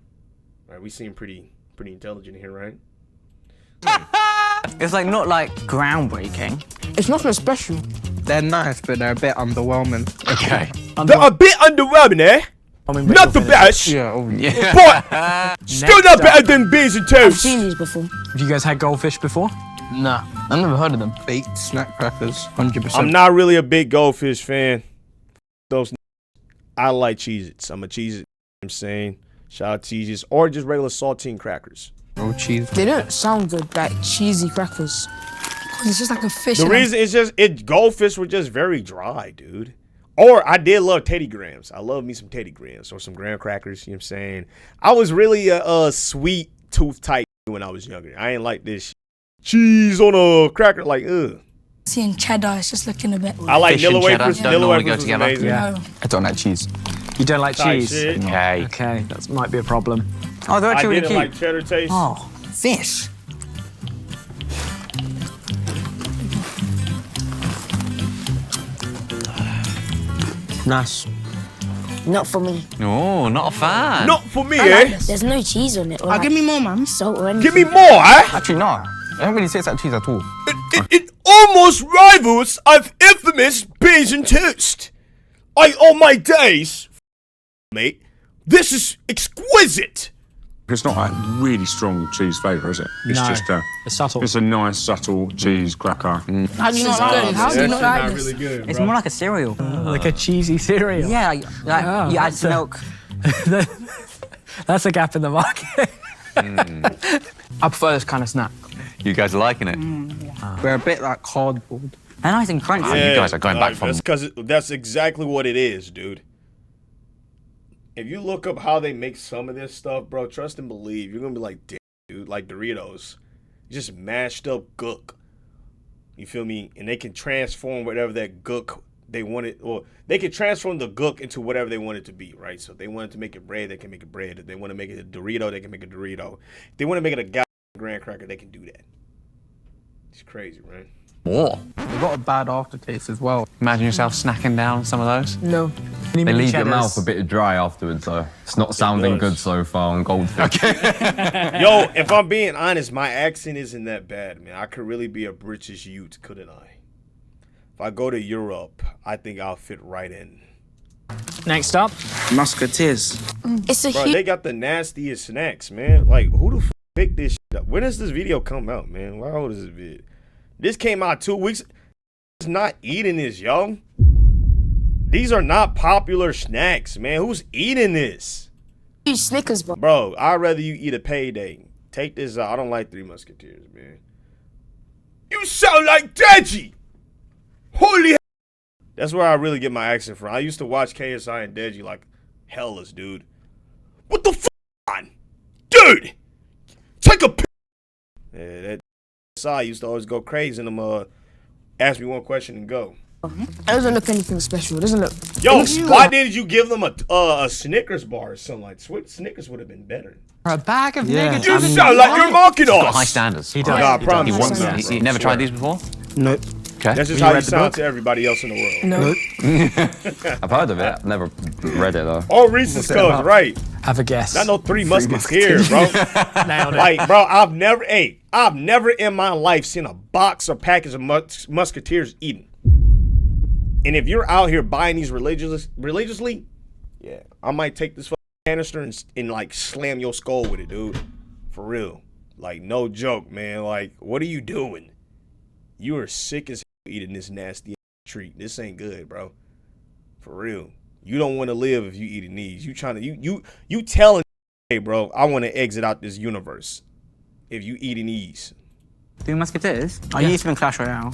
All right, we seem pretty intelligent here, right? It's like not like groundbreaking. It's nothing special. They're nice, but they're a bit underwhelming. Okay. They're a bit underwhelming, eh? Not the best. But still not better than beans and toast. I've seen these before. Have you guys had goldfish before? Nah, I've never heard of them. Baked snack crackers, 100%. I'm not really a big goldfish fan. Those I like Cheez-Its. I'm a Cheez-It, you know what I'm saying? Shout out Cheez-Its or just regular saltine crackers. Oh, cheese. They don't sound good, like cheesy crackers. It's just like a fish. The reason is just goldfish were just very dry, dude. Or I did love Teddy Grahams. I love me some Teddy Grahams or some graham crackers, you know what I'm saying? I was really a sweet tooth type when I was younger. I ain't like this cheese on a cracker, like, ugh. Seeing cheddar, it's just looking a bit. I like Nilla wafers. Don't Nilla normally wafers go was together. amazing. Yeah. I don't like cheese. You don't like Tight cheese? shit. Okay. That might be a problem. Oh, they're I actually really didn't cute. like cheddar taste. Oh, fish. Nice. Not for me. No, not a fan. Not for me, I like eh? this. There's no cheese on it. Or Give me more, man. salt or anything. Give me more, eh? Actually, no. It don't really taste like cheese at all. It almost rivals of infamous beans and toast. On my days, mate, this is exquisite. It's not a really strong cheese flavour, is it? It's No, just it's subtle. It's a nice, subtle cheese cracker. How do you not like this? How do you not like this? Really good, It's bro. more like a cereal. Like a cheesy cereal. Yeah, like Oh, you add that's a- milk. That's a gap in the market. I prefer this kind of snack. You guys are liking it? We're a bit like cardboard. And nice and crunchy. You guys are going back from... That's exactly what it is, dude. If you look up how they make some of this stuff, bro, trust and believe, you're gonna be like, damn, dude, like Doritos. Just mashed up gook. You feel me? And they can transform whatever that gook they want it, or they can transform the gook into whatever they want it to be, right? So if they wanted to make it bread, they can make it bread. If they want to make it a Dorito, they can make a Dorito. If they want to make it a graham cracker, they can do that. It's crazy, right? More. They've got a bad aftertaste as well. Imagine yourself snacking down some of those. No. They leave your mouth a bit dry afterwards, though. It's not sounding good so far on goldfish. Okay. Yo, if I'm being honest, my accent isn't that bad, man. I could really be a British youth, couldn't I? If I go to Europe, I think I'll fit right in. Next up, Musketeers. It's a Bro, huge. they got the nastiest snacks, man. Like, who the f picked this shit up? When does this video come out, man? How old is this vid? This came out 2 weeks. It's not eating this, yo. These are not popular snacks, man. Who's eating this? Snickers, bro. Bro, I'd rather you eat a payday. Take this out. I don't like Three Musketeers, man. You sound like Deji. Holy hell. That's where I really get my accent from. I used to watch KSI and Deji like hellas, dude. What the f on? Dude! Take a pic. Yeah, that KSI used to always go crazy and them ask me one question and go. It doesn't look anything special. It doesn't look. Yo, why didn't you give them a Snickers bar or something like Snickers would have been better. for a bag of niggas. You sound like you're mocking He's got us. high standards. He does. No, I promise. He wants. He never tried these before. Nope. Okay. That's just how you sound to everybody else in the world. No. I've heard of it. I've never read it though. All Reese's Cups, right? Have a guess. Not no Three Musketeers, bro. Nailed it. Like, bro, I've never in my life seen a box or package of Musketeers eaten. And if you're out here buying these religiously, yeah, I might take this fucking canister and like slam your skull with it, dude. For real. Like, no joke, man. Like, what are you doing? You are sick as hell eating this nasty treat. This ain't good, bro. For real. You don't want to live if you eating these. You trying to you telling, hey, bro, I want to exit out this universe if you eating these. Three Musketeers? Are you using Clash Royale?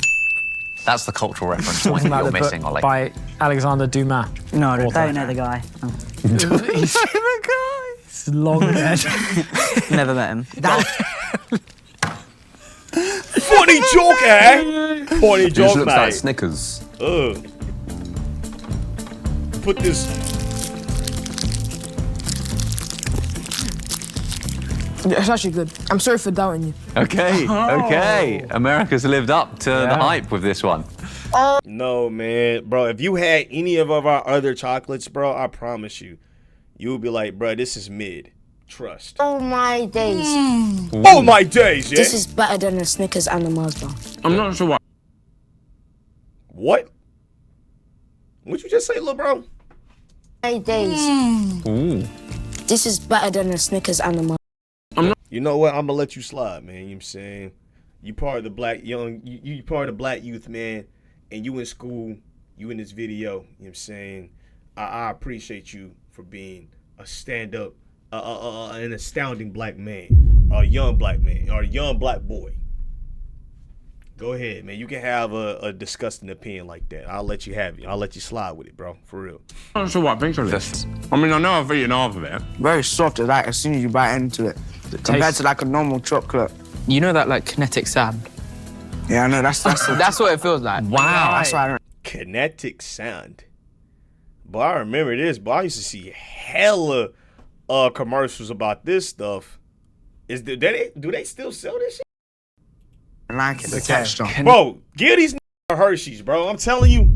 That's the cultural reference Talking point about you're the missing, book Ollie. by Alexander Dumas. No, Author. don't know the guy. It's long head. Never met him. Funny joke, eh? Funny It just joke, looks mate. like Snickers. Put this. Yeah, it's actually good. I'm sorry for doubting you. Okay, okay. America's lived up to the hype with this one. No, man. Bro, if you had any of our other chocolates, bro, I promise you, you would be like, bro, this is mid. Trust. Oh my days. Oh my days, yeah? This is better than a Snickers and a Mars bar. I'm not sure what. What? What'd you just say, little bro? My days. Ooh. This is better than a Snickers and a Mars. You know what? I'm gonna let you slide, man. You know what I'm saying? You part of the black you part of the black youth, man, and you in school, you in this video, you know what I'm saying? I appreciate you for being a stand-up, an astounding black man, or a young black man, or a young black boy. Go ahead, man. You can have a disgusting opinion like that. I'll let you have it. I'll let you slide with it, bro. For real. I'm not sure what I think of this. I mean, I know I've eaten half of it. Very soft, like as soon as you bite into it, compared to like a normal chocolate. You know that like kinetic sand? Yeah, I know. That's That's what it feels like. wow. That's why I don't. Kinetic sound. But I remember this, but I used to see hella commercials about this stuff. Do they still sell this shit? I like it. The texture. Bro, give these Hershey's, bro. I'm telling you,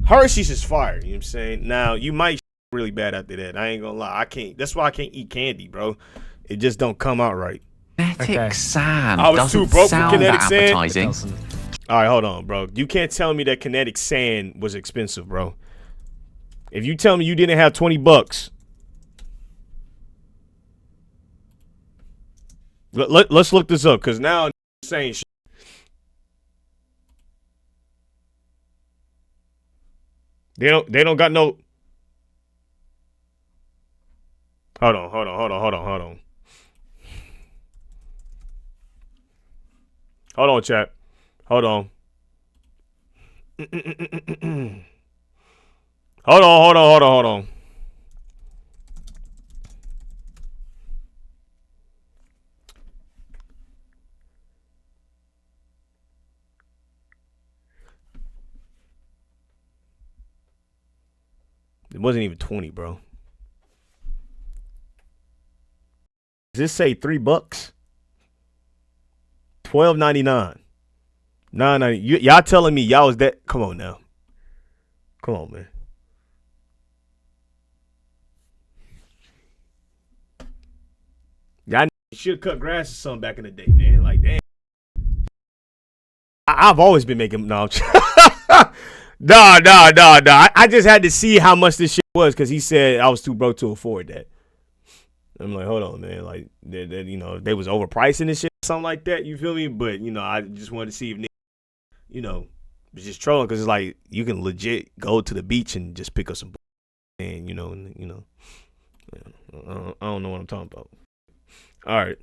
Hershey's is fire. You know what I'm saying? Now, you might really bad after that. I ain't gonna lie. I can't. That's why I can't eat candy, bro. It just don't come out right. Kinetic sand. I was too broke for sound kinetic that sand. appetizing. All right, hold on, bro. You can't tell me that kinetic sand was expensive, bro. If you tell me you didn't have $20, let's look this up, because now I'm saying shit. They don't got no. Hold on. Hold on, chat. Hold on. Hold on. It wasn't even 20, bro. Does this say $3? $12.99. $9.90. Y'all telling me y'all was that? Come on now. Come on, man. Y'all should have cut grass or something back in the day, man. Like, damn. I've always been making no. Nah. I just had to see how much this shit was because he said I was too broke to afford that. I'm like, hold on, man. Like, you know, they was overpricing this shit, something like that. You feel me? But you know, I just wanted to see if, you know, was just trolling because it's like you can legit go to the beach and just pick up some, and you know, I don't know what I'm talking about. All right.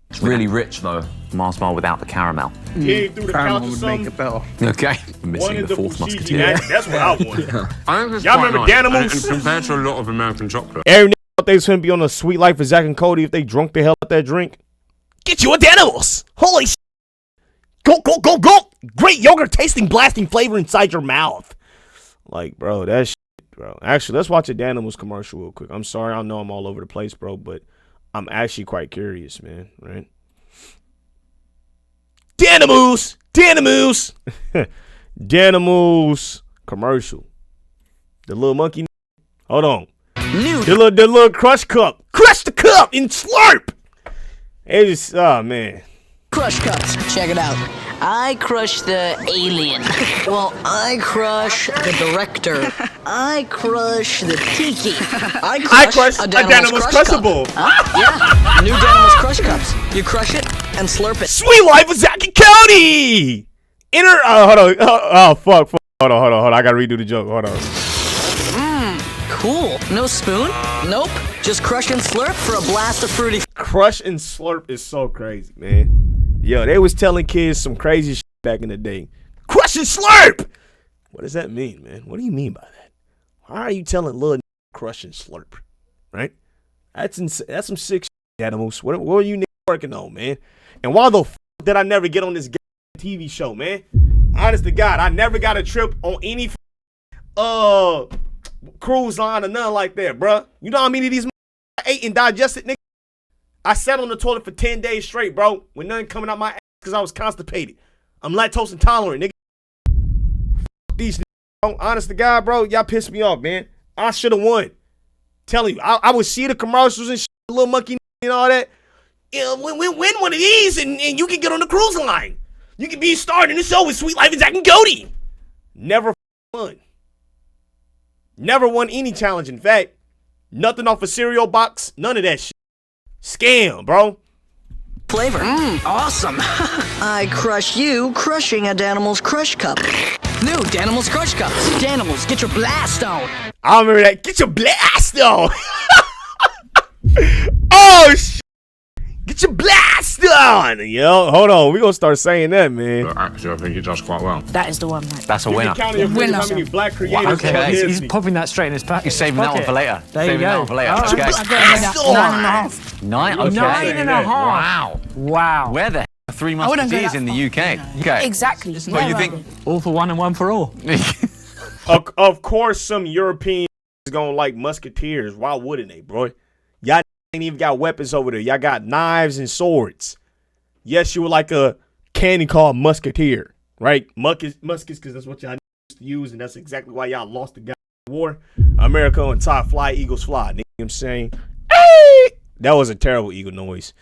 It's really rich though. Mars bar without the caramel. Came through the Caramel couch or would make something. it better. Okay. Missing the fourth musketeer. That's what I wanted. I think it's Y'all quite remember nice. Danimals? And compared to a lot of American chocolate. Every nigga thought they was gonna be on a sweet life for Zach and Cody if they drunk the hell out that drink. Get you a Danimals. Holy shit. Go. Great yogurt tasting, blasting flavor inside your mouth. Like, bro, that shit, bro. Actually, let's watch a Danimals commercial real quick. I'm sorry, I know I'm all over the place, bro, but I'm actually quite curious, man, right? Danimals Danimals commercial. The little monkey. Hold on. The little crush cup. Crush the cup and slurp. It just, oh man. Crush cups. Check it out. I crush the alien. Well, I crush the director. I crush the tiki. I crush a Danimals Crushable. Yeah, new Danimals Crush Cups. You crush it and slurp it. Sweet life of Zach and Cody. Hold on. Oh, fuck. Hold on. I gotta redo the joke. Hold on. Cool. No spoon? Nope. Just crush and slurp for a blast of fruity. Crush and slurp is so crazy, man. Yo, they was telling kids some crazy shit back in the day. Crush and slurp! What does that mean, man? What do you mean by that? Why are you telling little crush and slurp? Right? That's some sick shit, Animals. What are you working on, man? And why the f did I never get on this TV show, man? Honest to God, I never got a trip on any cruise line or nothing like that, bruh. You know how many of these I ate and digested, nigga? I sat on the toilet for 10 days straight, bro, with nothing coming out my ass because I was constipated. I'm lactose intolerant, nigga. These niggas, honest to God, bro, y'all pissed me off, man. I should have won. Telling you, I would see the commercials and shit, little monkey and all that. Yeah, win one of these and you can get on the cruise line. You can be starting the show with Sweet Life of Zach and Cody. Never won. Never won any challenge, in fact. Nothing off a cereal box. None of that shit. Scam, bro. Flavor. Awesome. I crush you, crushing a Danimals Crush Cup. New Danimals Crush Cups. Danimals, get your blast on. I remember that. Get your blast on. Oh, shit. Get your blast on. Yo, hold on. We're going to start saying that, man. Actually, I think it does quite well. That is the one, mate. That's a winner. How many black creators Okay. He's popping that straight in his pack. You're saving that one for later. There you go. That one for later. Oh, Okay. I got 9.5. 9? Okay. 9.5. Wow. Where the hell are Three Musketeers in the UK? Okay. Exactly. Well, you think all for one and one for all? Of course, some Europeans is going to like musketeers. Why wouldn't they, bro? Y'all ain't even got weapons over there. Y'all got knives and swords. Yes, you were like a candy called musketeer, right? Muskets, because that's what y'all used to use, and that's exactly why y'all lost the war. America on top, fly, Eagles fly. You know what I'm saying? Hey! That was a terrible eagle noise.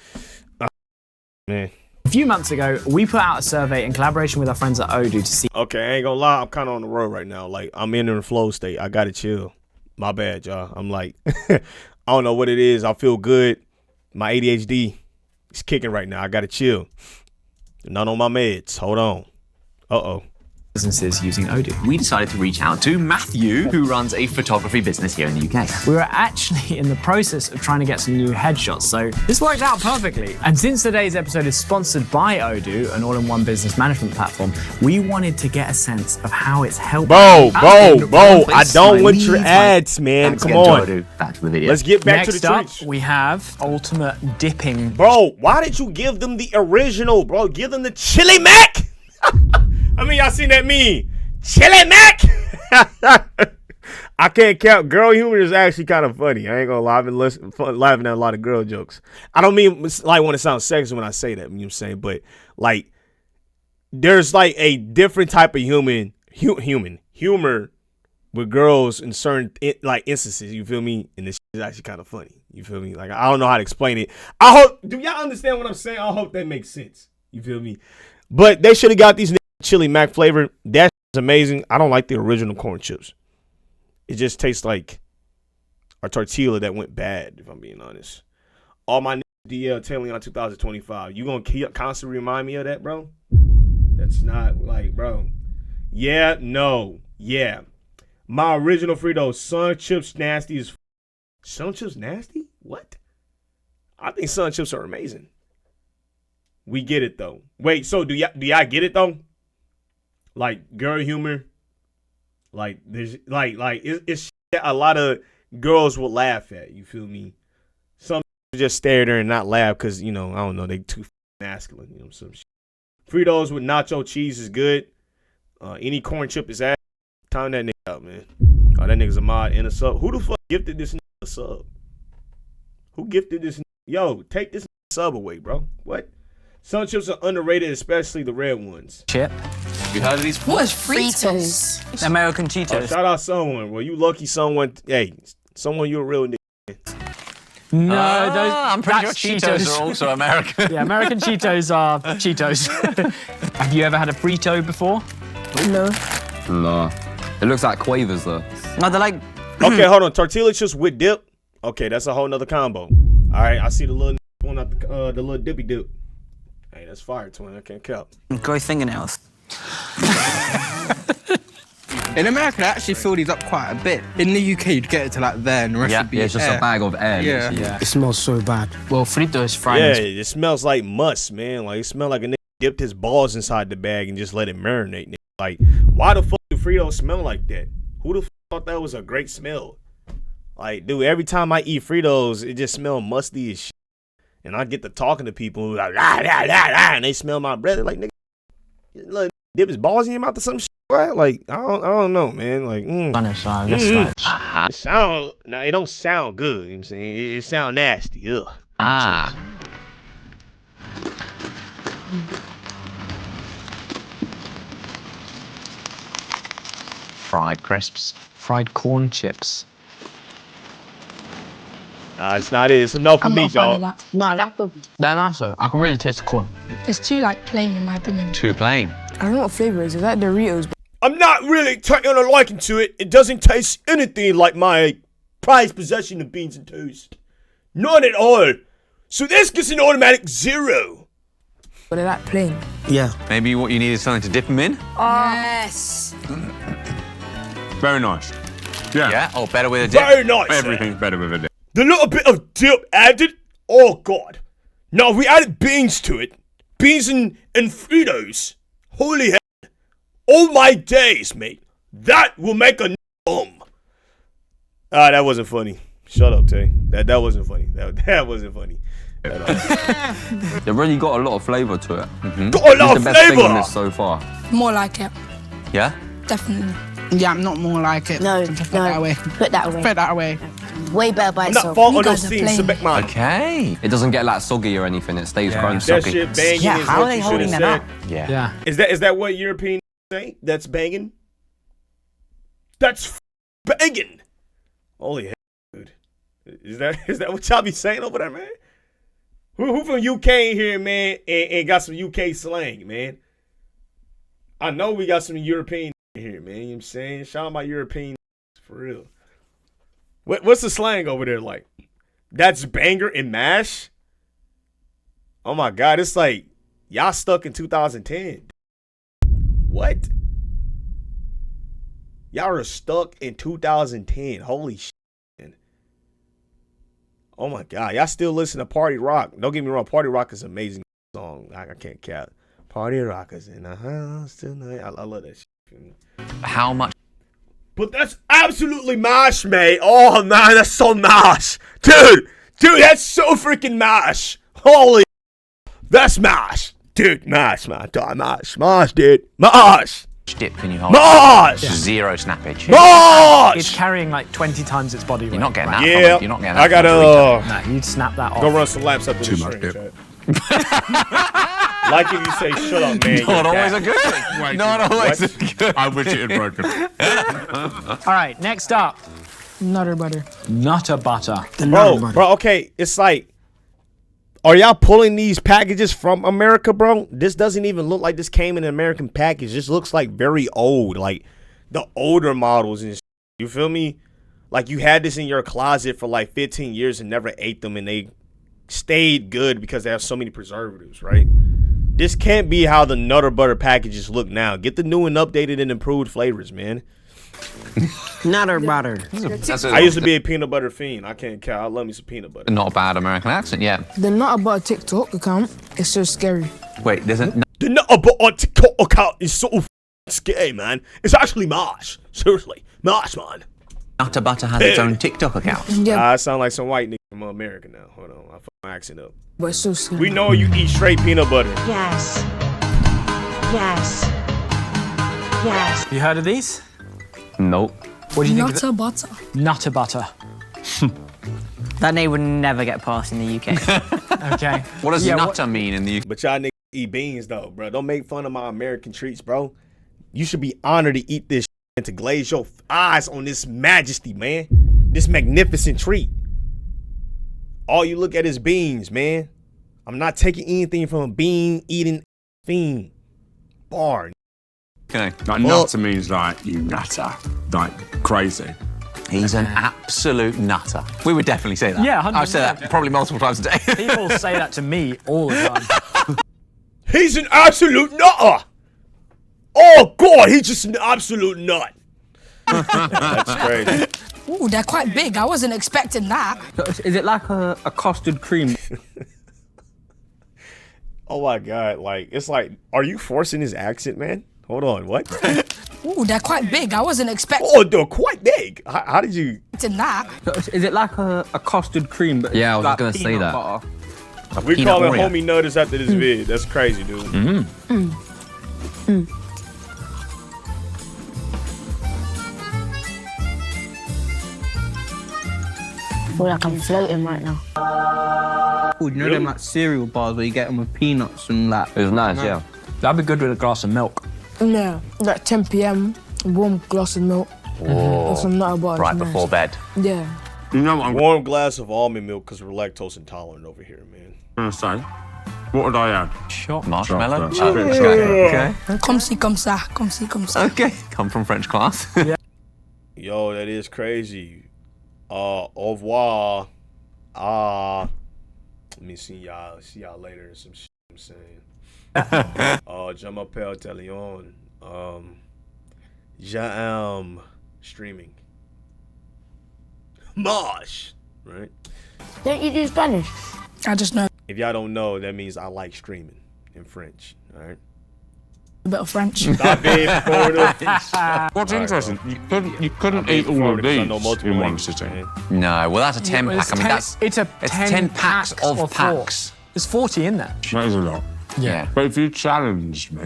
Man. A few months ago, we put out a survey in collaboration with our friends at Odoo to see. Okay, I ain't gonna lie. I'm kind of on the road right now. Like, I'm in the flow state. I gotta chill. My bad, y'all. I'm like, I don't know what it is. I feel good. My ADHD is kicking right now. I gotta chill. Not on my meds. Hold on. Uh-oh. Businesses using Odoo. we decided to reach out to Matthew, who runs a photography business here in the UK. We were actually in the process of trying to get some new headshots, so this worked out perfectly. And since today's episode is sponsored by Odoo, an all-in-one business management platform, we wanted to get a sense of how it's helped. Bro, I don't want your ads, man. Come on. Back to the video. Let's get back to the Next treats. up, we have ultimate dipping. Bro, why did you give them the original, bro? Give them the Chili Mac. I mean, y'all seen that meme? Chili Mac. I can't count. Girl humor is actually kind of funny. I ain't gonna lie. I've been laughing at a lot of girl jokes. I don't mean like want to sound sexy when I say that. You know what I'm saying? But like, there's like a different type of humor with girls in certain like instances. You feel me? And this is actually kind of funny. You feel me? Like, I don't know how to explain it. I hope. Do y'all understand what I'm saying? I hope that makes sense. You feel me? But they should have got these Chili Mac flavor. That amazing. I don't like the original corn chips. It just tastes like a tortilla that went bad, if I'm being honest. All my DL Taileon 2025. You gonna constantly remind me of that, bro? That's not like, bro. Yeah, no, yeah. My original Fritos, Sun Chips nasty as Sun Chips nasty? What? I think Sun Chips are amazing. We get it though. Wait, so do y'all get it though? Like girl humor, like there's like it's shit that a lot of girls will laugh at. You feel me? Some just stare there and not laugh because I don't know, they too masculine. Some shit. Fritos with nacho cheese is good. Any corn chip is ass. Time that nigga out, man. Oh, that nigga's a mod and a sub. Who the fuck gifted this nigga a sub? Who gifted this? Yo, take this sub away, bro. What? Sun chips are underrated, especially the red ones. Chip. You heard of these? What is Fritos? American Cheetos. Oh, shout out someone. Well, you lucky someone. Hey, someone you a real nigga. No, I'm pretty sure Cheetos are also American. Yeah, American Cheetos are Cheetos. Have you ever had a Frito before? No. No. It looks like Quavers though. No, they're like... Okay, hold on. Tortilla chips with dip. Okay, that's a whole nother combo. All right, I see the little one out the little dippy dip. Hey, that's fire, twin. I can't count. Grow fingernails. In America, they actually fill these up quite a bit. In the UK, you'd get it to like there, and the rest would be it's just a bag of air. Yeah. It smells so bad. Well, Fritos fried. Yeah, it smells like must, man. Like it smells like a nigga dipped his balls inside the bag and just let it marinate. Nigga. Like, why the fuck do Fritos smell like that? Who the fuck thought that was a great smell? Like, dude, every time I eat Fritos, it just smells musty as shit. And I get to talking to people like, and they smell my breath. They're like, nigga, look, dip his balls in your mouth or some shit. Right? Like, I don't know, man. Like, it don't sound good. You know what I'm saying? It sound nasty. Ugh. Fried crisps. Fried corn chips. Nah, it's not it. It's enough for me, dog. No, that's the... They're nice though. I can really taste the corn. It's too plain in my opinion. Too plain. I don't know what flavor it is. Is that Doritos? I'm not really taking a liking to it. It doesn't taste anything like my prized possession of beans and toast. Not at all. So this gets an automatic 0. But they're that plain. Yeah. Maybe what you need is something to dip them in? Yes. Very nice. Yeah. Yeah? Oh, better with a dip? Very nice. Everything's better with a dip. The little bit of dip added, oh god. Now if we added beans to it, beans and Fritos, holy hell. Oh my days, mate. That will make a that wasn't funny. Shut up, Tay. That wasn't funny. That wasn't funny. They've really got a lot of flavour to it. Got a lot of the best thing on flavour. this so far. More like it. Yeah? Definitely. Yeah, I'm not more like it. No, Put that away. Put that away. Put that away. Way better by I'm itself. not fault You on guys those are scenes, plain. Sebek, Okay. It doesn't get like soggy or anything. It stays crunchy. That shit banging Yeah, is how what are they you holding should've that said. up? Yeah. Is that what European say? That's banging? That's banging. Holy hell, dude. Is that what y'all be saying over there, man? Who from UK in here, man, and got some UK slang, man? I know we got some European in here, man. You know what I'm saying? Shout out my European for real. What's the slang over there like? That's banger and mash? Oh my God, it's like y'all stuck in 2010. What? Y'all are stuck in 2010. Holy shit. Oh my God, y'all still listen to Party Rock. Don't get me wrong, Party Rock is an amazing song. I can't count. Party Rockers in the house tonight. I love that shit. How much? But that's absolutely mash, mate. Oh man, that's so mash. Dude, that's so freaking mash. Holy, that's mash. Dude, mash, man. Mash, dude. Mash. Dip can you hold? Mash! Zero snappage. Mash! It's carrying like 20 times its body weight. You're not getting that. Yeah, You're not getting that. I gotta Nah, you'd snap that off. go run some laps up to Too the much string, dip. chat. Like if you say, shut up, man. Not always a good thing. Not always a good. I wish it had broken. All right, next up. Nutter butter. Nutter butter. The nutter butter. Bro, okay, it's like Are y'all pulling these packages from America, bro? This doesn't even look like this came in an American package. This looks like very old, like the older models and shit. You feel me? Like you had this in your closet for like 15 years and never ate them, and they stayed good because they have so many preservatives, right? This can't be how the Nutter Butter packages look now. Get the new and updated and improved flavors, man. Nutter Butter. I used to be a peanut butter fiend. I can't count. I love me some peanut butter. Not a bad American accent, yeah. The Nutter Butter TikTok account is so scary. Wait, there's a... The Nutter Butter TikTok account is so scary, man. It's actually Marsh. Seriously. Marsh, man. Nutter Butter has its own TikTok account. Yeah. I sound like some white nigga from America now. Hold on. I fucked my accent up. But it's so scary. We know you eat straight peanut butter. Yes. Yes. Yes. You heard of these? Nope. What do you think? Nutter Butter. Nutter Butter. That name would never get passed in the UK. Okay. What does nutter mean in the UK? But y'all niggas eat beans though, bro. Don't make fun of my American treats, bro. You should be honored to eat this and to glaze your eyes on this majesty, man. This magnificent treat. All you look at is beans, man. I'm not taking anything from a bean eating fiend. Bar. Okay. Like nutter means like you nutter, like crazy. He's an absolute nutter. We would definitely say that. Yeah, 100%. I've said that probably multiple times a day. People say that to me all the time. He's an absolute nutter. Oh God, he's just an absolute nut. That's crazy. Ooh, they're quite big. I wasn't expecting that. Is it like a custard cream? Oh my God, like it's like, are you forcing his accent, man? Hold on, what? Ooh, they're quite big. I wasn't expecting. Oh, they're quite big. How did you? That. Is it like a custard cream? But Yeah, I was like gonna say that. Butter? We call it homie nutters after this vid. That's crazy, dude. I feel like I'm floating right now. Oh, you know them like cereal bars where you get them with peanuts and that. It was nice, yeah. That'd be good with a glass of milk. Yeah, like 10 p.m. warm glass of milk. With some Nutter Butter. Right Nice. before bed. Yeah. You know what I'm Warm glass of almond milk because we're lactose intolerant over here, man. gonna say? What would I add? Shot. Marshmallow? Chocolate. Okay. Comme si, comme ça. Comme si, comme ça. Okay. Come from French class. Yo, that is crazy. Au revoir. Let me see y'all. See y'all later. Some shit I'm saying. Je m'appelle Taileon. J'aime streaming. Mosh. Right? Don't you do Spanish? I just know If y'all don't know, that means I like streaming in French. All right? a bit of French. Stop being Florida. What's interesting, you couldn't eat all of these in one sitting. No, well that's a 10 Well, pack. I mean that's it's 10 packs of four. packs. There's 40 in there. That is a lot. Yeah. But if you challenged me,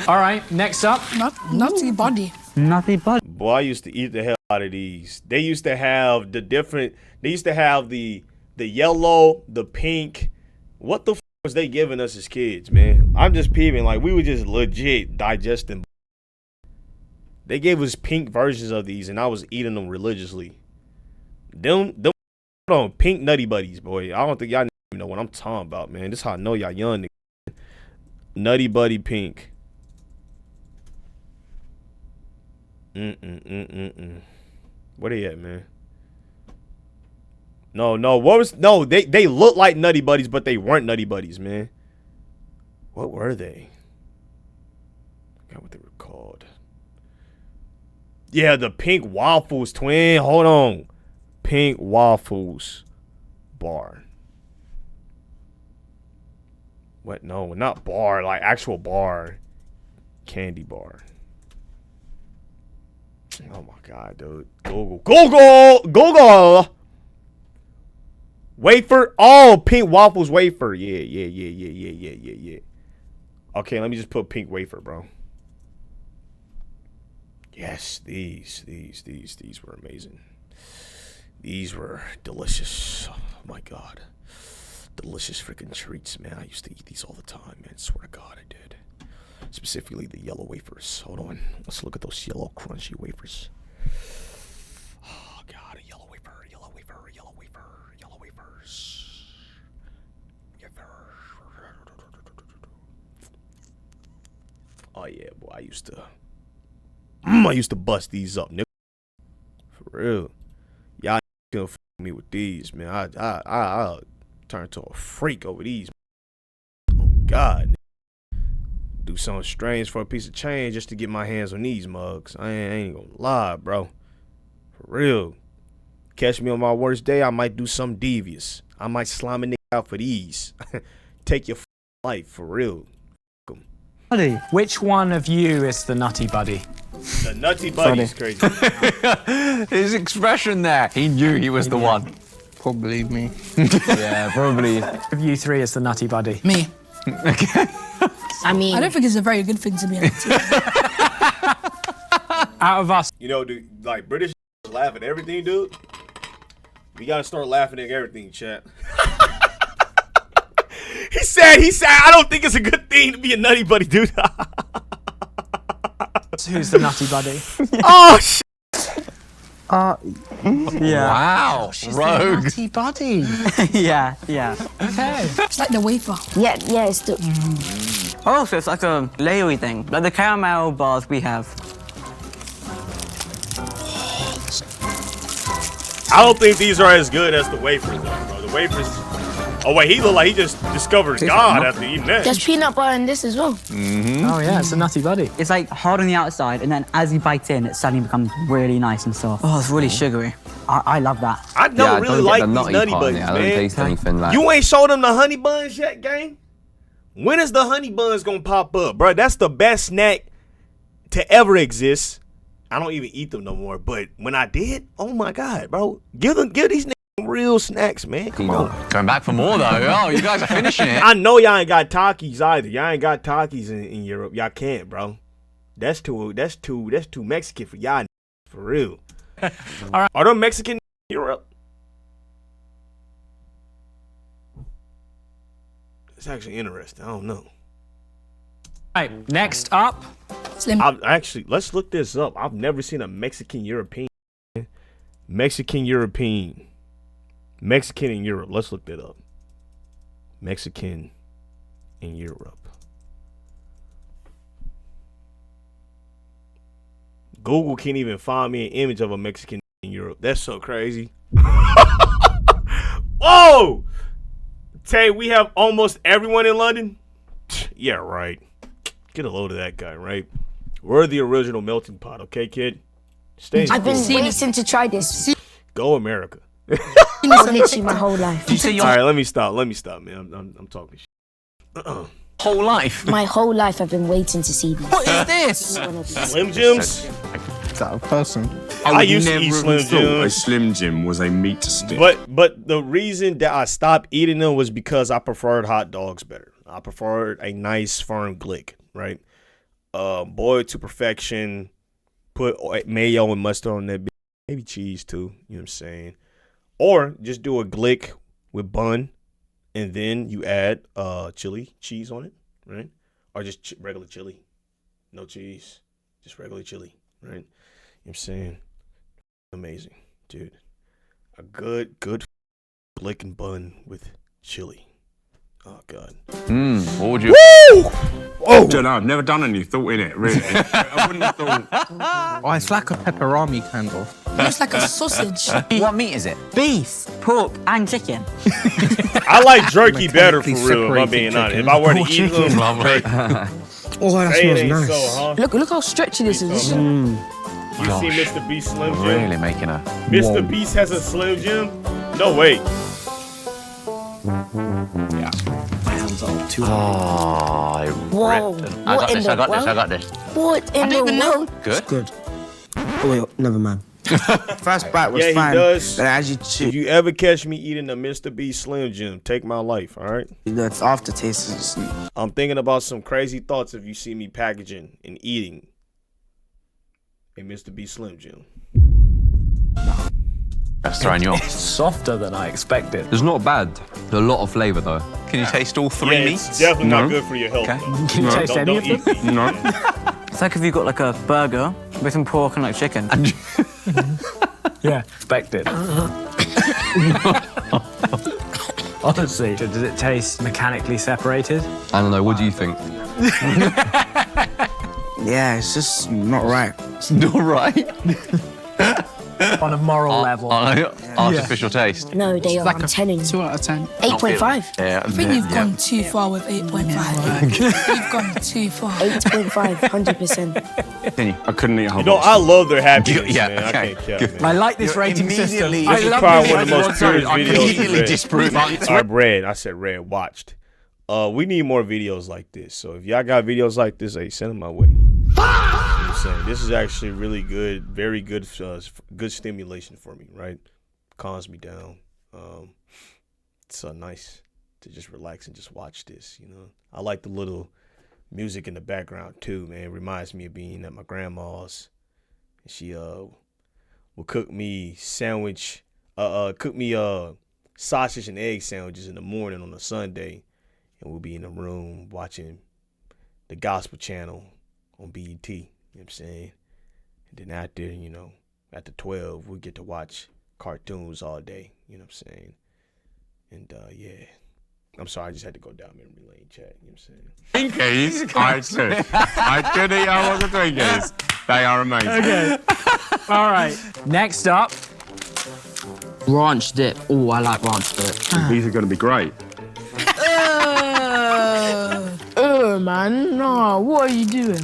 All right, next up. Nutty body. Nutty bud. Boy, I used to eat the hell out of these. They used to have the different. They used to have the yellow, the pink. What the f was they giving us as kids, man? I'm just peeping. Like we were just legit digesting. They gave us pink versions of these, and I was eating them religiously. Them hold on, pink Nutty Buddies, boy. I don't think y'all even know what I'm talking about, man. This is how I know y'all young niggas. Nutty Buddy pink. Where they at, man? No, they look like Nutty Buddies, but they weren't Nutty Buddies, man. What were they? I forgot what they were called. Yeah, the pink waffles, twin. Hold on. Pink waffles bar. What? No, not bar, like actual bar. Candy bar. Oh my God, dude. Google. Wafer. Oh, pink waffles wafer. Yeah. Okay, let me just put pink wafer, bro. Yes, these were amazing. These were delicious. Oh my God. Delicious freaking treats, man. I used to eat these all the time, man. Swear to God, I did. Specifically the yellow wafers. Hold on. Let's look at those yellow crunchy wafers. Oh God, a yellow wafer. Oh yeah, boy, I used to bust these up, nigga. For real. Y'all couldn't fuck me with these, man. I turned to a freak over these. Oh God. Do something strange for a piece of change just to get my hands on these mugs. I ain't gonna lie, bro. For real. Catch me on my worst day, I might do something devious. I might slime a nigga out for these. Take your life, for real. Buddy, which one of you is the nutty buddy? The nutty buddy's crazy. His expression there. He knew he was the one. Probably me. Yeah, probably. Of you three is the nutty buddy? Me. Okay. I mean, I don't think it's a very good thing to be honest. Out of us. You know, dude, like British laugh at everything, dude. We gotta start laughing at everything, chat. He said, I don't think it's a good thing to be a nutty buddy, dude. Who's the nutty buddy? Oh, shit. Yeah. Wow. She's Rogue. the nutty buddy. yeah. Okay. It's like the wafer. Yeah, it's the... Oh, so it's like a layery thing. Like the caramel bars we have. I don't think these are as good as the wafers, though, bro. The wafers... Oh, wait, he looked like he just discovered God after eating that. There's peanut butter in this as well. Mm-hmm. Oh, yeah, it's a nutty buddy. It's like hard on the outside, and then as you bite in, it suddenly becomes really nice and soft. Oh, it's really sugary. I love that. I don't really like these nutty part buns, I don't taste anything like. You ain't showed them the honey buns yet, gang? When is the honey buns gonna pop up, bro? That's the best snack to ever exist. I don't even eat them no more, but when I did, oh my God, bro. Give these niggas real snacks, man. Come on. Going back for more, though. Oh, you guys are finishing it. I know y'all ain't got Takis either. Y'all ain't got Takis in Europe. Y'all can't, bro. That's too Mexican for y'all, for real. All right. Are them Mexican in Europe? It's actually interesting. I don't know. All right, next up. Slim. Actually, let's look this up. I've never seen a Mexican European. Mexican in Europe. Let's look that up. Mexican in Europe. Google can't even find me an image of a Mexican in Europe. That's so crazy. Whoa! Tay, we have almost everyone in London? Yeah, right. Get a load of that guy, right? We're the original melting pot, okay, kid? Stay. I've been waiting to try this. Go America. Literally my whole life. All right, let me stop, man. I'm talking shit. Whole life? My whole life I've been waiting to see these. What is this? Slim Jims? Is that a person? I used to eat Slim A Jims. Slim Jim was a meat stick. But the reason that I stopped eating them was because I preferred hot dogs better. I preferred a nice firm glick, right? Boiled to perfection. Put mayo and mustard on that, maybe cheese too. You know what I'm saying? Or just do a glick with bun, and then you add chili cheese on it, right? Or just regular chili, no cheese, just regular chili, right? You know what I'm saying? Amazing, dude. A good glick and bun with chili. Oh God. What would you? Woo! I don't know. I've never done any thought in it, really. I wouldn't have thought. Oh, it's like a pepperami kind of. It's like a sausage. What meat is it? Beef, pork, and chicken. I like jerky better, for real, if I'm being honest. If I were to eat them, Oh, that it smells ain't nice. so, huh? Look how stretchy this is. You see Mr. Beast Slim Jim? Really making a... Mr. Beast has a Slim Jim? No way. Yeah. My hands are too I Whoa. ripped it. What in the I got world? this. What in the world? Good? Good. Oh, wait, never mind. First bite was Yeah, he fine. does. But as you chew, If you ever catch me eating a Mr. Beast Slim Jim, take my life, all right? the aftertaste is just... I'm thinking about some crazy thoughts if you see me packaging and eating a Mr. Beast Slim Jim. That's throwing you off. softer than I expected. It's not bad. There's a lot of flavour though. Can you taste all three Yeah, meats? it's definitely not good for your health. Okay. Though. Can you taste any of them? No. It's like if you got like a burger with some pork and like chicken. Yeah, expected. Honestly, does it taste mechanically separated? I don't know. What do you think? Yeah, it's just not right. It's not right. On a moral level. On artificial taste. No, they are. I'm telling you. 2 out of 10. 8.5. Yeah, I think you've gone too far with 8.5. You've gone too far. 8.5, 100%. I couldn't eat a whole You know, box. I love their happiness, Yeah, man. okay. I can't care, man. I like this rating system. This I is love probably this one of the rating most system. purest videos. Immediately disprove it. I said Red watched. We need more videos like this. So if y'all got videos like this, hey, send them my way. You know what I'm saying? This is actually really good, very good, good stimulation for me, right? Calms me down. It's nice to just relax and just watch this, you know. I like the little music in the background too, man. It reminds me of being at my grandma's. She will cook me sausage and egg sandwiches in the morning on a Sunday, and we'll be in the room watching the gospel channel on BET. You know what I'm saying? And then after, you know, after 12, we get to watch cartoons all day. You know what I'm saying? And yeah. I'm sorry, I just had to go down memory lane, chat. You know what I'm saying? Twinkies, I could eat a whole box of Twinkies. They are amazing. Okay. All right. Next up. Ranch dip. Oh, I like ranch dip. These are going to be great. Man, no, what are you doing?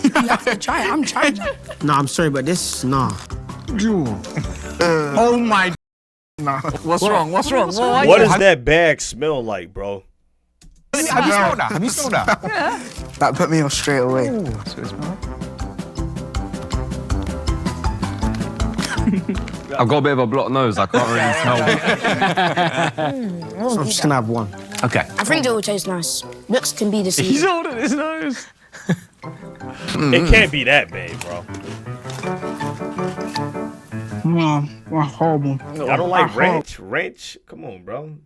You have to try it. I'm trying it. No, I'm sorry, but this, nah. Oh my. Nah. What's wrong? What does that bag smell like, bro? Have you smelled that? Have you smelled that? Yeah. That put me off straight away. Ooh, that's what it smells like. I've got a bit of a blocked nose. I can't really tell. So I'm just gonna have one. Okay. I think it will taste nice. Looks can be deceiving. He's holding his nose. It can't be that bad, bro. No, that's horrible. I don't like ranch. Ranch, come on, bro.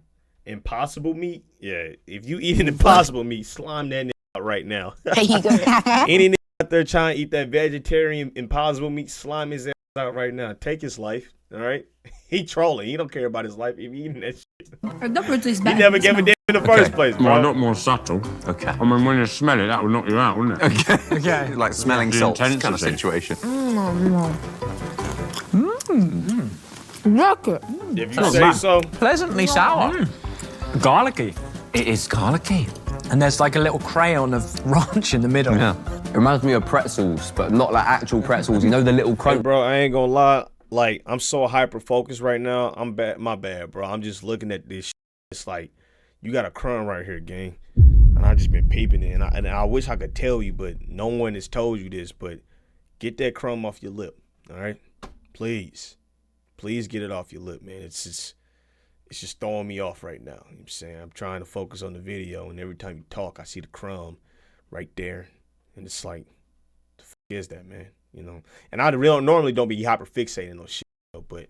Impossible meat? Yeah, if you eating impossible meat, slime that nigga out right now. There you go. Any nigga out there trying to eat that vegetarian impossible meat, slime his ass out right now. Take his life, all right? He trolling. He don't care about his life if he eating that shit. He never gave a damn in the first place, bro. Well, a lot more subtle. Okay. I mean, when you smell it, that will knock you out, wouldn't it? Okay. Like smelling The salts kind of intensity. situation. Like it. If you say so. Pleasantly sour. Garlicky. It is garlicky. And there's like a little crayon of ranch in the middle. Yeah. It reminds me of pretzels, but not like actual pretzels. You know the little Hey, crunch. bro, I ain't gonna lie. Like, I'm so hyper focused right now. I'm bad. My bad, bro. I'm just looking at this shit. It's like, you got a crumb right here, gang. And I just been peeping it. And I wish I could tell you, but no one has told you this. But get that crumb off your lip, all right? Please. Please get it off your lip, man. It's just throwing me off right now. You know what I'm saying? I'm trying to focus on the video, and every time you talk, I see the crumb right there. And it's like, the fuck is that, man? You know? And I normally don't be hyper fixating on shit, but,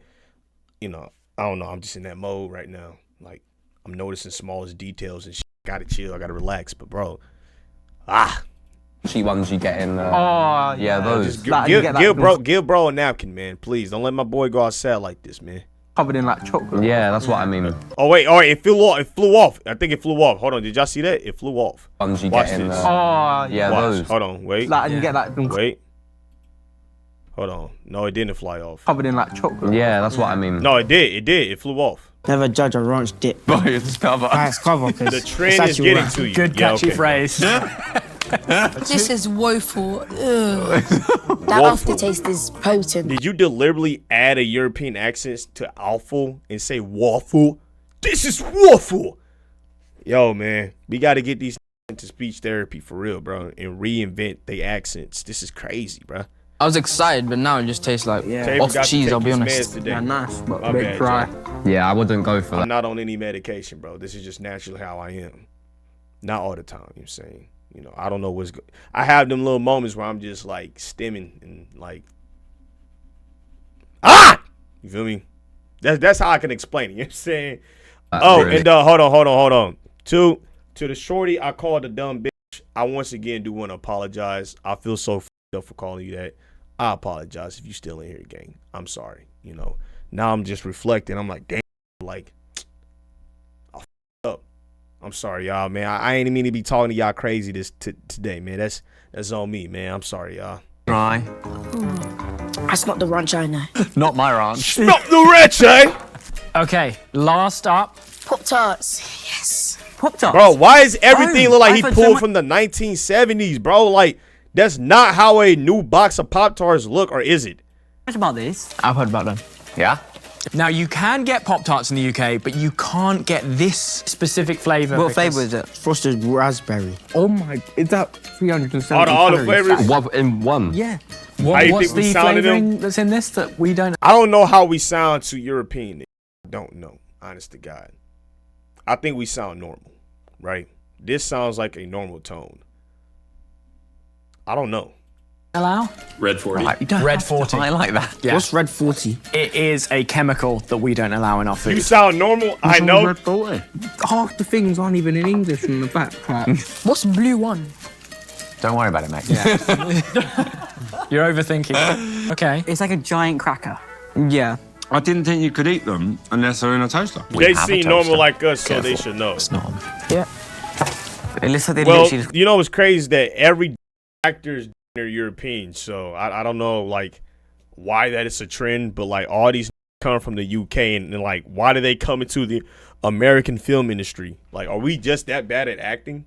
you know, I don't know. I'm just in that mode right now. Like, I'm noticing smallest details and shit. Gotta chill. I gotta relax. But, bro, ones you get in. Yeah, those. just give bro a napkin, man. Please don't let my boy go outside like this, man. Covered in like chocolate. Yeah, that's what I mean. Oh wait, it flew off. I think it flew off. Hold on, did y'all see that? It flew off. Ones you Watch get in. this. Yeah, Watch. those. Hold on, wait. Like, and you get like Wait. Hold on. No, it didn't fly off. covered in like chocolate. Yeah, that's what I mean. No, it did. It flew off. Never judge a ranch dip. By its cover. By its cover, The trend is getting to you. Good Yeah, catchy okay. phrase. This is woeful. Ugh. That aftertaste is potent. Did you deliberately add a European accent to awful and say waffle? This is waffle. Yo, man, we got to get these into speech therapy for real, bro, and reinvent their accents. This is crazy, bro. I was excited, but now it just tastes like Taven off got to cheese, take I'll be his honest. meds today. Yeah, nice, but My a bit bad, dry. Jay. Yeah, I wouldn't go for I'm that. not on any medication, bro. This is just naturally how I am. Not all the time, you know what I'm saying? You know, I don't know what's good. I have them little moments where I'm just like stimming and like, you feel me? That's how I can explain it. You know what I'm saying? Really? And hold on. To the shorty I called a dumb bitch, I once again do want to apologize. I feel so f***ed up for calling you that. I apologize if you still in here, gang. I'm sorry. You know, now I'm just reflecting. I'm like, damn, like, I f***ed up. I'm sorry, y'all, man. I ain't mean to be talking to y'all crazy today, man. That's on me, man. I'm sorry, y'all. Dry. That's not the ranch I know. Not my ranch. Not the ranch, eh? Okay, last up. Pop-Tarts. Yes. Pop-Tarts? Bro, why is everything look like he I've heard pulled from the 1970s, bro? Like, that's not how a new box of Pop-Tarts look, or is it? What about this? I've heard about them. Yeah? Now, you can get Pop-Tarts in the UK, but you can't get this specific flavour. What flavour is it? Frosted raspberry. Oh my, is that 370 All the calories? flavors? One in one. Yeah. What's the flavouring that's in this that we don't? I don't know how we sound to European. I don't know, honest to God. I think we sound normal, right? This sounds like a normal tone. I don't know. Allow? Red 40. Right, Red 40. I like that. Yeah. What's red 40? It is a chemical that we don't allow in our food. You sound normal. I know. Red 40. Half the things aren't even in English in the back part. What's blue one? Don't worry about it, mate. Yeah. You're overthinking. Okay. It's like a giant cracker. Yeah. I didn't think you could eat them unless they're in a toaster. They seem normal like us, so they should know. It's not. Yeah. It looks like they Well, literally... you know what's crazy is that every actor's are European, so I don't know like why that is a trend, but like all these come from the UK and like why do they come into the American film industry? Like, are we just that bad at acting?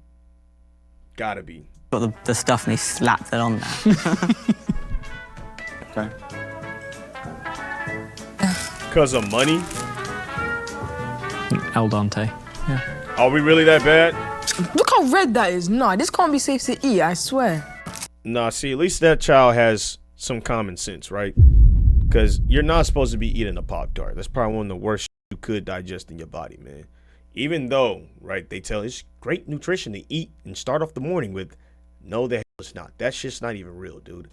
Gotta be. Got the stuff and he slapped it on there. Okay. Because of money? El Dante. Yeah. Are we really that bad? Look how red that is. Nah, this can't be safe to eat, I swear. Nah, see, at least that child has some common sense, right? Because you're not supposed to be eating a Pop-Tart. That's probably one of the worst you could digest in your body, man. Even though, right, they tell it's great nutrition to eat and start off the morning with. No, the hell it's not. That shit's not even real, dude.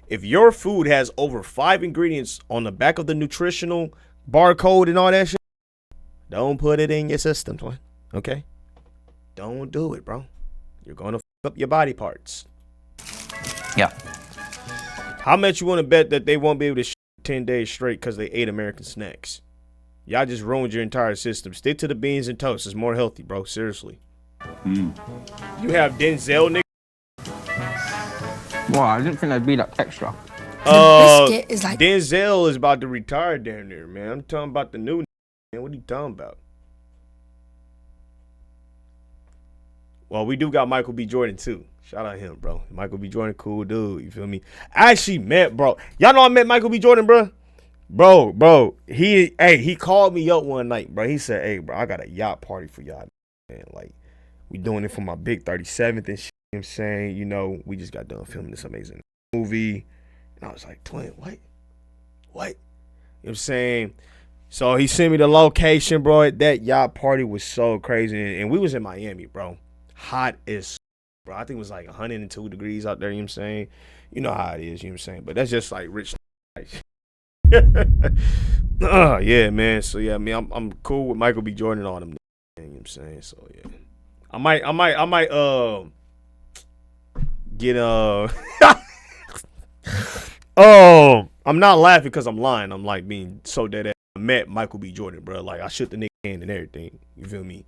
If your food has over 5 ingredients on the back of the nutritional barcode and all that shit, don't put it in your system, okay? Don't do it, bro. You're going to fuck up your body parts. Yeah. How much you want to bet that they won't be able to 10 days straight because they ate American snacks? Y'all just ruined your entire system. Stick to the beans and toast. It's more healthy, bro. Seriously. You have Denzel, nigga. Wow, I didn't think that'd be that extra. biscuit is like... Denzel is about to retire down there, man. I'm talking about the new man. What are you talking about? Well, we do got Michael B. Jordan, too. Shout out him, bro. Michael B. Jordan, cool dude. You feel me? I actually met, bro. Y'all know I met Michael B. Jordan, bro? Bro. He called me up one night, bro. He said, hey, bro, I got a yacht party for y'all, man. Like, we doing it for my big 37th and shit. You know what I'm saying? You know, we just got done filming this amazing movie. And I was like, twin, what? You know what I'm saying? So he sent me the location, bro. That yacht party was so crazy. And we was in Miami, bro. Hot as bro. I think it was like 102 degrees out there, you know what I'm saying? You know how it is, you know what I'm saying? But that's just like rich. Yeah, man. So yeah, I mean, I'm cool with Michael B. Jordan and all them, you know what I'm saying? So yeah. I might get I'm not laughing because I'm lying. I'm like being so dead ass. I met Michael B. Jordan, bro. Like I shook the nigga hand and everything. You feel me?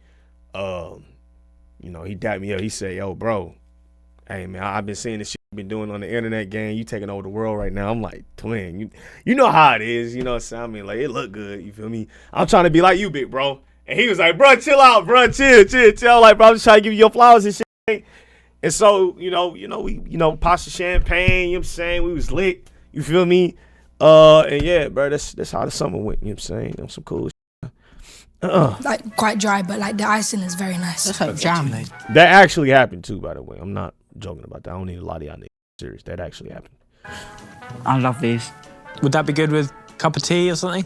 You know, he dapped me up. He said, yo, bro, hey, man, I've been seeing this shit you've been doing on the internet game. You taking over the world right now. I'm like, twin, you know how it is. You know what I'm saying? I mean, like, it look good. You feel me? I'm trying to be like you, big bro. And he was like, bro, chill out, bro. Chill. Like, bro, I'm just trying to give you your flowers and shit. And so, we popped some champagne. You know what I'm saying? We was lit. You feel me? And yeah, bro, that's how the summer went. You know what I'm saying? Some cool shit. Like quite dry, but like the icing is very nice. That's like jam. That actually happened too, by the way. I'm not joking about that. I don't need a lot of y'all niggas serious. That actually happened. I love these. Would that be good with a cup of tea or something?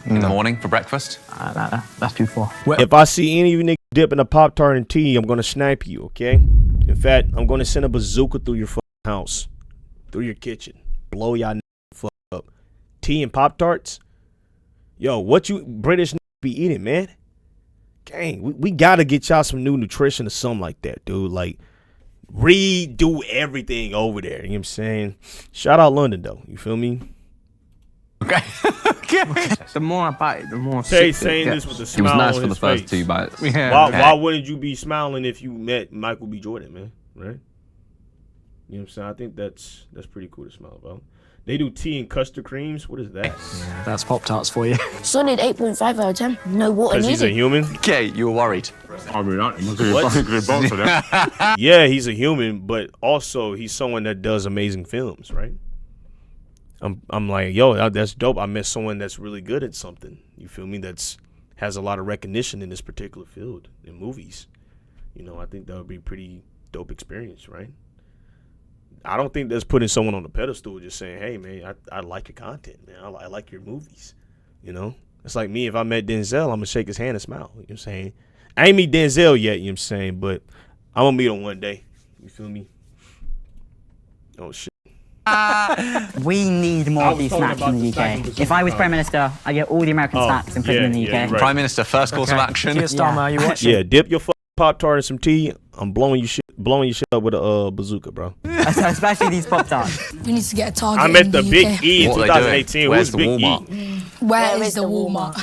In the morning for breakfast? That's too far. If I see any of you niggas dipping a Pop-Tart in tea, I'm gonna snipe you, okay? In fact, I'm gonna send a bazooka through your fucking house, through your kitchen, blow y'all fuck up. Tea and Pop-Tarts? Yo, what you British be eating, man? Gang, we gotta get y'all some new nutrition or something like that, dude. Like, redo everything over there. You know what I'm saying? Shout out London, though. You feel me? Okay. The more I bite, the more Tay sick it saying gets. this with a He smile was nice on for the his first face. 2 bites. Yeah. Why wouldn't you be smiling if you met Michael B. Jordan, man? Right? You know what I'm saying? I think that's pretty cool to smile about. They do tea and custard creams. What is that? Yeah, that's Pop-Tarts for you. Solid 8.5 out of 10. No water Because he's a needed. human? Okay, you were worried. Yeah, he's a human, but also he's someone that does amazing films, right? I'm like, yo, that's dope. I met someone that's really good at something. You feel me? That's has a lot of recognition in this particular field in movies. You know, I think that would be a pretty dope experience, right? I don't think that's putting someone on a pedestal just saying, hey, man, I like your content, man. I like your movies. You know? It's like me, if I met Denzel, I'm going to shake his hand and smile. You know what I'm saying? I ain't meet Denzel yet, you know what I'm saying? But I'm going to meet him one day. You feel me? Oh, shit. We need more of these snacks in the UK. If I was Prime Minister, I'd get all the American snacks and put them in the UK. Right. Prime Minister, first course of action. Dear Starmer, you watching? Yeah, dip your Pop-Tart in some tea. I'm blowing your shit up with a bazooka, bro. Especially these Pop-Tarts. We need to get a target. I'm at in the UK. Big E in What are they 2018. doing? Where's Who's the Big Walmart? E? Where is the Walmart?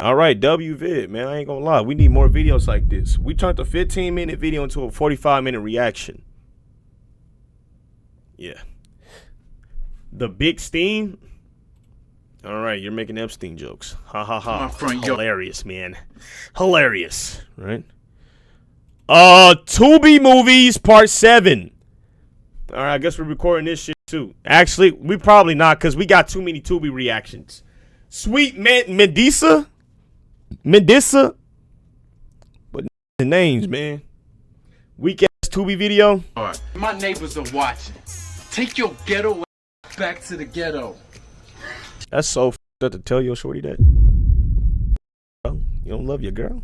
All right, WVid, man. I ain't gonna lie. We need more videos like this. We turned a 15-minute video into a 45-minute reaction. Yeah. The Big Steam. All right, you're making Epstein jokes. Ha ha ha. Hilarious, man. Hilarious, right? Tubi Movies Part 7. All right, I guess we're recording this shit too. Actually, we probably not because we got too many Tubi reactions. Sweet Medusa. But the names, man. Weak ass Tubi video. All right. My neighbors are watching. Take your ghetto back to the ghetto. That's so f***ed up to tell your shorty that. Bro, you don't love your girl?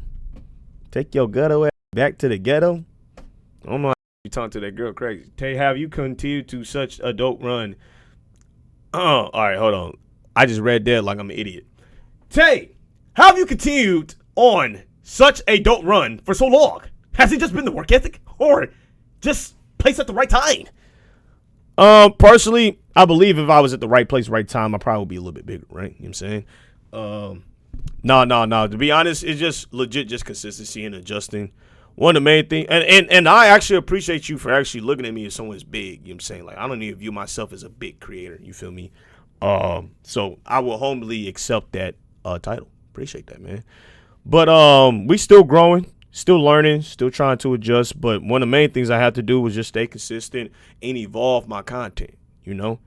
Take your ghetto ass back to the ghetto? I don't know how you talking to that girl crazy. Tay, have you continued to such a dope run? Oh, all right, hold on. I just read that like I'm an idiot. Tay, how have you continued on such a dope run for so long? Has it just been the work ethic or just placed at the right time? Personally, I believe if I was at the right place, right time, I probably would be a little bit bigger, right? You know what I'm saying? No. To be honest, it's just legit just consistency and adjusting. One of the main things, and I actually appreciate you for actually looking at me as someone who's big. You know what I'm saying? Like, I don't even view myself as a big creator. You feel me? So I will humbly accept that title. Appreciate that, man. But we still growing. Still learning, still trying to adjust, but one of the main things I have to do was just stay consistent and evolve my content, you know?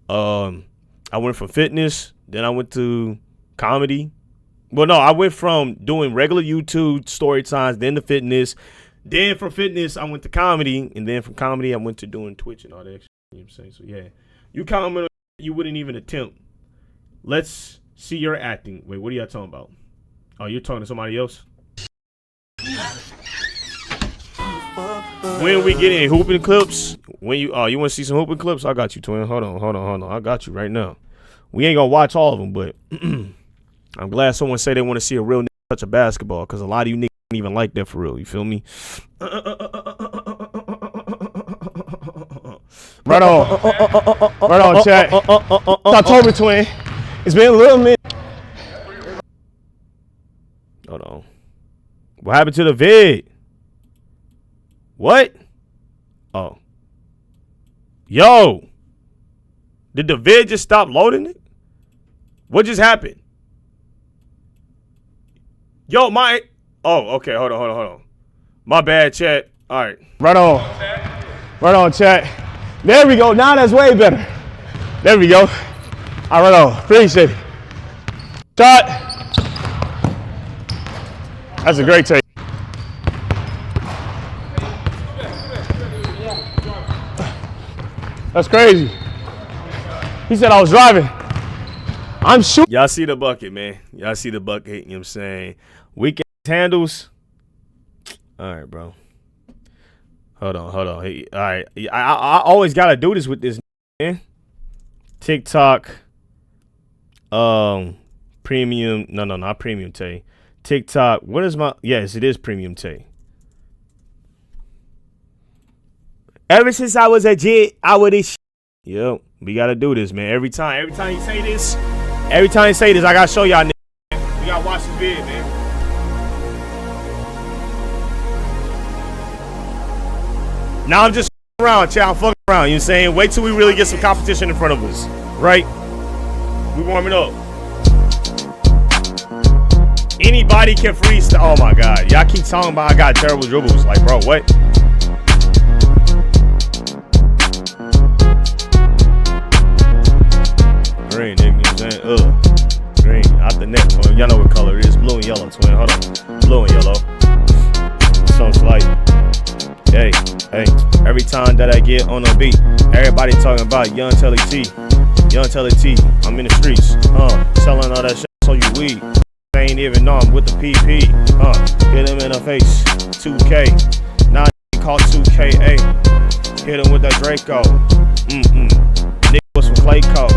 I went from fitness, then I went to comedy. Well, no, I went from doing regular YouTube story times, then to fitness. Then from fitness, I went to comedy, and then from comedy, I went to doing Twitch and all that. You know what I'm saying? So, yeah. You comment on you wouldn't even attempt. Let's see your acting. Wait, what are y'all talking about? Oh, you're talking to somebody else? When we get in hooping clips, when you want to see some hooping clips, I got you, twin. Hold on. I got you right now. We ain't gonna watch all of them, but I'm glad someone say they want to see a real nigga touch a basketball, because a lot of you niggas ain't even like that for real. You feel me? Right on, chat. October, twin. It's been a little minute. Hold on. What happened to the vid? What? Oh. Yo. Did the vid just stop loading it? What just happened? Yo, my... Oh, okay. Hold on. My bad, chat. All right. Right on, chat. There we go. Now that's way better. There we go. All right, on. Appreciate it. Shot. That's a great take. That's crazy. He said I was driving. I'm shooting. Y'all see the bucket, man. Y'all see the bucket. You know what I'm saying? Weak handles. All right, bro. Hold on. Hey, all right. I always got to do this with this, man. TikTok. Premium. No, not premiumtai. TikTok. What is my... Yes, it is premiumtai. Ever since I was a jit, I would this. Yep. We gotta do this, man. Every time you say this, I gotta show y'all, man. We gotta watch this vid, man. Now I'm just around, child. Fucking around. You know what I'm saying? Wait till we really get some competition in front of us, right? We warming up. Anybody can freestyle. Oh my God, y'all keep talking about I got terrible dribbles. Like, bro, what? Green, nigga, you know what I'm saying? Green, out the net, twin. Y'all know what color it is. Blue and yellow, twin. Hold on. Blue and yellow. Something like, hey. Every time that I get on a beat, everybody talking about Young Telly T. Young Telly T. I'm in the streets, selling all that shit, so you weed. They ain't even know I'm with the PP, hit him in the face, 2K. Now he called 2KA. Hit him with that Draco. Nigga was from Clayco.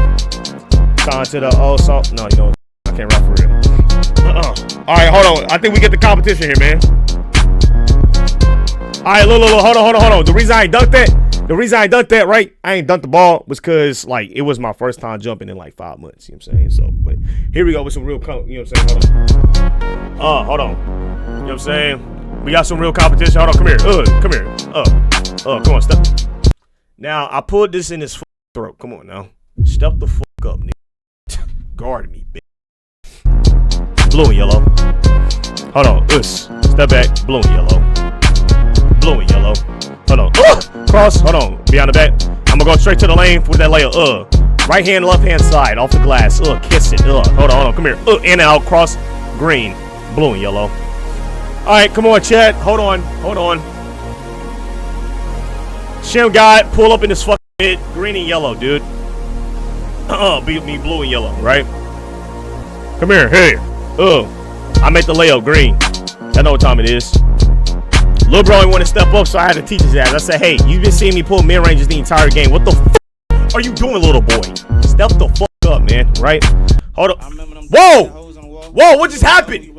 Signed to the old salt. No, you know, I can't rap for real. Alright, hold on. I think we get the competition here, man. Alright, look, hold on. The reason I ain't dunked that, right? I ain't dunked the ball was because, like, it was my first time jumping in like 5 months. You know what I'm saying? So, but here we go with some real, you know what I'm saying? Hold on. You know what I'm saying? We got some real competition. Hold on, come here. Come on, step. Now, I pulled this in his throat. Come on now. Step the fuck up, nigga. Guard me, bitch. Blue and yellow. Hold on. Step back. Blue and yellow. Blue and yellow. Hold on. Cross. Hold on. Behind the back. I'm gonna go straight to the lane for that layer. Right hand, left hand side. Off the glass. Kiss it. Hold on. Come here. In and out. Cross. Green. Blue and yellow. Alright, come on, Chad. Hold on. Shim guy, pull up in this fucking head. Green and yellow, dude. Beat me blue and yellow, right? Come here. Hey. I made the layup green. I know what time it is. Lil bro ain't want to step up, so I had to teach his ass. I said, hey, you've been seeing me pull mid-ranges the entire game. What the fuck are you doing, little boy? Step the fuck up, man, right? Hold on. Whoa! Whoa, what just happened?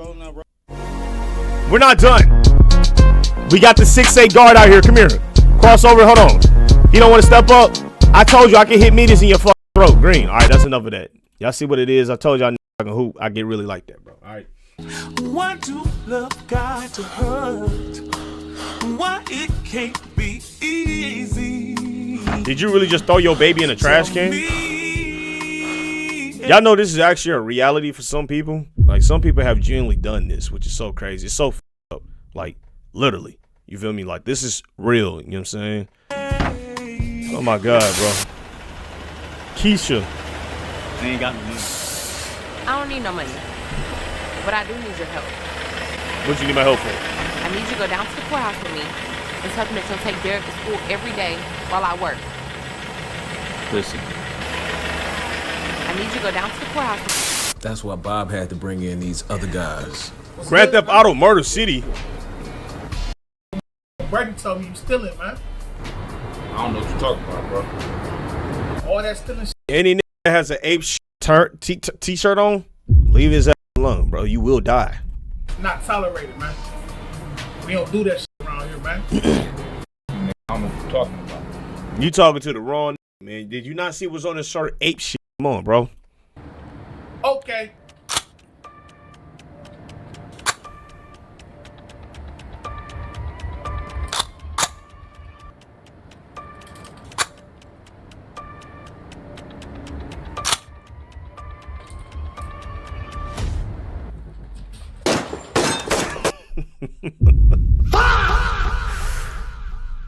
We're not done. We got the 6'8 guard out here. Come here. Crossover, hold on. He don't want to step up. I told you I can hit meters in your fucking throat. Green. All right, that's enough of that. Y'all see what it is? I told y'all I can hoop. I get really like that, bro. All right. Why do love got to hurt? Why it can't be easy? Did you really just throw your baby in a trash can? Y'all know this is actually a reality for some people. Like, some people have genuinely done this, which is so crazy. It's so f***ed up. Like, literally. You feel me? Like, this is real. You know what I'm saying? Oh, my God, bro. Keisha. They ain't got no money. I don't need no money. But I do need your help. What you need my help for? I need you to go down to the courthouse with me and tell them that you'll take Derek to school every day while I work. Listen. I need you to go down to the courthouse. That's why Bob had to bring in these other guys. Grand Theft Auto Murder City. Brady told me you stealing, man. I don't know what you're talking about, bro. All that stealing shit. Any nigga that has an ape t-shirt on, leave his ass alone, bro. You will die. Not tolerated, man. We don't do that shit around here, man. I don't know what you're talking about. You talking to the wrong man. Did you not see what's on his shirt? Ape shit. Come on, bro. Okay.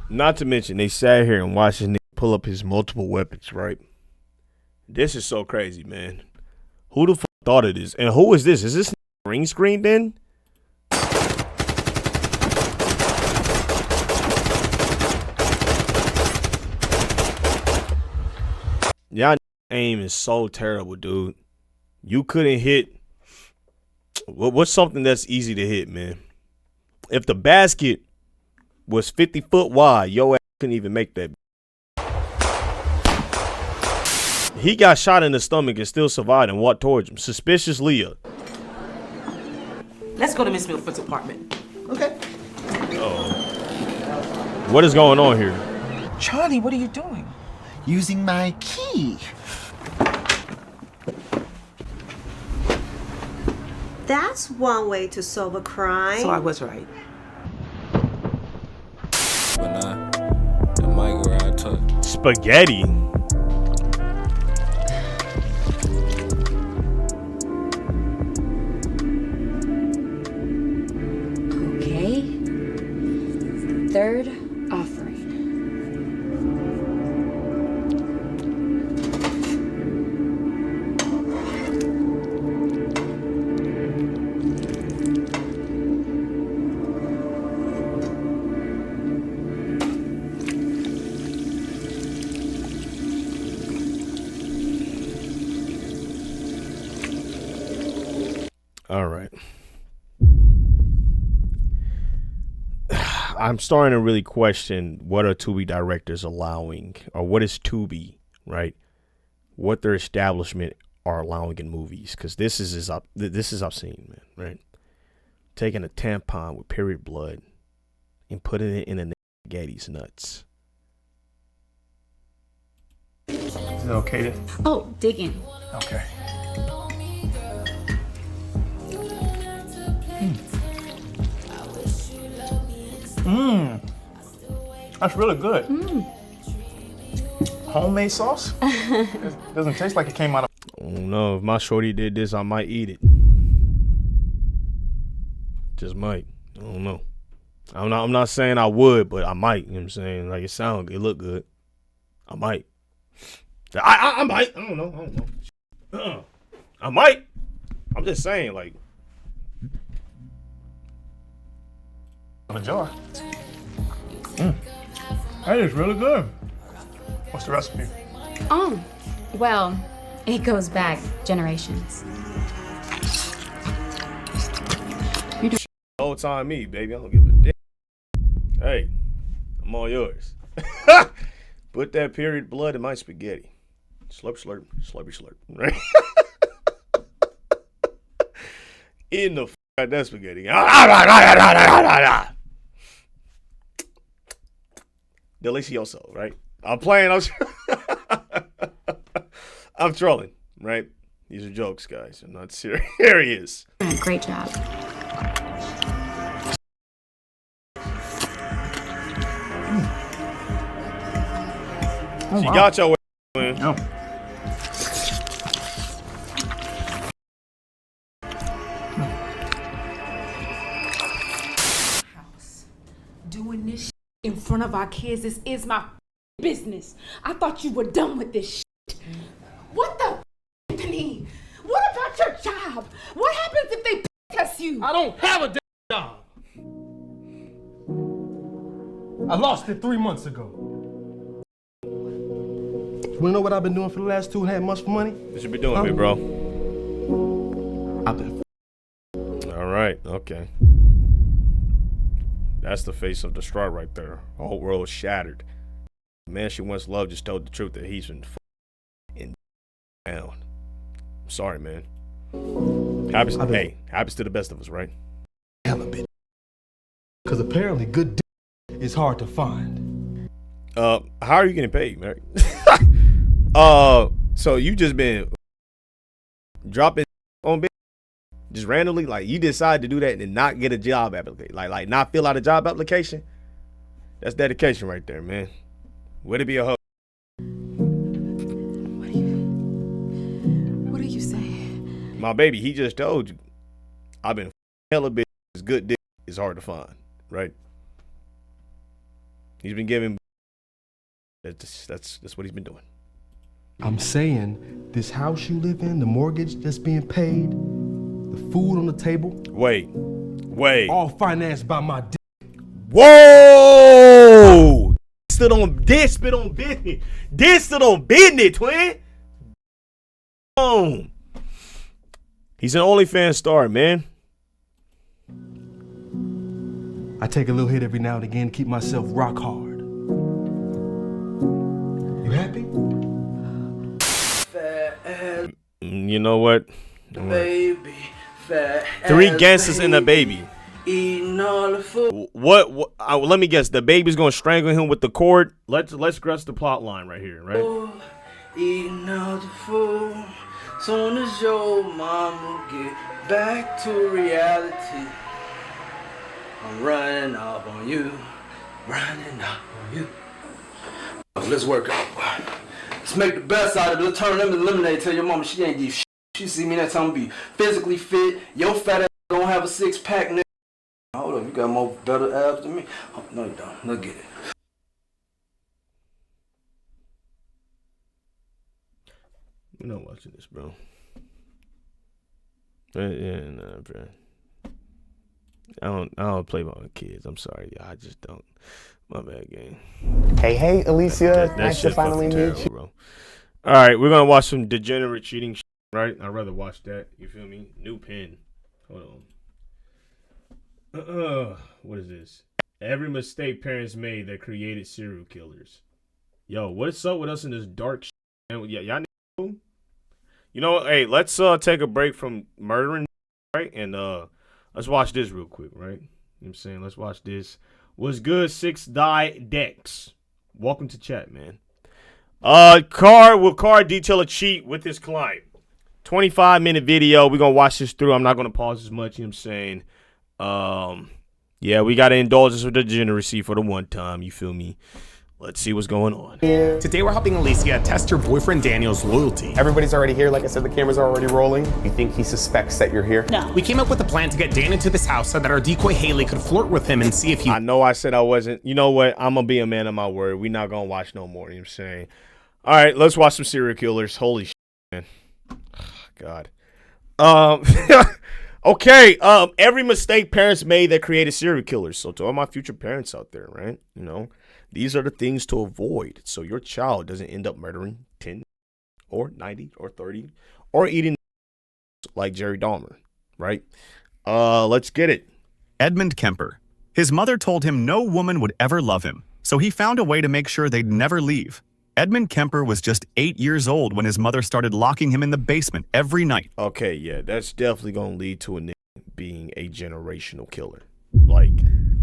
Not to mention, they sat here and watched this nigga pull up his multiple weapons, right? This is so crazy, man. Who the fuck thought of this? And who is this? Is this green screen then? Y'all aim is so terrible, dude. You couldn't hit. What's something that's easy to hit, man? If the basket was 50 foot wide, your ass couldn't even make that. He got shot in the stomach and still survived and walked towards him. Suspicious Leah. Let's go to Miss Milford's apartment. Okay. What is going on here? Charlie, what are you doing? using my key. That's one way to solve a crime. So I was right. The mic around touch. Spaghetti. Okay. Third offering. All right. I'm starting to really question what are Tubi directors allowing, or what is Tubi, right? What their establishment are allowing in movies, because this is obscene, man, right? Taking a tampon with period blood and putting it in a spaghetti's nuts. Is it okay to? Oh, dig in. Okay. Mmm. That's really good. Homemade sauce? It doesn't taste like it came out of. I don't know. If my shorty did this, I might eat it. Just might. I don't know. I'm not saying I would, but I might. You know what I'm saying? Like, it look good. I might. I might. I don't know. I might. I'm just saying, like. A jar. That is really good. What's the recipe? Oh, well, it goes back generations. Whole time me, baby. I don't give a damn. Hey, I'm all yours. Put that period blood in my spaghetti. Slurp, slurp, slurpy, slurp. Right? In the out that spaghetti. Delicioso, right? I'm playing. I'm trolling, right? These are jokes, guys. I'm not serious. Here he is. Great job. Oh, she wow. got your man. Oh. Doing this in front of our kids, this is my business. I thought you were done with this shit. What the Anthony? What about your job? What happens if they test you? I don't have a damn job. I lost it 3 months ago. You wanna know what I've been doing for the last 2.5 months for money? What you been doing, big bro? I've been. All right, okay. That's the face of distraught right there. The whole world shattered. The man she once loved just told the truth that he's been in down. I'm sorry, man. Happens to the best of us, right? Hell a bit. Because apparently good is hard to find. How are you getting paid, Mary? So you just been dropping on bit just randomly, like you decide to do that and not get a job application, like not fill out a job application. That's dedication right there, man. Way to be a hoe. What are you saying? My baby, he just told you. I've been hella bitch. Good dick is hard to find, right? He's been giving. That's what he's been doing. I'm saying this house you live in, the mortgage that's being paid, the food on the table. Wait. All financed by my dick. Whoa! Stood on this, spit on business. This stood on business, twin. Boom. He's an OnlyFans star, man. I take a little hit every now and again to keep myself rock hard. You happy? You know what? Baby, fat 3 ass gangsters and a baby. Eating all the food. What let me guess. The baby's gonna strangle him with the cord. Let's grasp the plot line right here, right? Eating all the food. Soon as your mama get back to reality, I'm running up on you. Running up on you. Let's work out. Let's make the best out of it. Let's turn them into lemonade. Tell your mama she ain't give shit. She see me next time be physically fit. Your fat ass gonna have a 6-pack, nigga. Hold up, you got more better abs than me. Oh, no, you don't. Look at it. You're not watching this, bro. Yeah, nah, bro. I don't play with my kids. I'm sorry, I just don't. My bad, game. Hey, Alicia. That nice to shit finally fucking meet terrible, you. bro. All right, we're gonna watch some degenerate cheating shit, right? I'd rather watch that. You feel me? New pen. Hold on. What is this? Every mistake parents made that created serial killers. Yo, what's up with us in this dark shit? Yeah, y'all know? You know what? Hey, let's take a break from murdering, right? And let's watch this real quick, right? You know what I'm saying? Let's watch this. What's good, 6-Die Dex? Welcome to chat, man. Car detail a cheat with his client. 25-minute video. We're gonna watch this through. I'm not gonna pause as much, you know what I'm saying? Yeah, we gotta indulge us with the degeneracy for the one time, you feel me? Let's see what's going on. Today we're helping Alicia test her boyfriend Daniel's loyalty. Everybody's already here. Like I said, the cameras are already rolling. You think he suspects that you're here? No. We came up with a plan to get Dan into this house so that our decoy Haley could flirt with him and see if he... I know I said I wasn't. You know what? I'm gonna be a man of my word. We're not gonna watch no more, you know what I'm saying? All right, let's watch some serial killers. Holy shit, man. God. Okay, every mistake parents made that created serial killers. So to all my future parents out there, right? You know, these are the things to avoid so your child doesn't end up murdering 10 or 90 or 30 or eating like Jerry Dahmer, right? Let's get it. Edmund Kemper. His mother told him no woman would ever love him, so he found a way to make sure they'd never leave. Edmund Kemper was just 8 years old when his mother started locking him in the basement every night. Okay, yeah, that's definitely going to lead to a nigga being a generational killer. Like,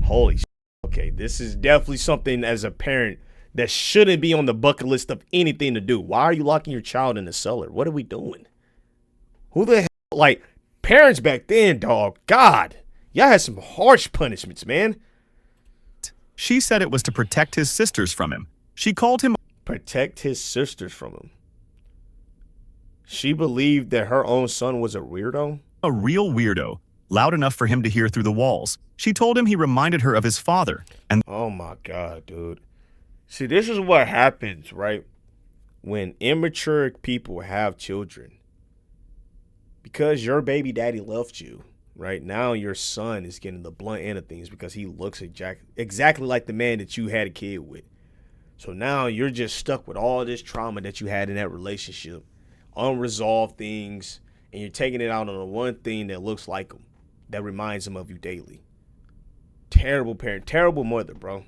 holy shit. Okay, this is definitely something as a parent that shouldn't be on the bucket list of anything to do. Why are you locking your child in the cellar? What are we doing? Who the hell? Like, parents back then, dog. God, y'all had some harsh punishments, man. She said it was to protect his sisters from him. She called him... Protect his sisters from him. She believed that her own son was a weirdo? A real weirdo, loud enough for him to hear through the walls. She told him he reminded her of his father. And oh my God, dude. See, this is what happens, right? When immature people have children. Because your baby daddy loved you, right? Now your son is getting the blunt end of things because he looks exactly like the man that you had a kid with. So now you're just stuck with all this trauma that you had in that relationship, unresolved things, and you're taking it out on the one thing that looks like him, that reminds him of you daily. Terrible parent, terrible mother, bro.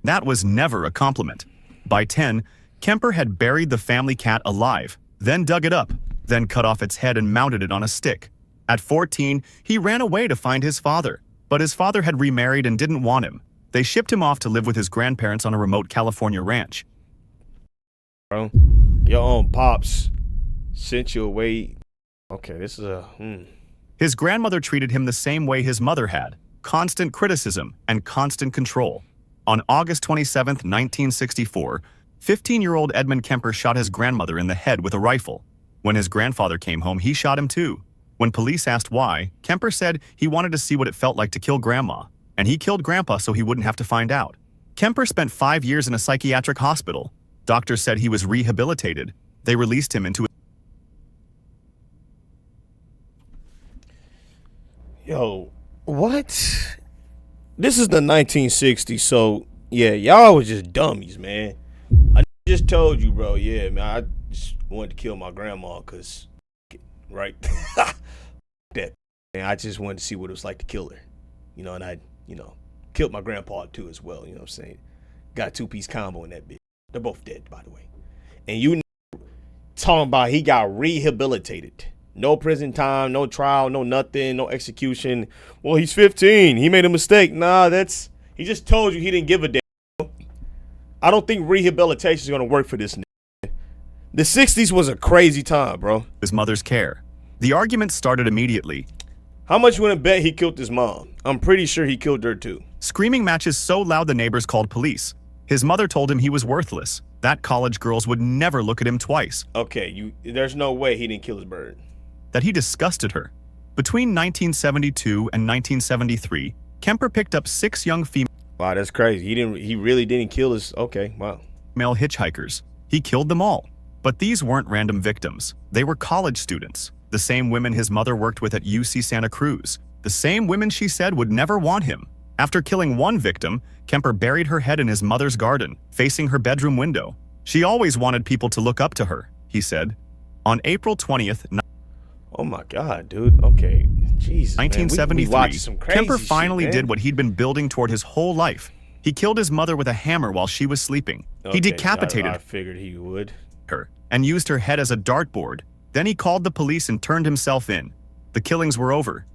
That was never a compliment. By 10, Kemper had buried the family cat alive, then dug it up, then cut off its head and mounted it on a stick. At 14, he ran away to find his father, but his father had remarried and didn't want him. They shipped him off to live with his grandparents on a remote California ranch. Bro, your own pops sent you away. Okay, this is His grandmother treated him the same way his mother had, constant criticism and constant control. On August 27, 1964, 15-year-old Edmund Kemper shot his grandmother in the head with a rifle. When his grandfather came home, he shot him too. When police asked why, Kemper said he wanted to see what it felt like to kill Grandma. And he killed Grandpa so he wouldn't have to find out. Kemper spent 5 years in a psychiatric hospital. Doctors said he was rehabilitated. They released him into... Yo, what? This is the 1960s, so yeah, y'all was just dummies, man. I just told you, bro, yeah, man, I just wanted to kill my grandma because, right? That, man, I just wanted to see what it was like to kill her. You know, and I, killed my grandpa too as well, you know what I'm saying? Got a two-piece combo in that bitch. They're both dead, by the way. And you talking about he got rehabilitated. No prison time, no trial, no nothing, no execution. Well, he's 15. He made a mistake. Nah, he just told you he didn't give a damn. I don't think rehabilitation is going to work for this nigga. The 60s was a crazy time, bro. His mother's care. The argument started immediately. How much you want to bet he killed his mom? I'm pretty sure he killed her too. Screaming matches so loud the neighbors called police. His mother told him he was worthless, that college girls would never look at him twice. Okay, there's no way he didn't kill his bird. That he disgusted her. Between 1972 and 1973, Kemper picked up 6 young female. Wow, that's crazy. He really didn't kill his. Okay, wow. Male hitchhikers. He killed them all. But these weren't random victims. They were college students. The same women his mother worked with at UC Santa Cruz. The same women she said would never want him. After killing one victim, Kemper buried her head in his mother's garden, facing her bedroom window. She always wanted people to look up to her, he said. On April 20th, oh my God, dude. Okay. Jesus, 1973, Kemper finally shit, did what he'd been building toward his whole life. He killed his mother with a hammer while she was sleeping. He decapitated I figured he would. her and used her head as a dartboard. Then he called the police and turned himself in. The killings were over.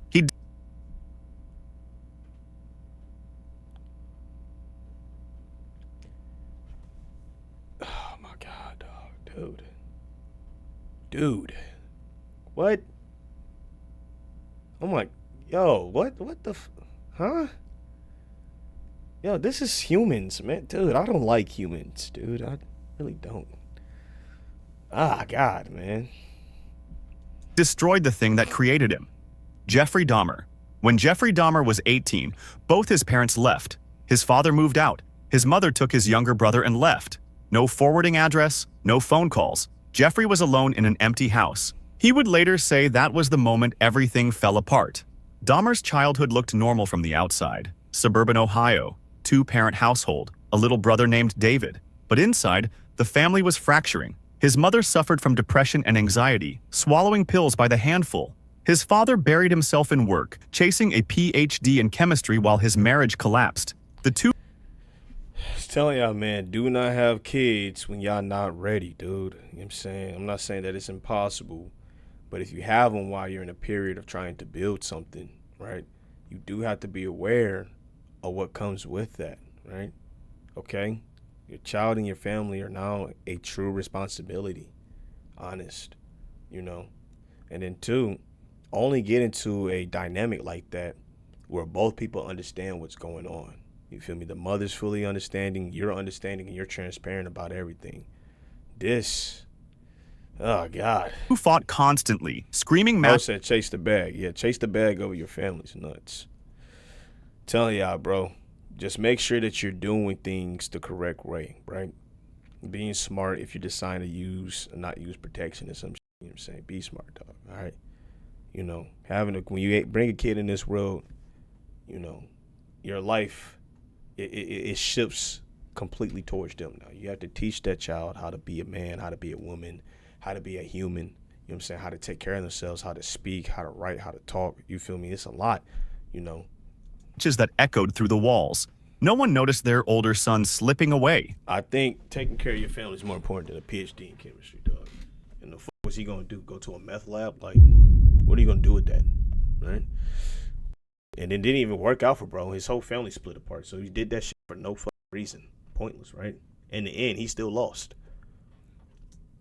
Oh my God, dog, dude. What? I'm like, yo, what the, huh? Yo, this is humans, man. Dude, I don't like humans, dude. I really don't. Ah, God, man. Destroyed the thing that created him. Jeffrey Dahmer. When Jeffrey Dahmer was 18, both his parents left. His father moved out. His mother took his younger brother and left. No forwarding address, no phone calls. Jeffrey was alone in an empty house. He would later say that was the moment everything fell apart. Dahmer's childhood looked normal from the outside. Suburban Ohio, 2-parent household, a little brother named David. But inside, the family was fracturing. His mother suffered from depression and anxiety, swallowing pills by the handful. His father buried himself in work, chasing a PhD in chemistry while his marriage collapsed. The two... Just telling y'all, man, do not have kids when y'all not ready, dude. You know what I'm saying? I'm not saying that it's impossible. But if you have them while you're in a period of trying to build something, right, you do have to be aware of what comes with that, right? Okay? Your child and your family are now a true responsibility. Honest, you know? And then 2, only get into a dynamic like that where both people understand what's going on. You feel me? The mother's fully understanding, you're understanding, and you're transparent about everything. This... Oh, God. Who fought constantly, screaming said chase the bag. Yeah, chase the bag over your family's nuts. Telling y'all, bro, just make sure that you're doing things the correct way, right? Being smart if you decide to use and not use protection or some shit, you know what I'm saying? Be smart, dog, all right? You know, when you bring a kid in this world, you know, your life, it shifts completely towards them now. You have to teach that child how to be a man, how to be a woman, how to be a human, you know what I'm saying, how to take care of themselves, how to speak, how to write, how to talk, you feel me? It's a lot, you know. That echoed through the walls. No one noticed their older son slipping away. I think taking care of your family is more important than a PhD in chemistry, dog. And the fuck was he gonna do? Go to a meth lab? Like, what are you gonna do with that, right? And it didn't even work out for bro. His whole family split apart, so he did that shit for no fucking reason. Pointless, right? In the end, he still lost.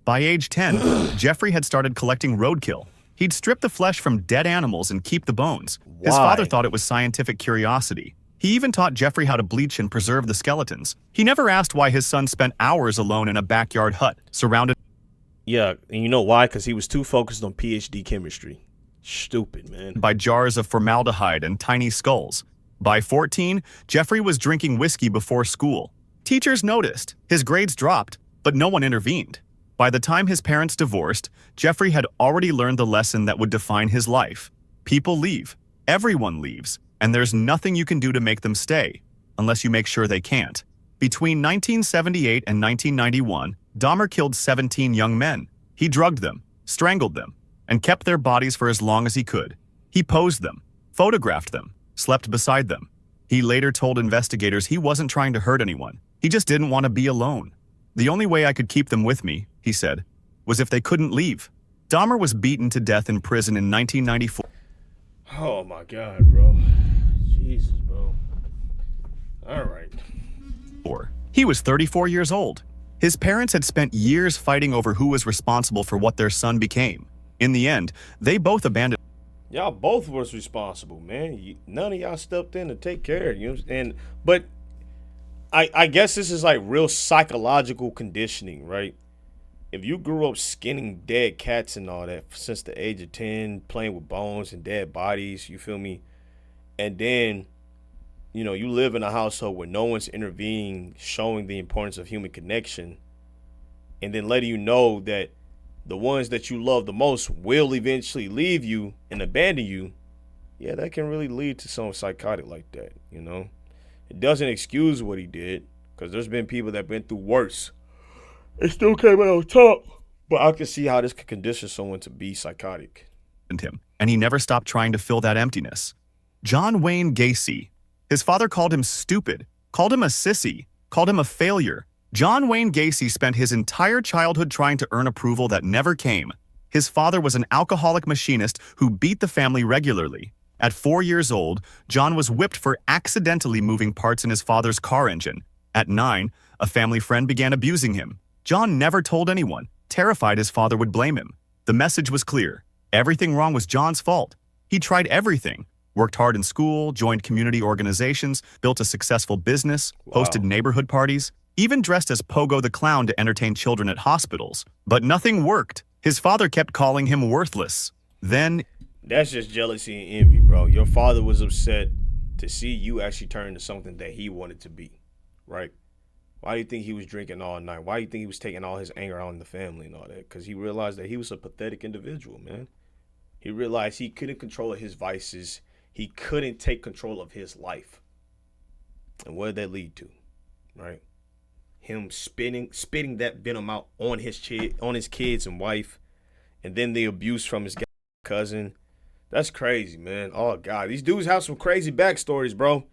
By age 10, Jeffrey had started collecting roadkill. He'd strip the flesh from dead animals and keep the bones. Why? His father thought it was scientific curiosity. He even taught Jeffrey how to bleach and preserve the skeletons. He never asked why his son spent hours alone in a backyard hut, surrounded... Yeah, and you know why? Because he was too focused on PhD chemistry. Stupid, man. ...by jars of formaldehyde and tiny skulls. By 14, Jeffrey was drinking whiskey before school. Teachers noticed. His grades dropped, but no one intervened. By the time his parents divorced, Jeffrey had already learned the lesson that would define his life. People leave. Everyone leaves. And there's nothing you can do to make them stay, unless you make sure they can't. Between 1978 and 1991, Dahmer killed 17 young men. He drugged them, strangled them, and kept their bodies for as long as he could. He posed them, photographed them, slept beside them. He later told investigators he wasn't trying to hurt anyone. He just didn't want to be alone. The only way I could keep them with me, he said, was if they couldn't leave. Dahmer was beaten to death in prison in 1994. Oh my God, bro. Jesus, bro. All right. He was 34 years old. His parents had spent years fighting over who was responsible for what their son became. In the end, they both abandoned. Y'all both was responsible, man. None of y'all stepped in to take care of you. But I guess this is like real psychological conditioning, right? If you grew up skinning dead cats and all that since the age of 10, playing with bones and dead bodies, you feel me? And then, you know, you live in a household where no one's intervening, showing the importance of human connection, and then letting you know that the ones that you love the most will eventually leave you and abandon you. Yeah, that can really lead to someone psychotic like that, you know? It doesn't excuse what he did, because there's been people that have been through worse. It still came out on top, but I can see how this could condition someone to be psychotic. Him, and he never stopped trying to fill that emptiness. John Wayne Gacy. His father called him stupid, called him a sissy, called him a failure. John Wayne Gacy spent his entire childhood trying to earn approval that never came. His father was an alcoholic machinist who beat the family regularly. At 4 years old, John was whipped for accidentally moving parts in his father's car engine. At 9, a family friend began abusing him. John never told anyone, terrified his father would blame him. The message was clear. Everything wrong was John's fault. He tried everything. Worked hard in school, joined community organizations, built a successful business, hosted neighborhood parties, even dressed as Pogo the Clown to entertain children at hospitals. But nothing worked. His father kept calling him worthless. Then... That's just jealousy and envy, bro. Your father was upset to see you actually turn into something that he wanted to be, right? Why do you think he was drinking all night? Why do you think he was taking all his anger out on the family and all that? Because he realized that he was a pathetic individual, man. He realized he couldn't control his vices. He couldn't take control of his life. And what did that lead to, right? Him spitting that venom out on his kids and wife, and then the abuse from his cousin. That's crazy, man. Oh, God. These dudes have some crazy backstories, bro.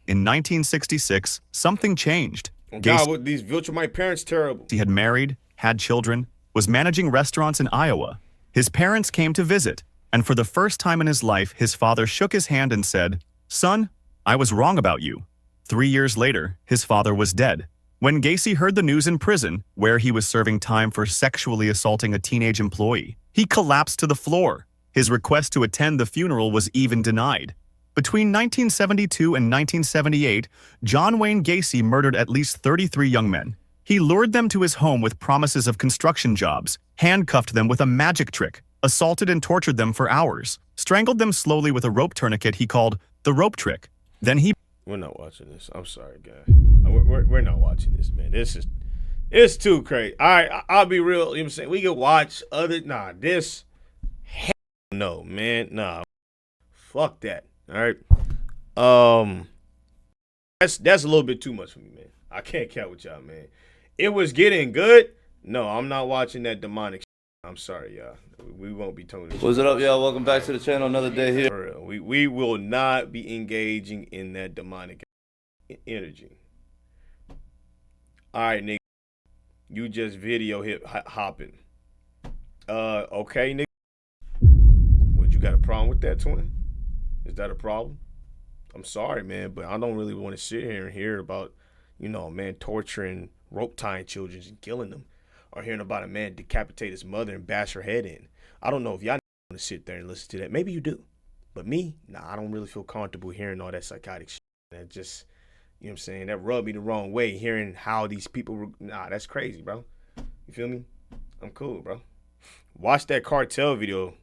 In 1966, something changed. God, what these Viltrumite parents terrible. He had married, had children, was managing restaurants in Iowa. His parents came to visit, and for the first time in his life, his father shook his hand and said, "Son, I was wrong about you." 3 years later, his father was dead. When Gacy heard the news in prison, where he was serving time for sexually assaulting a teenage employee, he collapsed to the floor. His request to attend the funeral was even denied. Between 1972 and 1978, John Wayne Gacy murdered at least 33 young men. He lured them to his home with promises of construction jobs, handcuffed them with a magic trick, assaulted and tortured them for hours, strangled them slowly with a rope tourniquet he called the rope trick. Then he... We're not watching this. I'm sorry, guy. We're not watching this, man. It's too crazy. All right, I'll be real. You know what I'm saying? We can watch other... Nah, this... Hell no, man. Nah. Fuck that. All right. That's a little bit too much for me, man. I can't count with y'all, man. It was getting good. No, I'm not watching that demonic shit. I'm sorry, y'all. We won't be tuning. What's it up, y'all? Welcome back to the channel. Another day here. For real. We will not be engaging in that demonic energy. All right, nigga. You just video hopping. Okay, nigga. What, you got a problem with that, twin? Is that a problem? I'm sorry, man, but I don't really want to sit here and hear about, you know, a man torturing, rope tying children and killing them, or hearing about a man decapitate his mother and bash her head in. I don't know if y'all want to sit there and listen to that. Maybe you do, but me, nah, I don't really feel comfortable hearing all that psychotic shit. That just, you know what I'm saying, that rubbed me the wrong way, hearing how these people, nah, that's crazy, bro. You feel me? I'm cool, bro. Watch that cartel video.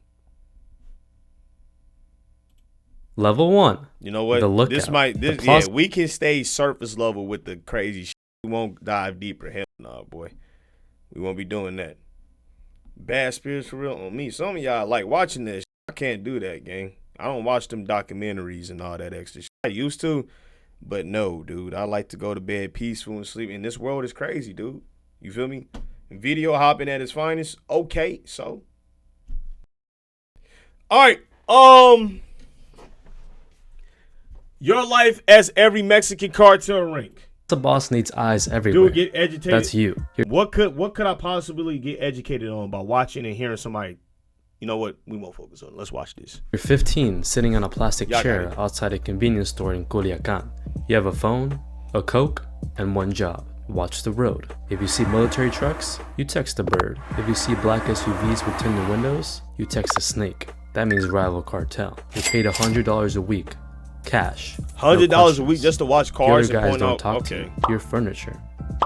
Level 1. You know what? The lookout. Yeah, we can stay surface level with the crazy shit. We won't dive deeper. Hell no, boy. We won't be doing that. Bad spirits for real on me. Some of y'all like watching this. I can't do that, gang. I don't watch them documentaries and all that extra shit. I used to, but no, dude. I like to go to bed peaceful and sleep. And this world is crazy, dude. You feel me? Video hopping at its finest. Okay, so. All right. Your life as every Mexican cartel rank. the boss needs eyes everywhere. Dude, get educated. That's you. What could I possibly get educated on by watching and hearing somebody? You know what? We won't focus on it. Let's watch this. You're 15, sitting on a plastic Y'all chair got it. outside a convenience store in Culiacan. You have a phone, a Coke, and one job. Watch the road. If you see military trucks, you text a bird. If you see black SUVs with tinted windows, you text a snake. That means rival cartel. You're paid $100 a week. Cash. $100 a week just to watch cars the and other guys point don't out. talk Okay. to you. You're furniture.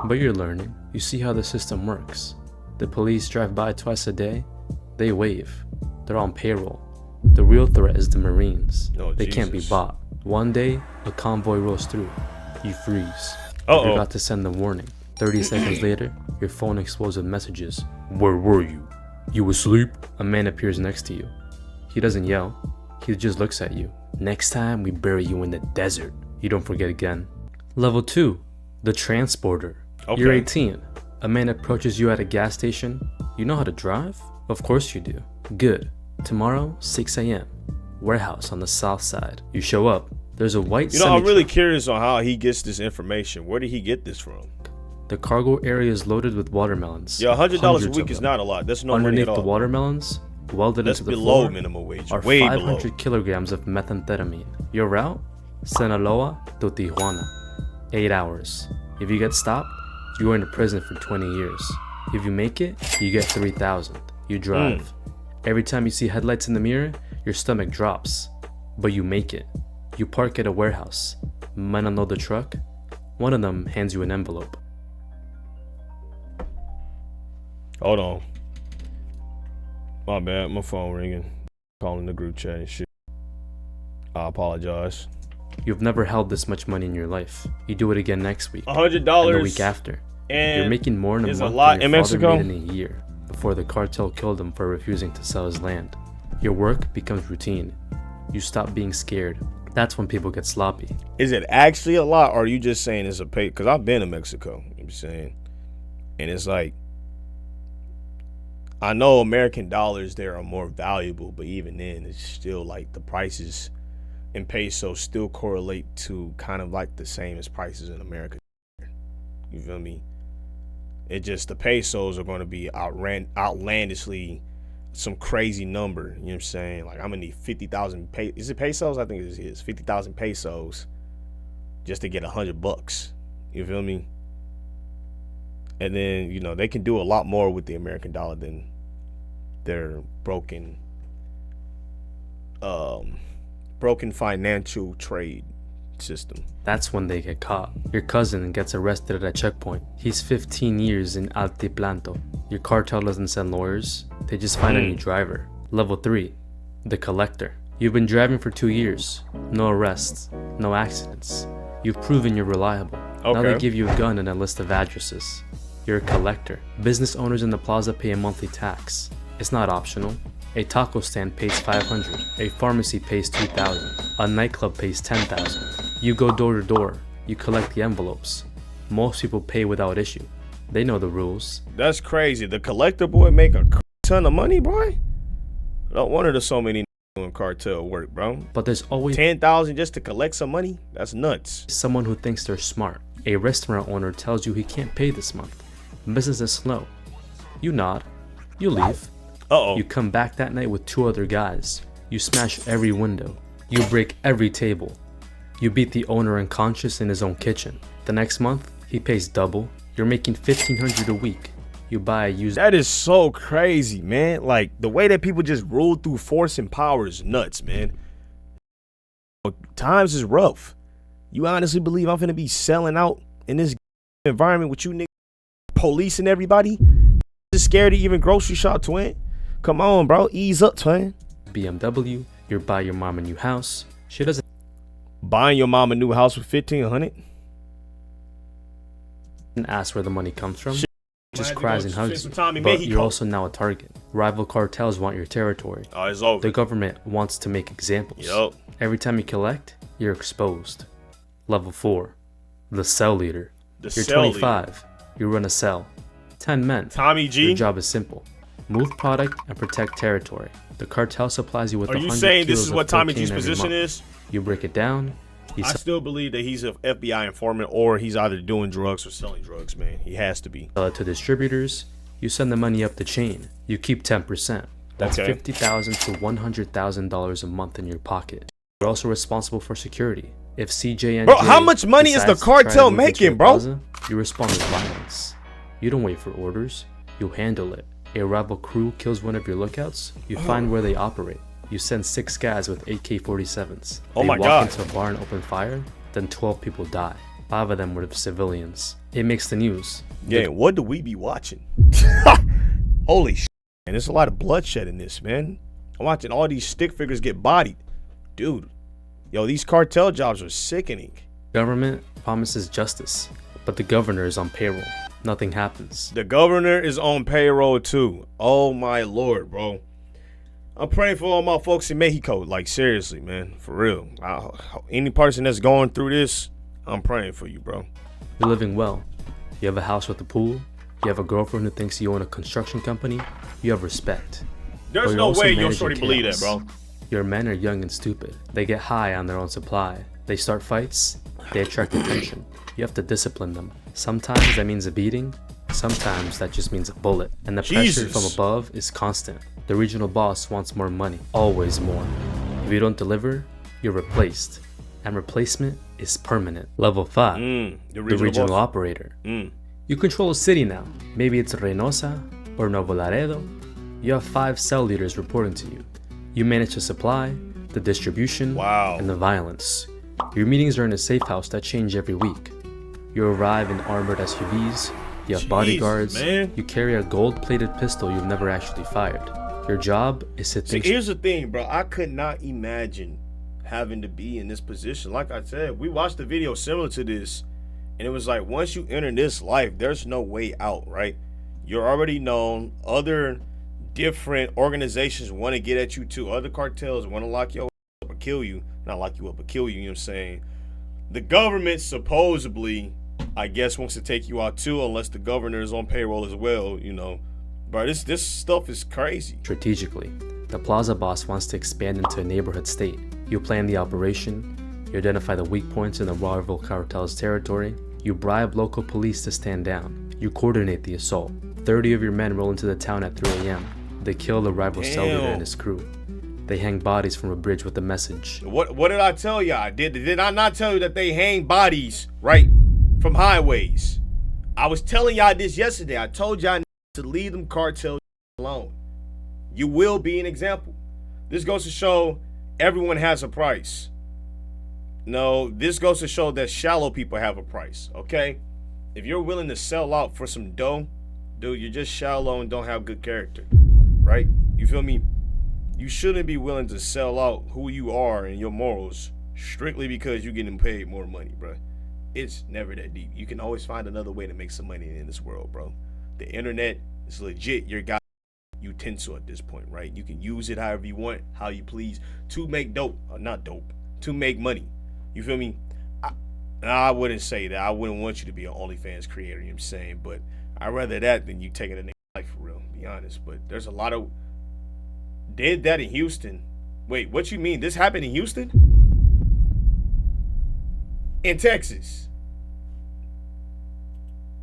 But you're learning. You see how the system works. The police drive by twice a day. They wave. They're on payroll. The real threat is the Marines. Oh, they can't be Jesus. bought. One day, a convoy rolls through. You freeze. Uh-oh. You forgot to send the warning. 30 seconds later, your phone explodes with messages. Where were you? You asleep? A man appears next to you. He doesn't yell. He just looks at you. Next time, we bury you in the desert. You don't forget again. Level 2. The transporter. Okay. You're 18. A man approaches you at a gas station. You know how to drive? Of course you do. Good. Tomorrow, 6 a.m. Warehouse on the south side. You show up. There's a white You know, I'm really semi-truck. curious on how he gets this information. Where did he get this from? The cargo area is loaded with watermelons. Yeah, $100 a Hundreds week of is them. not a lot. That's no Underneath money at all. the watermelons, welded That's into the below floor, minimum wage. are Way 500 below. kilograms of methamphetamine. Your route? Sinaloa to Tijuana. 8 hours. If you get stopped, you go into prison for 20 years. If you make it, you get 3,000. You drive. Every time you see headlights in the mirror, your stomach drops. But you make it. You park at a warehouse. Men unload the truck. One of them hands you an envelope. Hold on. My bad. My phone ringing. Calling the group chat and shit. I apologize. You've never held this much money in your life. You do it again next week. $100 and the week after. and You're making more in a is month a lot than your in father Mexico. made in a year before the cartel killed him for refusing to sell his land. Your work becomes routine. You stop being scared. That's when people get sloppy. Is it actually a lot, or are you just saying it's a pay? Because I've been to Mexico, I'm saying, and it's like, I know American dollars there are more valuable, but even then, it's still like the prices in pesos still correlate to kind of like the same as prices in America. You feel me? It just, the pesos are going to be outlandishly some crazy number. You know what I'm saying? Like, I'm gonna need 50,000 is it pesos? I think it is 50,000 pesos just to get $100. You feel me? And then, you know, they can do a lot more with the American dollar than their broken financial trade system. That's when they get caught. Your cousin gets arrested at a checkpoint. He's 15 years in Altiplanto. Your cartel doesn't send lawyers. They just find a new driver. Level 3. The collector. You've been driving for 2 years. No arrests. No accidents. You've proven you're reliable. Now they Okay. give you a gun and a list of addresses. You're a collector. Business owners in the plaza pay a monthly tax. It's not optional. A taco stand pays $500. A pharmacy pays $2,000. A nightclub pays $10,000. You go door to door. You collect the envelopes. Most people pay without issue. They know the rules. That's crazy. The collector boy make a ton of money, boy. No wonder there's so many doing cartel work, bro. But there's always 10,000 just to collect some money. That's nuts. someone who thinks they're smart. A restaurant owner tells you he can't pay this month. Business is slow. You nod. You leave. You come back that night with 2 other guys. You smash every window. You break every table. You beat the owner unconscious in his own kitchen. The next month, he pays double. You're making $1,500 a week. You buy a used... That is so crazy, man. Like, the way that people just rule through force and power is nuts, man. Times is rough. You honestly believe I'm finna be selling out in this environment with you niggas policing everybody? Just scared to even grocery shop, twin? Come on, bro. Ease up, twin. BMW. You buy your mom a new house. She doesn't Buying your mom a new house for $1,500? ask where the money comes from. Shit. Just Might have to cries go and spend hugs some you. time in But Mexico. you're also now a target. Rival cartels want your territory. Oh, it's over. The government wants to make examples. Yup. Every time you collect, you're exposed. Level 4. The cell leader. The You're cell 25. You run a cell. 10 men. Tommy G? Your job is simple. Move product and protect territory. The cartel supplies you with Are you 100 saying this kilos is of what Tommy cocaine G's every position month. is? You break it down, I still believe that he's an FBI informant, or he's either doing drugs or selling drugs, man. He has to be. Sell it to distributors. You send the money up the chain. You keep 10%. That's Okay. $50,000 to $100,000 a month in your pocket. You're also responsible for security. If CJNJ Bro, how much money is the decides to try to cartel move into making, your bro? plaza, you respond with violence. You don't wait for orders. You handle it. A rival crew kills one of your lookouts. You find where they operate. You send 6 guys with AK-47s. Oh my They walk God. into a bar and open fire. Then 12 people die. 5 of them were civilians. It makes the news. Yeah, what do we be watching? Holy shit, man. There's a lot of bloodshed in this, man. I'm watching all these stick figures get bodied. Dude, yo, these cartel jobs are sickening. Government promises justice, but the governor is on payroll. Nothing happens. The governor is on payroll too. Oh my Lord, bro. I'm praying for all my folks in Mexico. Like, seriously, man. For real. Any person that's going through this, I'm praying for you, bro. You're living well. You have a house with a pool. You have a girlfriend who thinks you own a construction company. You have respect. There's But you're no also way your managing shorty believe that, chaos. bro. Your men are young and stupid. They get high on their own supply. They start fights. They attract attention. You have to discipline them. Sometimes that means a beating. Sometimes that just means a bullet. And the pressure Jesus. from above is constant. The regional boss wants more money. Always more. If you don't deliver, you're replaced. And replacement is permanent. Level 5. The The regional boss. operator. You control a city now. Maybe it's Reynosa or Nuevo Laredo. You have 5 cell leaders reporting to you. You manage the supply, the distribution, and the violence. Your meetings are in a safe house that change every week. You arrive in armored SUVs. You have bodyguards. man. You carry a gold-plated pistol you've never actually fired. Your job is to See, think. here's the thing, bro. I could not imagine having to be in this position. Like I said, we watched a video similar to this, and it was like, once you enter this life, there's no way out, right? You're already known. Other different organizations want to get at you too. Other cartels want to lock you up or kill you. Not lock you up, but kill you, you know what I'm saying? The government supposedly, I guess, wants to take you out too, unless the governor is on payroll as well, you know. But this stuff is crazy. Strategically, the plaza boss wants to expand into a neighborhood state. You plan the operation, you identify the weak points in the rival cartel's territory, you bribe local police to stand down, you coordinate the assault. 30 of your men roll into the town at 3 a.m. They kill the rival cell leader and his crew. They hang bodies from a bridge with a message. What did I tell y'all? Did I not tell you that they hang bodies, right, from highways? I was telling y'all this yesterday. I told y'all to leave them cartels alone. You will be an example. This goes to show everyone has a price. No, this goes to show that shallow people have a price, okay? If you're willing to sell out for some dough, dude, you're just shallow and don't have good character, right? You feel me? You shouldn't be willing to sell out who you are and your morals strictly because you're getting paid more money, bro. It's never that deep. You can always find another way to make some money in this world, bro. The internet is legit your guy utensil at this point, right? You can use it however you want, how you please, to make dope, or not dope, to make money. You feel me? I wouldn't say that. I wouldn't want you to be an OnlyFans creator, you know what I'm saying? But I'd rather that than you taking a nigga life for real, to be honest. But there's a lot of... Did that in Houston. Wait, what you mean? This happened in Houston? In Texas?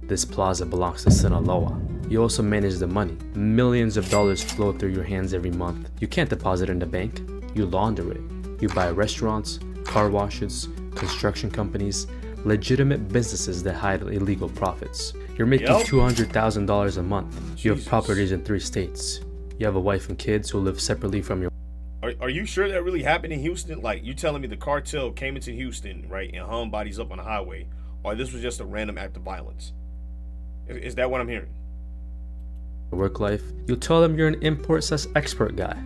This plaza belongs to Sinaloa. You also manage the money. Millions of dollars flow through your hands every month. You can't deposit in the bank. You launder it. You buy restaurants, car washes, construction companies, legitimate businesses that hide illegal profits. You're making $200,000 a month. You have properties in 3 states. You have a wife and kids who live separately from your... Are you sure that really happened in Houston? Like, you telling me the cartel came into Houston, right, and hung bodies up on the highway, or this was just a random act of violence? Is that what I'm hearing? work life? You'll tell them you're an import/export guy.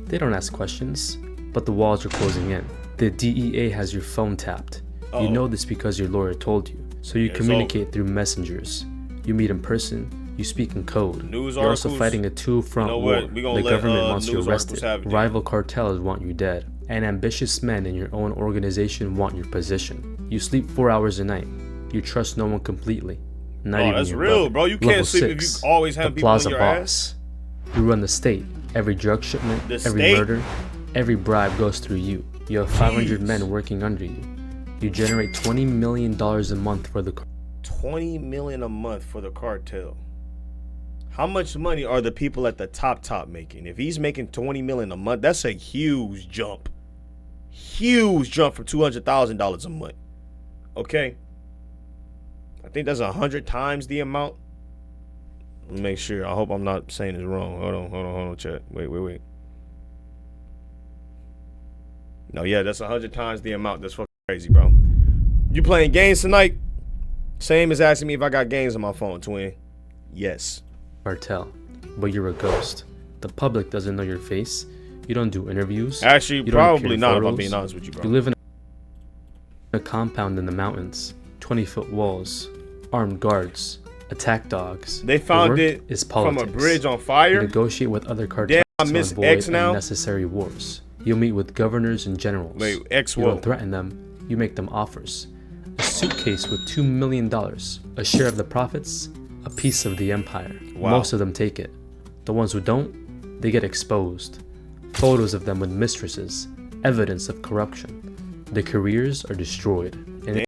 They don't ask questions, but the walls are closing in. The DEA has your phone tapped. You know this because your lawyer told you. So you communicate through messengers. You meet in person. You speak in code. You're also fighting a two-front war. The government wants you arrested. Rival cartels want you dead. And ambitious men in your own organization want your position. You sleep 4 hours a night. You trust no one completely. Not even that's your real, brother. bro. You can't Level sleep if 6, you always have the people in Plaza your Boss. You run the state. Every drug shipment, every murder, every bribe goes through you. You have 500 men working under you. You generate $20 million a month for the $20 million a month for the cartel. How much money are the people at the top making? If he's making $20 million a month, that's a huge jump. Huge jump from $200,000 a month. Okay. I think that's 100 times the amount. Let me make sure. I hope I'm not saying this wrong. Hold on. Chat. Wait. No, yeah, that's 100 times the amount. That's fucking crazy, bro. You playing games tonight? Same as asking me if I got games on my phone, twin. Yes. Cartel, but you're a ghost. The public doesn't know your face. You don't do interviews. Actually, you probably not, if I'm being honest with you, bro. You live in a compound in the mountains, 20-foot walls, armed guards, attack dogs. They found it is politics. From a bridge on fire. You negotiate with other cartels I miss to avoid X now. unnecessary wars. You meet with governors and generals. Wait, X You what? don't threaten them. You make them offers. A suitcase with $2 million, a share of the profits, a piece of the empire. Wow. Most of them take it. The ones who don't, they get exposed. Photos of them with mistresses, evidence of corruption. The careers are destroyed. And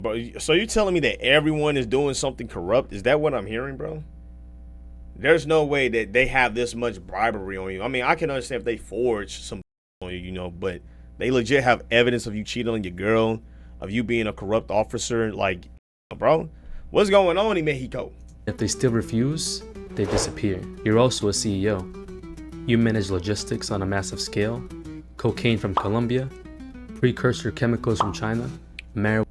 Bro, so you telling me that everyone is doing something corrupt? Is that what I'm hearing, bro? There's no way that they have this much bribery on you. I mean, I can understand if they forge some on you, you know, but they legit have evidence of you cheating on your girl, of you being a corrupt officer. Like, bro, what's going on in Mexico? if they still refuse, they disappear. You're also a CEO. You manage logistics on a massive scale, cocaine from Colombia, precursor chemicals from China, marijuana.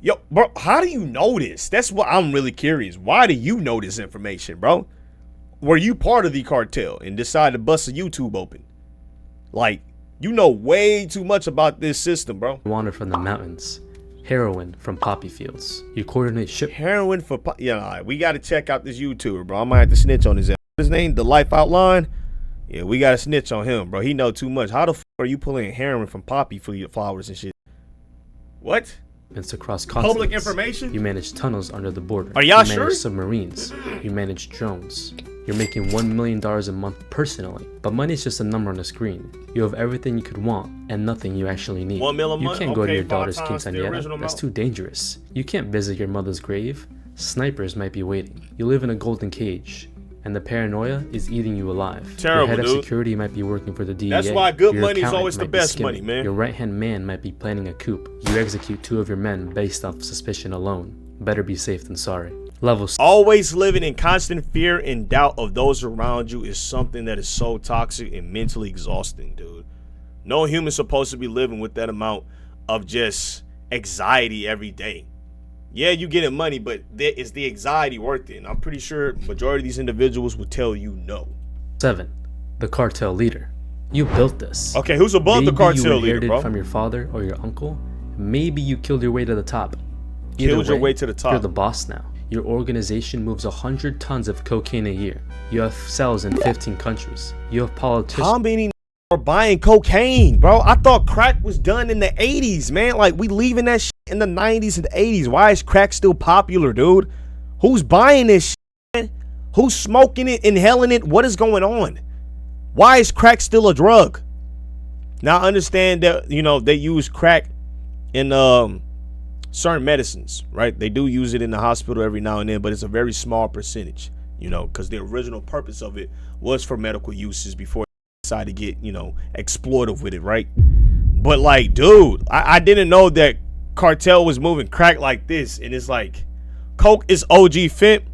Yo, bro, how do you know this? That's what I'm really curious. Why do you know this information, bro? Were you part of the cartel and decided to bust a YouTube open? Like, you know way too much about this system, bro. Water from the mountains, heroin from poppy fields. You coordinate ship. Heroin for yeah, all right, we got to check out this YouTuber, bro. I might have to snitch on his ass. His name, The Life Outline. Yeah, we got to snitch on him, bro. He know too much. How the fuck are you pulling heroin from poppy flowers and shit? What? It's across continents. Public information? You manage tunnels under the border. Are y'all you sure? manage submarines. You manage drones. You're making $1 million a month personally. But money's just a number on a screen. You have everything you could want and nothing you actually need. $1 million a You month? can't go to Okay, your daughter's 5 times the original quinceañera. That's amount. too dangerous. You can't visit your mother's grave. Snipers might be waiting. You live in a golden cage. And the paranoia is eating you alive. Terrible, your head dude. of security might be working for the DEA. That's why good Your money is accountant always the might be best skimming. money, man. Your right-hand man might be planning a coup. You execute 2 of your men based off suspicion alone. Better be safe than sorry. Level 6. Always living in constant fear and doubt of those around you is something that is so toxic and mentally exhausting, dude. No human's supposed to be living with that amount of just anxiety every day. Yeah, you getting money, but is the anxiety worth it? And I'm pretty sure majority of these individuals will tell you no. 7. The cartel leader. You built this. Okay, who's above the Maybe cartel you leader, inherited bro? from your father or your uncle. Maybe you killed your way to the top. Killed your way to the top. You're the boss now. Your organization moves 100 tons of cocaine a year. You have cells in 15 countries. You have politicians. How many are buying cocaine, bro? I thought crack was done in the 80s, man. Like, we leaving that shit in the 90s and 80s. Why is crack still popular, dude? Who's buying this shit, man? Who's smoking it, inhaling it? What is going on? Why is crack still a drug? Now, I understand that, you know, they use crack in certain medicines, right? They do use it in the hospital every now and then, but it's a very small percentage, you know, because the original purpose of it was for medical uses before they decided to get, you know, exploitive with it, right? But like, dude, I didn't know that cartel was moving crack like this. And it's like, coke is OG fit.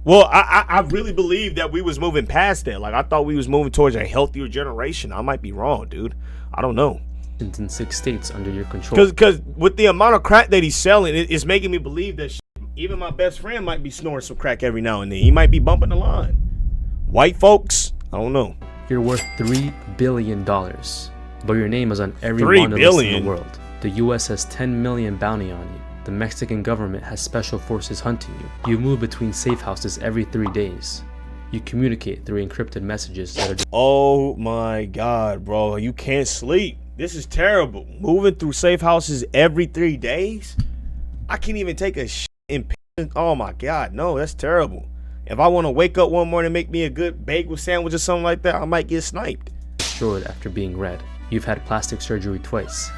Well, I really believe that we was moving past that. Like, I thought we was moving towards a healthier generation. I might be wrong, dude. I don't know. in 6 states under your control. Because with the amount of crack that he's selling, it's making me believe that even my best friend might be snoring some crack every now and then. He might be bumping the line. White folks, I don't know. You're worth $3 billion, but your name is on every $3 wanted list billion? in the world. The US has 10 million bounty on you. The Mexican government has special forces hunting you. You move between safe houses every 3 days. You communicate through encrypted messages that are Oh my God, bro. You can't sleep. This is terrible. Moving through safe houses every 3 days? I can't even take a shit in piss. Oh my God, no, that's terrible. If I want to wake up one morning and make me a good bagel sandwich or something like that, I might get sniped. destroyed after being read. You've had plastic surgery twice.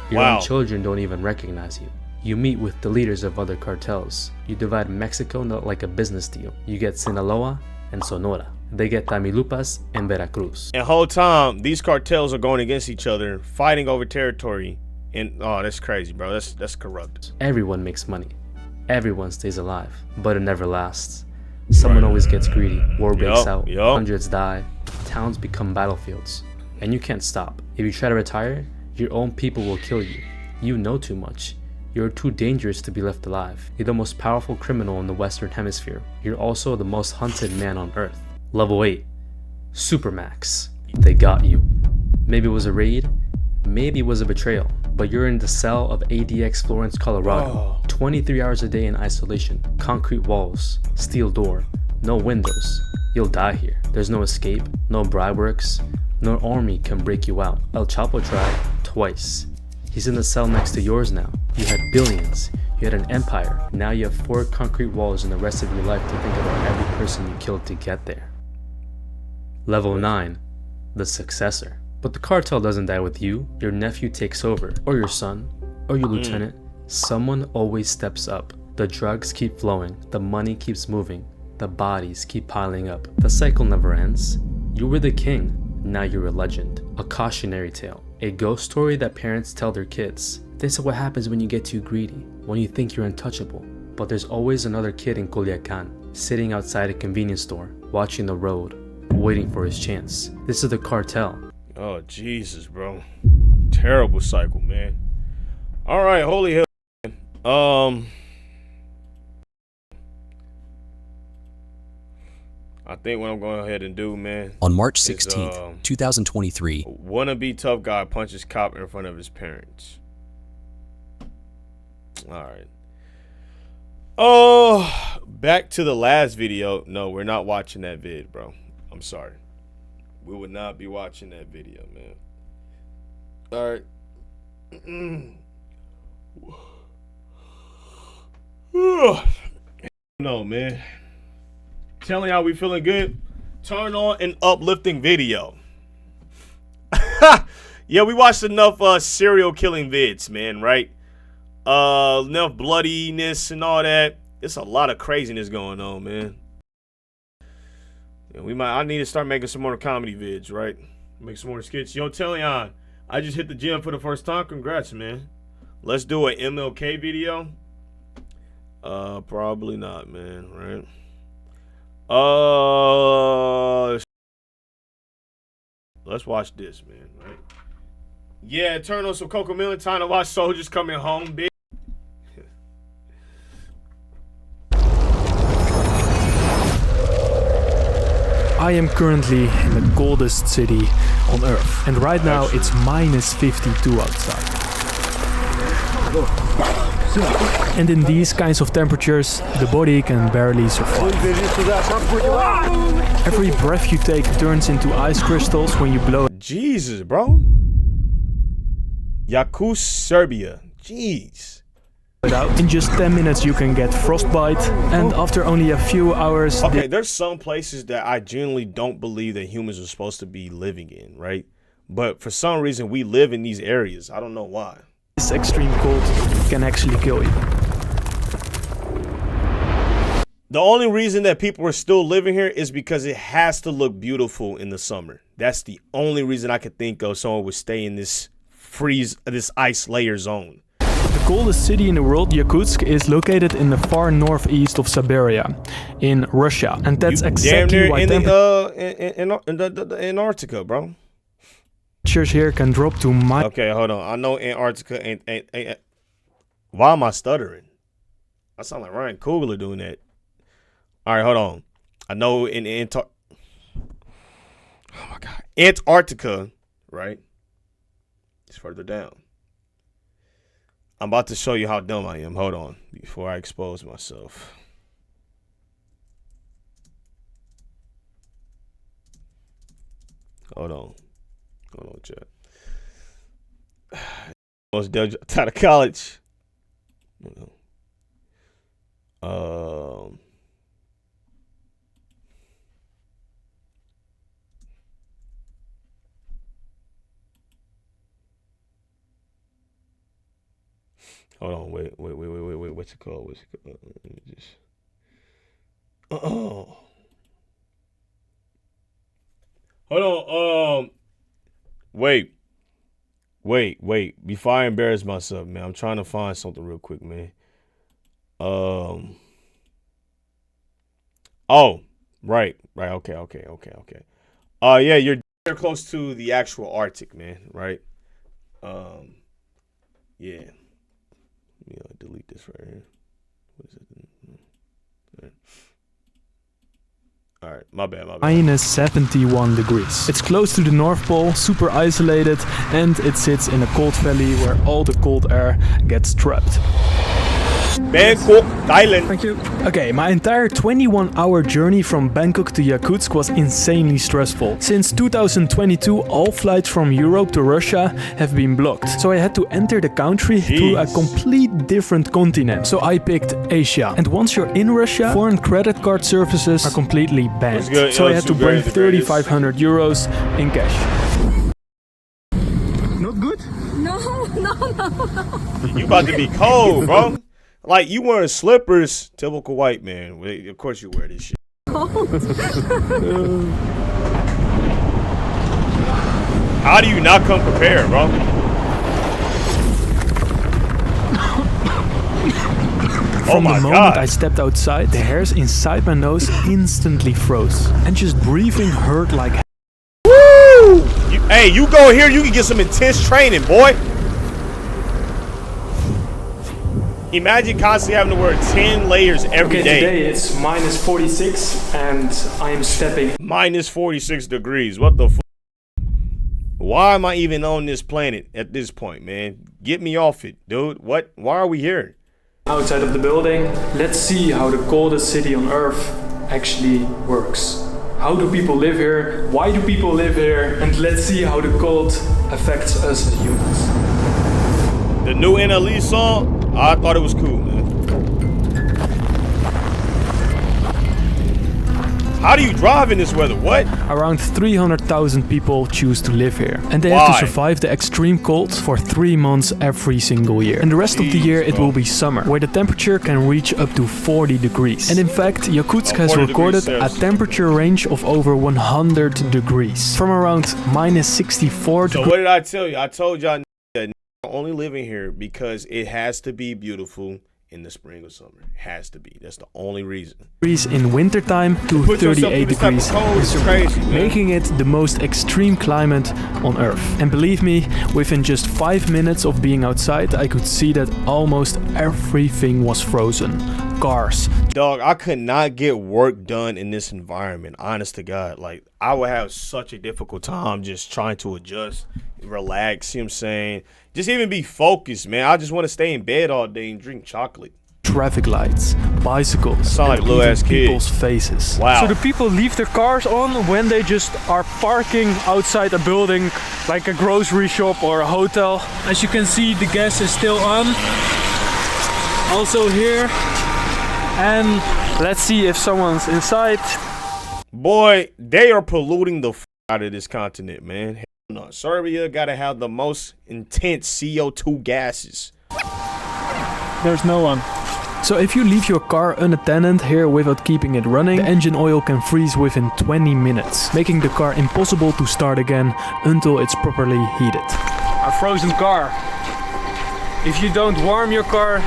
Your Wow. own children don't even recognize you. You meet with the leaders of other cartels. You divide Mexico not like a business deal. You get Sinaloa and Sonora. They get Tamaulipas and Veracruz. And whole time, these cartels are going against each other, fighting over territory. And oh, that's crazy, bro. That's corrupt. Everyone makes money. Everyone stays alive, but it never lasts. Someone always gets greedy. War breaks out. Hundreds die. Towns become battlefields. And you can't stop. If you try to retire, your own people will kill you. You know too much. You're too dangerous to be left alive. You're the most powerful criminal in the Western Hemisphere. You're also the most hunted man on Earth. Level 8. Supermax. They got you. Maybe it was a raid. Maybe it was a betrayal. But you're in the cell of ADX Florence, Colorado. 23 hours a day in isolation. Concrete walls. Steel door. No windows. You'll die here. There's no escape. No bribe works. No army can break you out. El Chapo tried twice. He's in the cell next to yours now. You had billions. You had an empire. Now you have 4 concrete walls and the rest of your life to think about every person you killed to get there. Level 9. The successor. But the cartel doesn't die with you. Your nephew takes over. Or your son. Or your lieutenant. Someone always steps up. The drugs keep flowing. The money keeps moving. The bodies keep piling up. The cycle never ends. You were the king. Now you're a legend. A cautionary tale. A ghost story that parents tell their kids. This is what happens when you get too greedy. When you think you're untouchable. But there's always another kid in Culiacan, sitting outside a convenience store, watching the road, waiting for his chance. This is the cartel. Oh, Jesus, bro. Terrible cycle, man. All right, holy hell. I think what I'm going ahead and do, man. On March 16th, 2023. Wannabe tough guy punches cop in front of his parents. All right. Oh, back to the last video. No, we're not watching that vid, bro. I'm sorry. We would not be watching that video, man. All right. No, man. Telling y'all we feeling good. Turn on an uplifting video. Yeah, we watched enough serial killing vids, man, right? Enough bloodiness and all that. It's a lot of craziness going on, man. Yeah, I need to start making some more comedy vids, right? Make some more skits. Yo, Taileon, I just hit the gym for the first time. Congrats, man. Let's do an MLK video. Probably not, man, right? Let's watch this, man, right? Yeah, turn on some Coco Melon. Time to watch soldiers coming home, bitch. I am currently in the coldest city on Earth, and right now it's -52 outside. And in these kinds of temperatures, the body can barely survive. Every breath you take turns into ice crystals when you blow. Jesus, bro. Yakutsk, Serbia. Jeez. In just 10 minutes you can get frostbite, and after only a few hours... Okay, there's some places that I genuinely don't believe that humans are supposed to be living in, right? But for some reason we live in these areas. I don't know why. This extreme cold can actually kill you. The only reason that people are still living here is because it has to look beautiful in the summer. That's the only reason I could think of someone would stay in this this ice layer zone. The coldest city in the world, Yakutsk, is located in the far northeast of Siberia, in Russia, and that's exactly why in Antarctica, bro. Temperatures here can drop to Okay, hold on. I know Antarctica ain't. Why am I stuttering? I sound like Ryan Coogler doing that. All right, hold on. I know in oh my God, Antarctica, right? It's further down. I'm about to show you how dumb I am. Hold on, before I expose myself. Hold on, chat. Most dead out of college. Hold on, wait. What's it called? Let me just. Hold on. Wait. Before I embarrass myself, man, I'm trying to find something real quick, man. Oh, right. Okay. Yeah, you're close to the actual Arctic, man. Right. Yeah. Delete this right here. What is it? All right, my bad. Minus 71 degrees. It's close to the North Pole, super isolated, and it sits in a cold valley where all the cold air gets trapped. Bangkok, Thailand. Thank you. Okay, my entire 21-hour journey from Bangkok to Yakutsk was insanely stressful. Since 2022, all flights from Europe to Russia have been blocked. So I had to enter the country through a complete different continent. So I picked Asia. And once you're in Russia, foreign credit card services are completely banned. So I had to bring 3,500 euros in cash. Not good? No. You about to be cold, bro. Like, you wearing slippers, typical white man. Well, of course you wear this shit. How do you not come prepared, bro? From the moment I stepped outside, the hairs inside my nose instantly froze. And just breathing hurt like hell. Woo! You go here, you can get some intense training, boy. Imagine constantly having to wear 10 layers every day. Today it's minus 46 and I am stepping. Minus 46 degrees. What the f? Why am I even on this planet at this point, man? Get me off it, dude. What? Why are we here? Outside of the building, let's see how the coldest city on Earth actually works. How do people live here? Why do people live here? And let's see how the cold affects us as humans. The new NLE song? I thought it was cool, man. How do you drive in this weather? What? Around 300,000 people choose to live here. And they have to survive the extreme cold for 3 months every single year. And the rest of the year it will be summer, where the temperature can reach up to 40 degrees. And in fact, Yakutsk has recorded a temperature range of over 100 degrees. From around minus 64 degrees. So what did I tell you? I told y'all that only living here because it has to be beautiful in the spring or summer. It has to be. That's the only reason. In wintertime to 38 degrees, making it the most extreme climate on Earth. And believe me, within just 5 minutes of being outside, I could see that almost everything was frozen. Cars. Dog, I could not get work done in this environment, honest to God. Like, I would have such a difficult time just trying to adjust, relax, you know what I'm saying? Just even be focused, man. I just want to stay in bed all day and drink chocolate. Traffic lights, bicycles, sound like little ass people's faces. Wow. So the people leave their cars on when they just are parking outside a building, like a grocery shop or a hotel. As you can see, the gas is still on. Also here. And let's see if someone's inside. Boy, they are polluting the f out of this continent, man. Hell no. Serbia gotta have the most intense CO2 gases. There's no one. So if you leave your car unattended here without keeping it running, the engine oil can freeze within 20 minutes, making the car impossible to start again until it's properly heated. A frozen car. If you don't warm your car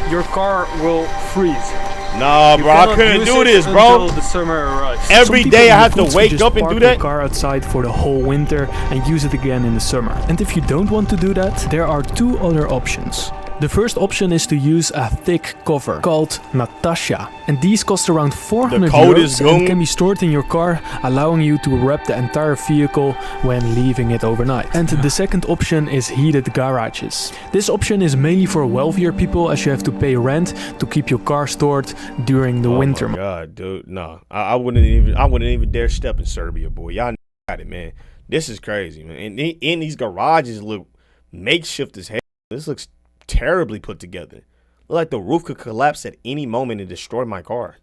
will freeze. Nah, bro, I couldn't do this, bro. The summer arrives. Every day I have to wake up and do that. Car outside for the whole winter and use it again in the summer. And if you don't want to do that, there are two other options. The first option is to use a thick cover called Natasha, and these cost around 400 euros and can be stored in your car, allowing you to wrap the entire vehicle when leaving it overnight. And the second option is heated garages. This option is mainly for wealthier people, as you have to pay rent to keep your car stored during the winter. Oh my God, dude, no, I wouldn't even dare step in Serbia, boy. Y'all got it, man. This is crazy, man. And in these garages look makeshift as hell. This looks terribly put together. Look like the roof could collapse at any moment and destroy my car.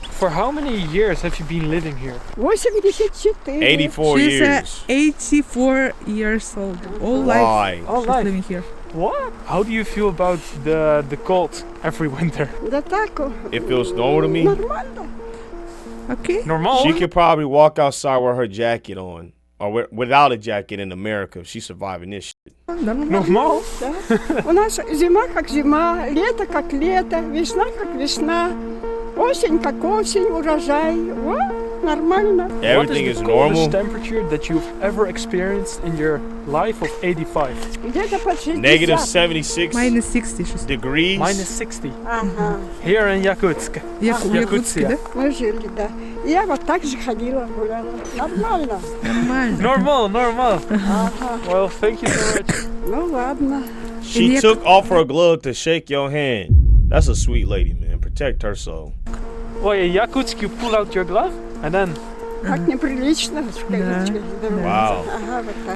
For how many years have you been living here? 84 years. 84 years old. All life living here. What? How do you feel about the cold every winter? It feels normal to me. Okay. Normal? She could probably walk outside with her jacket on. Or without a jacket in America if she's surviving this shit. Normal? У нас зима как зима, лето как лето, весна как весна, осень как осень, урожай. Нормально. Everything is What is the normal. coldest temperature that you've ever experienced in your life of 85? Где-то под 60. Negative 76 Minus 60. degrees. Minus 60. Ага. Here in Yakutsk. Yakutsk, Мы жили, да. И я вот так же ходила, гуляла. Нормально. Normal, normal. Ага. Well, thank you so much. Ну ладно. She took off her glove to shake your hand. That's a sweet lady, man. Protect her soul. Oh, in Yakutsk you pull out your glove and then... Как неприлично. Wow.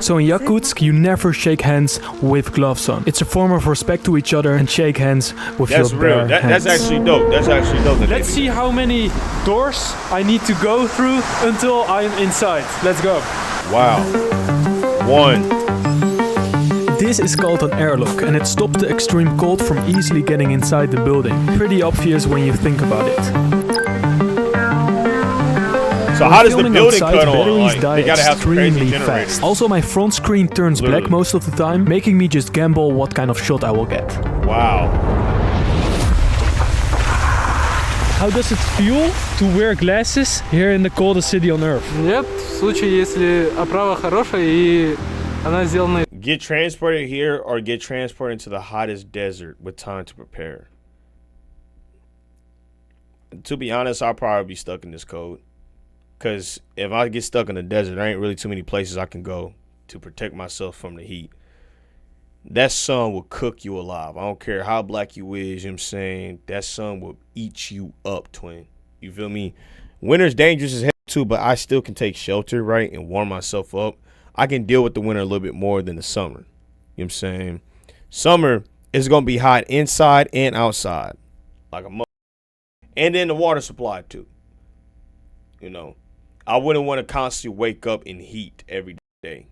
So in Yakutsk, you never shake hands with gloves on. It's a form of respect to each other and shake hands with That's your real. bare hands. That's actually dope. That's actually dope. Let's see how many doors I need to go through until I'm inside. Let's go. Wow. 1. This is called an airlock and it stops the extreme cold from easily getting inside the building. Pretty obvious when you think about it. So how does the building outside, cut on? batteries Like, die they gotta have some crazy extremely generators. fast. Also, my front screen turns black most of the time, making me just gamble what kind of shot I will get. Wow. How does it feel to wear glasses here in the coldest city on earth? Нет, в случае, если оправа хорошая и она сделана... Get transported here or get transported into the hottest desert with time to prepare. To be honest, I'll probably be stuck in this cold. Because if I get stuck in the desert, there ain't really too many places I can go to protect myself from the heat. That sun will cook you alive. I don't care how black you is, you know what I'm saying? That sun will eat you up, twin. You feel me? Winter's dangerous as hell too, but I still can take shelter, right, and warm myself up. I can deal with the winter a little bit more than the summer. You know what I'm saying? Summer is going to be hot inside and outside. Like a mother. And then the water supply too. You know, I wouldn't want to constantly wake up in heat every day.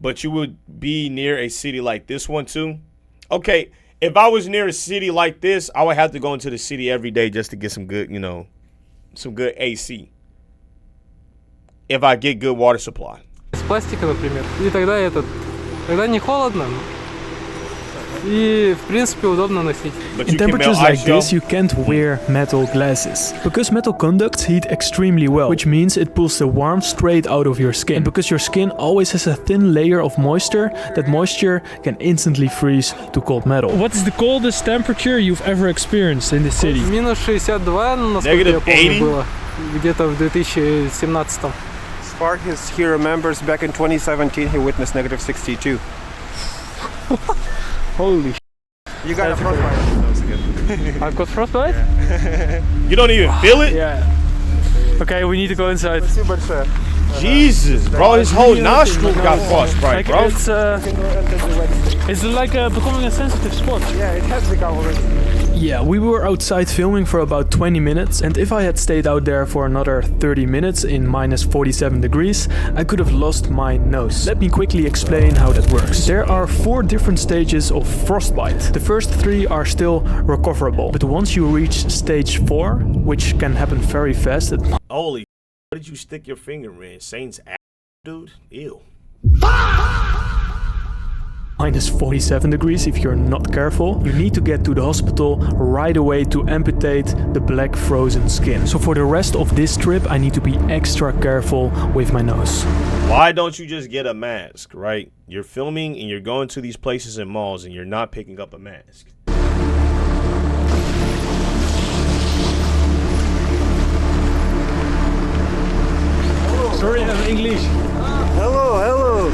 But you would be near a city like this one too. Okay, if I was near a city like this, I would have to go into the city every day just to get some good, you know, some good AC. If I get good water supply. Из пластика, например. И тогда не холодно. И, в принципе, удобно носить. In temperatures like this, you can't wear metal glasses. Because metal conducts heat extremely well, which means it pulls the warmth straight out of your skin. And because your skin always has a thin layer of moisture, that moisture can instantly freeze to cold metal. What is the coldest temperature you've ever experienced in the city? Минус 62, насколько я помню, было. Где-то в 2017. Spartans, he remembers back in 2017, he witnessed negative 62. Holy sh**. You got a frostbite. I've got frostbite? You don't even feel it? Yeah. Okay, we need to go inside. Jesus, bro, his whole nostril got frostbite, bro. It's like becoming a sensitive spot. Yeah, it has become already. Yeah, we were outside filming for about 20 minutes, and if I had stayed out there for another 30 minutes in minus 47 degrees, I could have lost my nose. Let me quickly explain how that works. There are 4 different stages of frostbite. The first 3 are still recoverable, but once you reach stage 4, which can happen very fast... Holy, what did you stick your finger in? Saint's ass, dude? Ew. Minus 47 degrees if you're not careful, you need to get to the hospital right away to amputate the black frozen skin. So for the rest of this trip, I need to be extra careful with my nose. Why don't you just get a mask, right? You're filming and you're going to these places and malls and you're not picking up a mask. Sorry, I'm English. Hello, hello.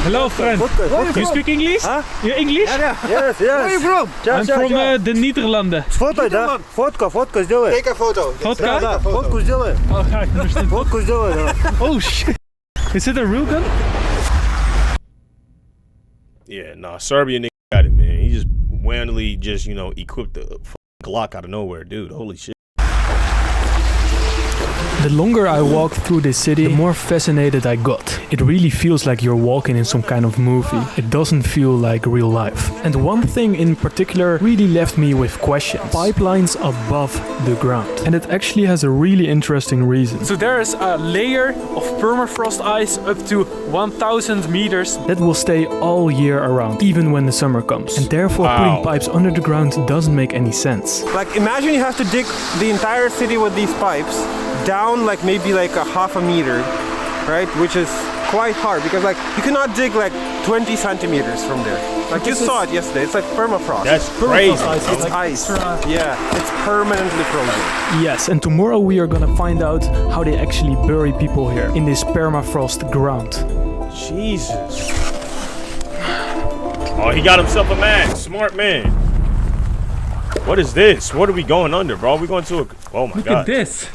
Hello, friend. You speak English? Huh? You English? Yes, yes. Where are you from? I'm from the Netherlands. Сфоткай, да? Фотка сделай. Take a photo. Фотка? Да, фотку сделай. Okay, understand. Фотку сделай, да. Oh shit. Is it a real gun? Yeah, nah, Serbia nigga got it, man. He just randomly just, you know, equipped the Glock out of nowhere, dude. Holy shit. The longer I walked through this city, the more fascinated I got. It really feels like you're walking in some kind of movie. It doesn't feel like real life. And one thing in particular really left me with questions. Pipelines above the ground. And it actually has a really interesting reason. So there is a layer of permafrost ice up to 1000 meters that will stay all year around, even when the summer comes. And therefore putting pipes under the ground doesn't make any sense. Like imagine you have to dig the entire city with these pipes down like maybe like a half a meter, right? Which is quite hard because like you cannot dig like 20 centimeters from there. Like you saw it yesterday, it's like permafrost. That's crazy. It's like ice. Yeah, it's permanently frozen. Yes, and tomorrow we are gonna find out how they actually bury people here in this permafrost ground. Jesus. Oh, he got himself a mask. Smart man. What is this? What are we going under, bro? We going to a... Oh my God. Look at this.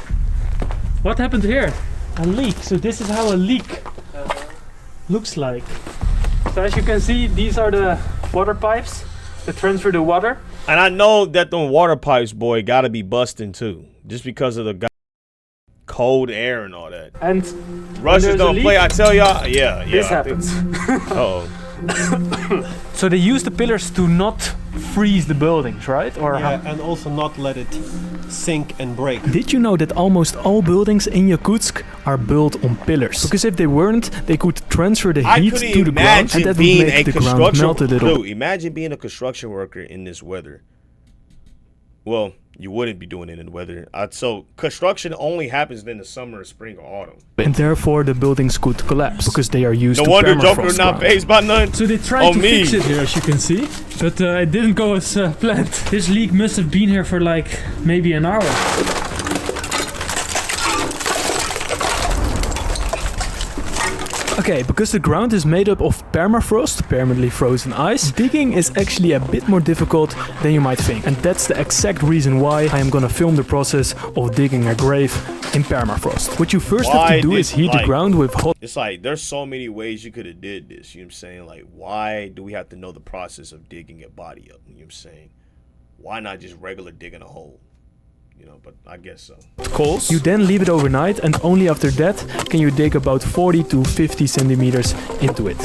What happened here? A leak. So this is how a leak looks like. So as you can see, these are the water pipes that transfer the water. And I know that the water pipes, boy, gotta be busting too. Just because of the cold air and all that. And Russians don't play, I tell y'all. Yeah, this happens. Uh-oh. So they use the pillars to not freeze the buildings, right? Or yeah, and also not let it sink and break. Did you know that almost all buildings in Yakutsk are built on pillars? Because if they weren't, they could transfer the heat to the ground, and that would make the ground melt a little. Dude, imagine being a construction worker in this weather. Well, you wouldn't be doing it in the weather. So construction only happens in the summer, spring, or autumn. And therefore the buildings could collapse because they are used to no wonder permafrost Joker not phased by none. So they tried to fix it here, as you can see, but it didn't go as planned. This leak must have been here for like maybe an hour. Okay, because the ground is made up of permafrost, permanently frozen ice, digging is actually a bit more difficult than you might think. And that's the exact reason why I am gonna film the process of digging a grave in permafrost. What you first have to do is heat the ground with hot... It's like, there's so many ways you could have did this, you know what I'm saying? Like, why do we have to know the process of digging a body up, you know what I'm saying? Why not just regular digging a hole? You know, but I guess so. Coals. You then leave it overnight, and only after that can you dig about 40 to 50 centimeters into it.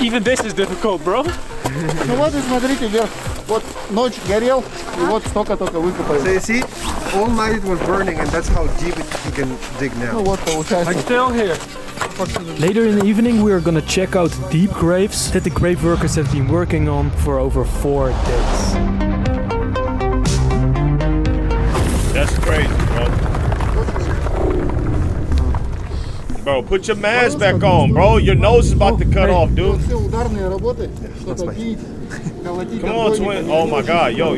Even this is difficult, bro. Ну вот и смотрите вверх. Вот ночь горел, и вот столько-только выкопали. So you see, all night it was burning, and that's how deep you can dig now. Ну вот получается. I'm still here. Later in the evening we are gonna check out deep graves that the grave workers have been working on for over 4 days. That's crazy, bro. Bro, put your mask back on, bro. Your nose is about to cut off, dude. Come on, twin. Oh my God. Yo.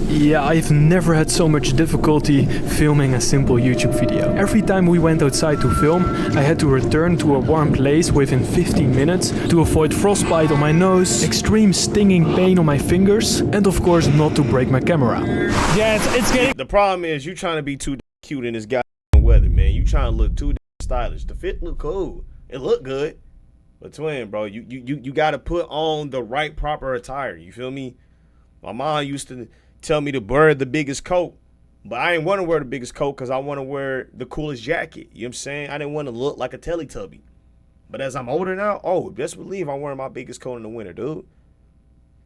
Yeah, I've never had so much difficulty filming a simple YouTube video. Every time we went outside to film, I had to return to a warm place within 15 minutes to avoid frostbite on my nose, extreme stinging pain on my fingers, and of course not to break my camera. Yeah, it's getting... The problem is you trying to be too cute in this goddamn weather, man. You trying to look too stylish. The fit look cool. It look good. But twin, bro, you got to put on the right proper attire. You feel me? My mom used to tell me to wear the biggest coat, but I didn't want to wear the biggest coat because I want to wear the coolest jacket. You know what I'm saying? I didn't want to look like a Teletubby. But as I'm older now, oh, best believe I'm wearing my biggest coat in the winter, dude.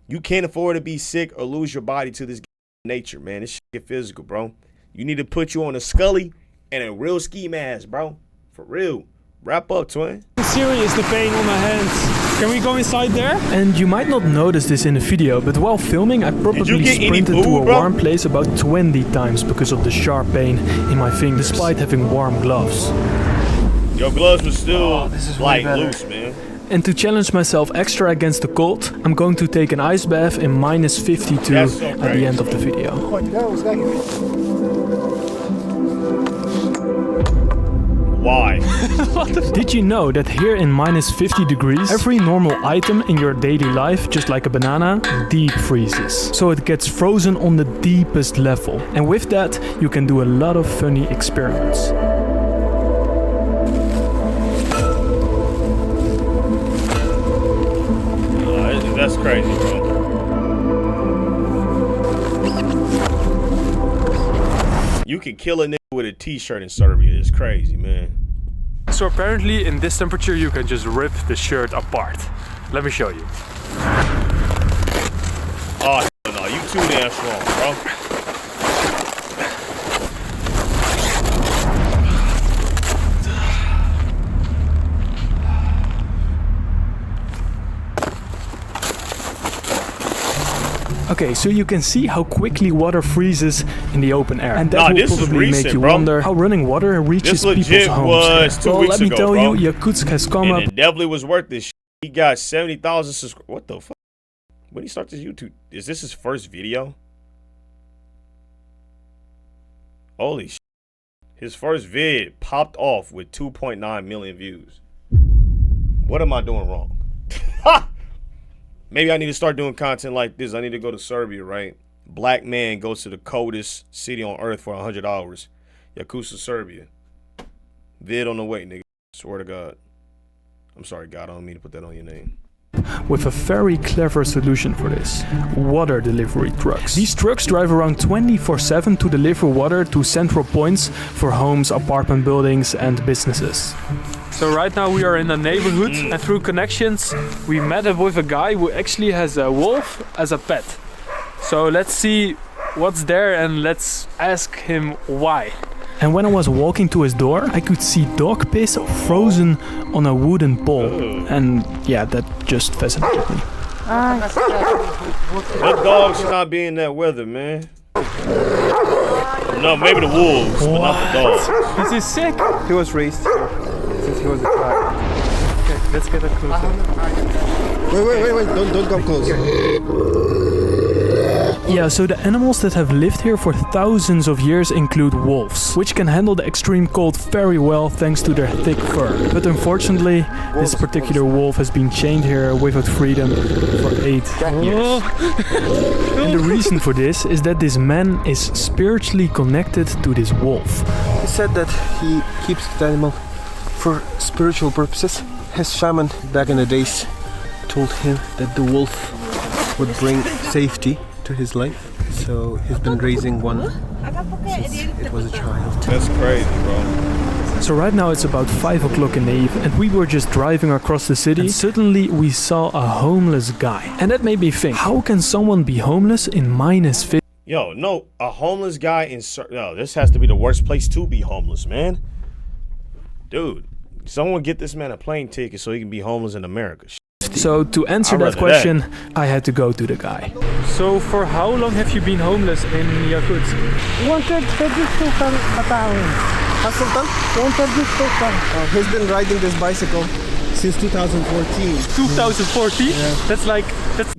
You can't afford to be sick or lose your body to this nature, man. This shit get physical, bro. You need to put you on a Scully and a real ski mask, bro. For real. Wrap up, twin. Serious, the pain on my hands. Can we go inside there? And you might not notice this in the video, but while filming I probably sprinted to a warm place about 20 times because of the sharp pain in my finger, despite having warm gloves. Your gloves were still like loose, man. And to challenge myself extra against the cold, I'm going to take an ice bath in minus 52 at the end of the video. Why? Did you know that here in minus 50 degrees, every normal item in your daily life, just like a banana, deep freezes. So it gets frozen on the deepest level. And with that, you can do a lot of funny experiments. That's crazy, bro. You can kill a nigga with a t-shirt in Serbia. It's crazy, man. So apparently in this temperature you can just rip the shirt apart. Let me show you. Oh no, you too damn strong, bro. Okay, so you can see how quickly water freezes in the open air. And that will probably make you wonder how running water reaches people's homes. Well, let me tell you, Yakutsk has come up. It definitely was worth this shit. He got 70,000 subscribers. What the fuck? When did he start this YouTube? Is this his first video? Holy shit. His first vid popped off with 2.9 million views. What am I doing wrong? Ha! Maybe I need to start doing content like this. I need to go to Serbia, right? Black man goes to the coldest city on earth for 100 hours. Yakutsk, Serbia. Vid on the way, nigga. Swear to God. I'm sorry, God. I don't mean to put that on your name. With a very clever solution for this. Water delivery trucks. These trucks drive around 24/7 to deliver water to central points for homes, apartment buildings and businesses. So right now we are in a neighborhood and through connections we met up with a guy who actually has a wolf as a pet. So let's see what's there and let's ask him why. And when I was walking to his door, I could see dog piss frozen on a wooden pole. And yeah, that just fascinated me. That dog should not be in that weather, man. No, maybe the wolves, but not the dogs. Is he sick? He was raised here since he was a child. Okay, let's get a closer. Wait, don't come close. Yeah, so the animals that have lived here for thousands of years include wolves, which can handle the extreme cold very well thanks to their thick fur. But unfortunately, this particular wolf has been chained here without freedom for 8 years. And the reason for this is that this man is spiritually connected to this wolf. He said that he keeps the animal for spiritual purposes. His shaman back in the days told him that the wolf would bring safety to his life, so he's been raising one since it was a child. That's crazy, bro. So right now it's about 5 o'clock in the evening and we were just driving across the city and suddenly we saw a homeless guy. And that made me think, how can someone be homeless in -50? Yo, no, a homeless guy in... Yo, this has to be the worst place to be homeless, man. Dude, someone get this man a plane ticket so he can be homeless in America. So to answer that question, I had to go to the guy. So for how long have you been homeless in Yakutsk? He's been riding this bicycle since 2014. 2014? Yeah. That's like...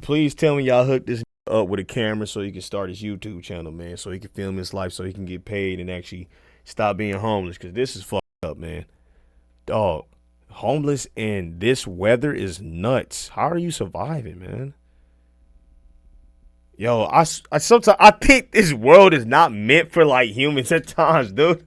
Please tell me y'all hooked this up with a camera so he can start his YouTube channel, man. So he can film his life so he can get paid and actually stop being homeless. Because this is fucked up, man. Dog. Homeless in this weather is nuts. How are you surviving, man? Yo, I sometimes I think this world is not meant for like humans at times, dude.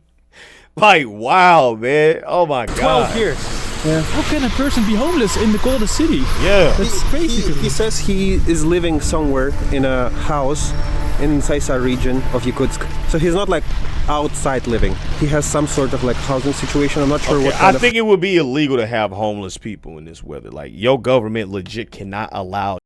Like, wow, man. Oh my God. 12 years. Yeah. How can a person be homeless in the coldest city? Yeah. That's crazy to me. He says he is living somewhere in a house in Saisa region of Yakutsk. So he's not like outside living. He has some sort of like housing situation. I'm not sure what kind I think it would be illegal to have homeless people in this weather. Like, your government legit cannot allow,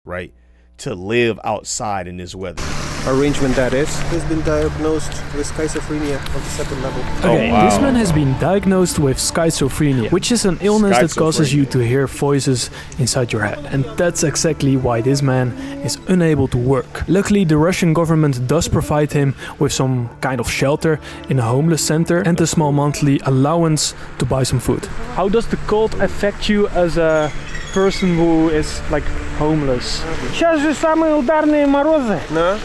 right, to live outside in this weather. Arrangement that is. He's been diagnosed with schizophrenia on the 2nd level. Okay, this man has been diagnosed with schizophrenia, which is an illness that causes you to hear voices inside your head. And that's exactly why this man is unable to work. Luckily, the Russian government does provide him with some kind of shelter in a homeless center and a small monthly allowance to buy some food. How does the cold affect you as a person who is like homeless? Сейчас же самые ударные морозы. No?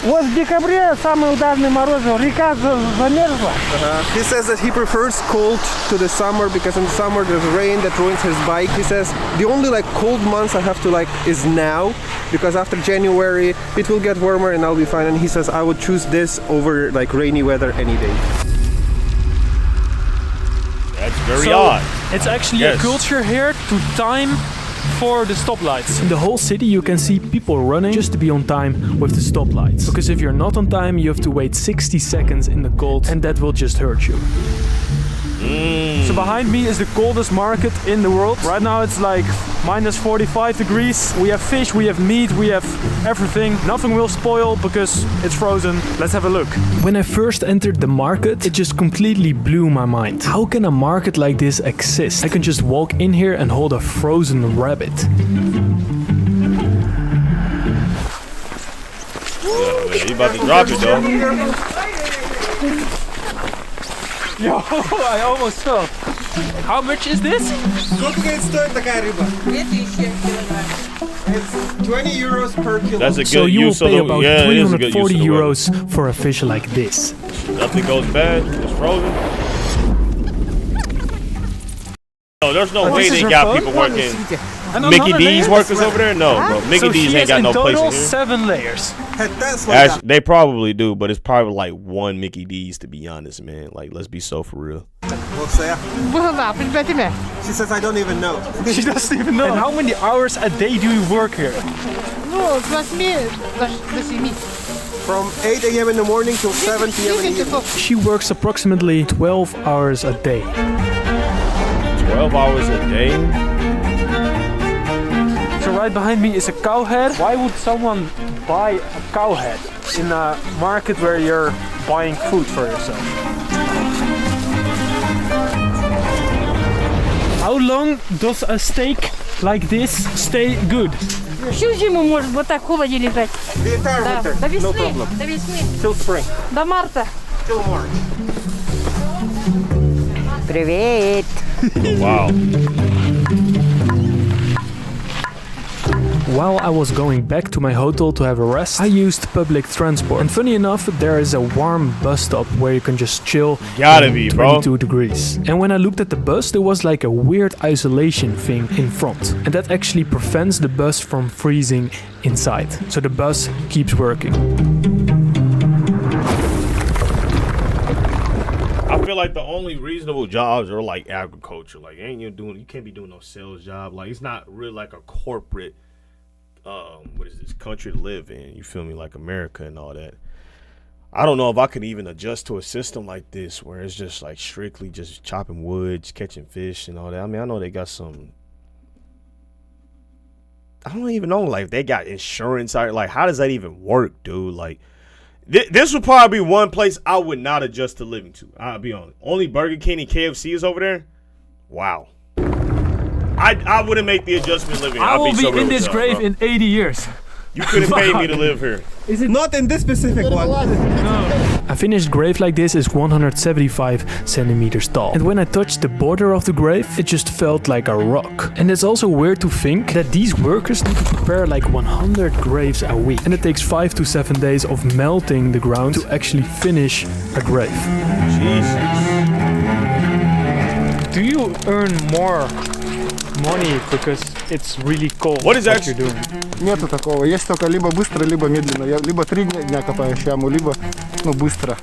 Вот в декабре самые ударные морозы, река замерзла. He says that he prefers cold to the summer because in the summer there's rain that ruins his bike. He says the only like cold months I have to like is now because after January it will get warmer and I'll be fine. And he says I would choose this over like rainy weather any day. That's very odd. It's actually a culture here to time for the stoplights. In the whole city you can see people running just to be on time with the stoplights. Because if you're not on time, you have to wait 60 seconds in the cold, and that will just hurt you. So behind me is the coldest market in the world. Right now it's like minus 45 degrees. We have fish, we have meat, we have everything. Nothing will spoil because it's frozen. Let's have a look. When I first entered the market, it just completely blew my mind. How can a market like this exist? I can just walk in here and hold a frozen rabbit. Yeah, you about to drop it though. Yo, I almost fell. How much is this? It's 20 euros per kilo. That's a good So you will use of pay the, about yeah, 340 euros for a fish like this. Nothing goes bad. It's frozen. No, there's no way they got people working. Mickey D's workers over there? No, bro. Mickey D's ain't got no place in here. 7 layers. Actually, they probably do, but it's probably like one Mickey D's, to be honest, man. Like, let's be so for real. She says I don't even know. She doesn't even know. And how many hours a day do you work here? From 8 a.m. in the morning till 7 p.m. in the evening. She works approximately 12 hours a day. 12 hours a day? So right behind me is a cow head. Why would someone buy a cow head in a market where you're buying food for yourself? How long does a steak like this stay good? Всю зиму может вот так в холоде лежать. The entire winter. До No весны. problem. До весны. Till spring. До марта. Till March. Привет. Wow. While I was going back to my hotel to have a rest, I used public transport. And funny enough, there is a warm bus stop where you can just chill in 22 degrees. And when I looked at the bus, there was like a weird isolation thing in front. And that actually prevents the bus from freezing inside. So the bus keeps working. I feel like the only reasonable jobs are like agriculture. Like, you can't be doing no sales job. Like, it's not really like a corporate what is this country to live in, you feel me, like America and all that. I don't know if I could even adjust to a system like this where it's just like strictly just chopping woods, catching fish and all that. I mean, I know they got some, I don't even know, like they got insurance out. Like, how does that even work, dude? Like, this would probably be one place I would not adjust to living to. I'll be honest. Only Burger King and KFC is over there. Wow. I wouldn't make the adjustment living here. I will be in this grave in 80 years. You couldn't pay me to live here. Is it not in this specific one? No. A finished grave like this is 175 centimeters tall. And when I touched the border of the grave, it just felt like a rock. And it's also weird to think that these workers need to prepare like 100 graves a week. And it takes 5 to 7 days of melting the ground to actually finish a grave. Jesus. Do you earn more money because it's really cold? What is that you're doing? Нету такого. Есть только либо быстро, либо медленно. Я либо 3 дня копаю яму, либо быстро.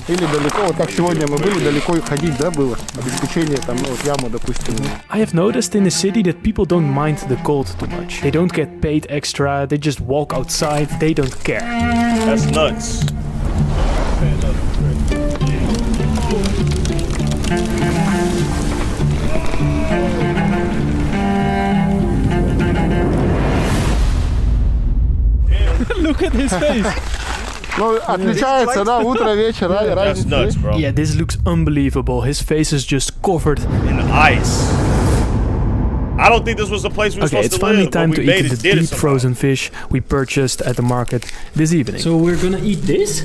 Или далеко. Вот как сегодня мы были, далеко ходить, да, было. Обеспечение там, яму, допустим. I have noticed in the city that people don't mind the cold too much. They don't get paid extra. They just walk outside. They don't care. That's nuts. Look at his face. Отличается, да, утро, вечер, That's nuts, bro. Yeah, this looks unbelievable. His face is just covered in ice. I don't think this was the place we were supposed to live. Okay, it's finally time to eat the deep frozen fish we purchased at the market this evening. So we're gonna eat this?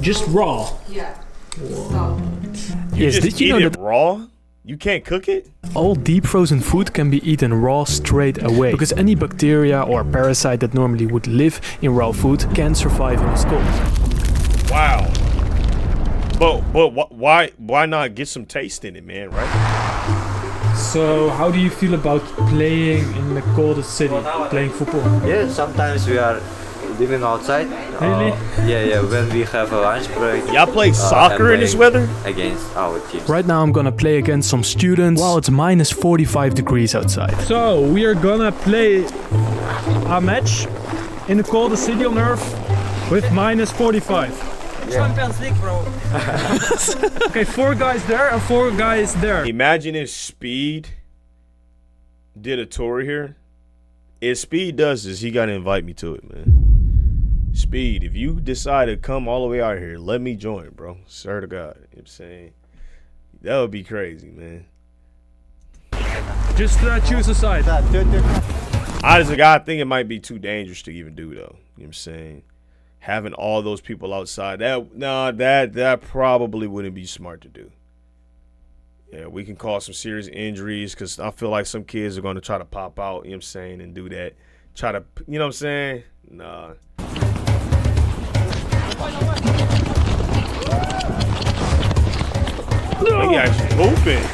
Just raw? Yeah. Yes, did you know that raw? You can't cook it? All deep frozen food can be eaten raw straight away, because any bacteria or parasite that normally would live in raw food can survive in the cold. Wow. But why not get some taste in it, man, right? So how do you feel about playing in the coldest city, playing football? Yeah, sometimes we are living outside. Really? Yeah, when we have a lunch break. Y'all play soccer in this weather? Against our teams. Right now I'm gonna play against some students while it's minus 45 degrees outside. So we are gonna play a match in the coldest city on earth with minus 45. Champions League, bro. Okay, 4 guys there and 4 guys there. Imagine if Speed did a tour here. If Speed does this, he gotta invite me to it, man. Speed, if you decide to come all the way out here, let me join, bro. Swear to God. You know what I'm saying? That would be crazy, man. Just choose a side. Honestly, I think it might be too dangerous to even do, though. You know what I'm saying? Having all those people outside, that probably wouldn't be smart to do. Yeah, we can cause some serious injuries because I feel like some kids are going to try to pop out, you know what I'm saying, and do that. Try to, you know what I'm saying? Nah. He actually hooping.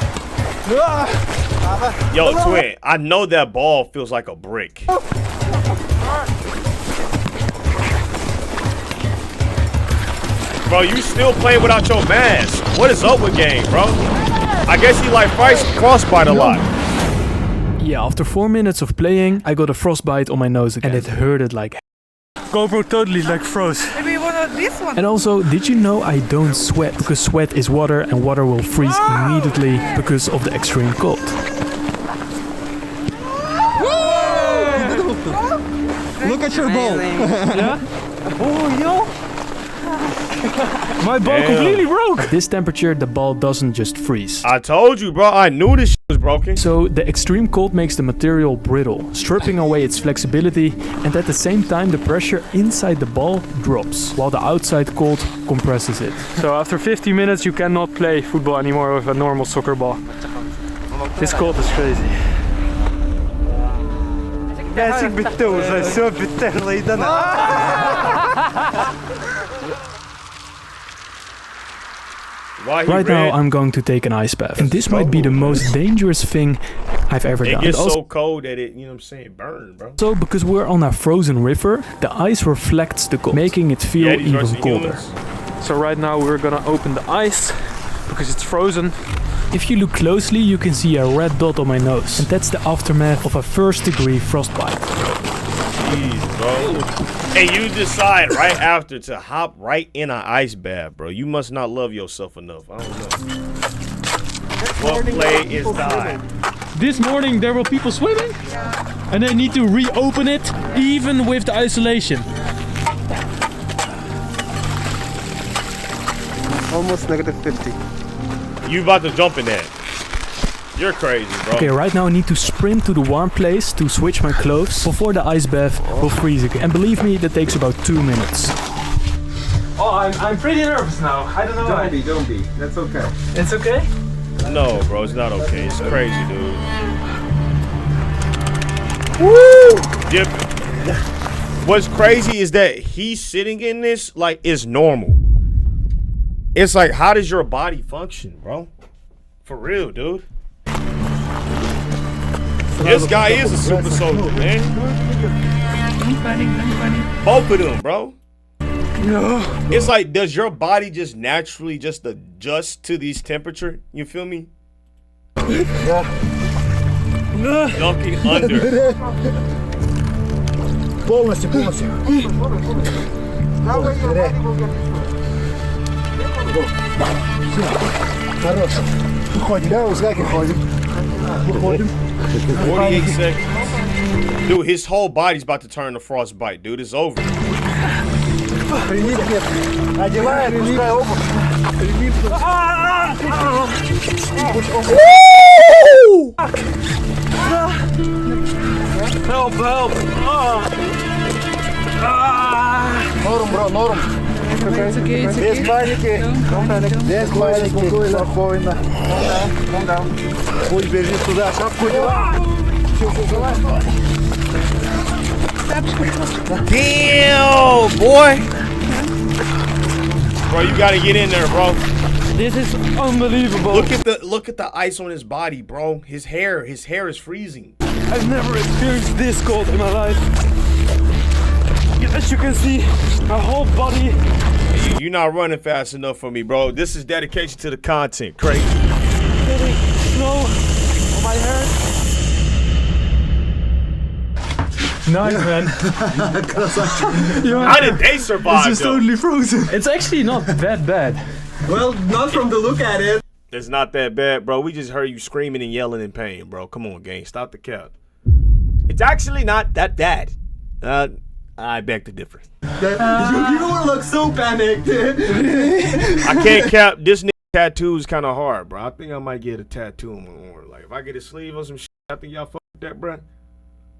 Yo, twin, I know that ball feels like a brick. Bro, you still playing without your mask. What is up with game, bro? I guess he like fights frostbite a lot. Yeah, after 4 minutes of playing, I got a frostbite on my nose again. And it hurted like GoPro totally like froze. Maybe you want this one? And also, did you know I don't sweat? Because sweat is water and water will freeze immediately because of the extreme cold. Look at your ball. Yeah? Oh, yo! My ball completely broke! At this temperature, the ball doesn't just freeze. I told you, bro. I knew this shit was broken. So, the extreme cold makes the material brittle, stripping away its flexibility, and at the same time, the pressure inside the ball drops, while the outside cold compresses it. So, after 50 minutes, you cannot play football anymore with a normal soccer ball. This cold is crazy. Right now I'm going to take an ice bath. And this might be the most dangerous thing I've ever done. It gets so cold that it, you know what I'm saying, burn, bro. So because we're on a frozen river, the ice reflects the cold, making it feel even colder. So right now we're gonna open the ice because it's frozen. If you look closely, you can see a red dot on my nose. And that's the aftermath of a 1st degree frostbite. Jeez, bro. And you decide right after to hop right in an ice bath, bro. You must not love yourself enough. I don't know. What play is that? This morning there were people swimming and they need to reopen it even with the isolation. Almost negative 50. You about to jump in that. You're crazy, bro. Okay, right now I need to sprint to the warm place to switch my clothes before the ice bath will freeze again. And believe me, that takes about 2 minutes. Oh, I'm pretty nervous now. I don't know why. Don't be. That's okay. It's okay? No, bro, it's not okay. It's crazy, dude. Woo! Yep. What's crazy is that he's sitting in this like it's normal. It's like, how does your body function, bro? For real, dude. This guy is a super soldier, man. Both of them, bro. It's like, does your body just naturally just adjust to these temperature? You feel me? Dunking under. Полностью. Хорош. Выходим, да, узгаки ходим. Выходим. 48 seconds. Dude, his whole body's about to turn to frostbite, dude. It's over. Прилип нет. Одевает, пускай обувь. Прилип. Help, help. Норм, бро, норм. Без паники. Без паники. Спокойно. Пусть бежит туда. Шапку одевай. Damn, boy. Bro, you gotta get in there, bro. This is unbelievable. Look at the ice on his body, bro. His hair is freezing. I've never experienced this cold in my life. as you can see, my whole body. You're not running fast enough for me, bro. This is dedication to the content. Crazy. Snow on my hair. Nice, man. How did they survive? It's just totally frozen. It's actually not that bad. Well, not from the look at it. It's not that bad, bro. We just heard you screaming and yelling in pain, bro. Come on, gang. Stop the cap. It's actually not that bad. I beg to differ. You don't look so panicked. I can't cap. This nigga tattoo is kind of hard, bro. I think I might get a tattoo on my arm. Like, if I get a sleeve or some shit, I think y'all fuck with that, bro.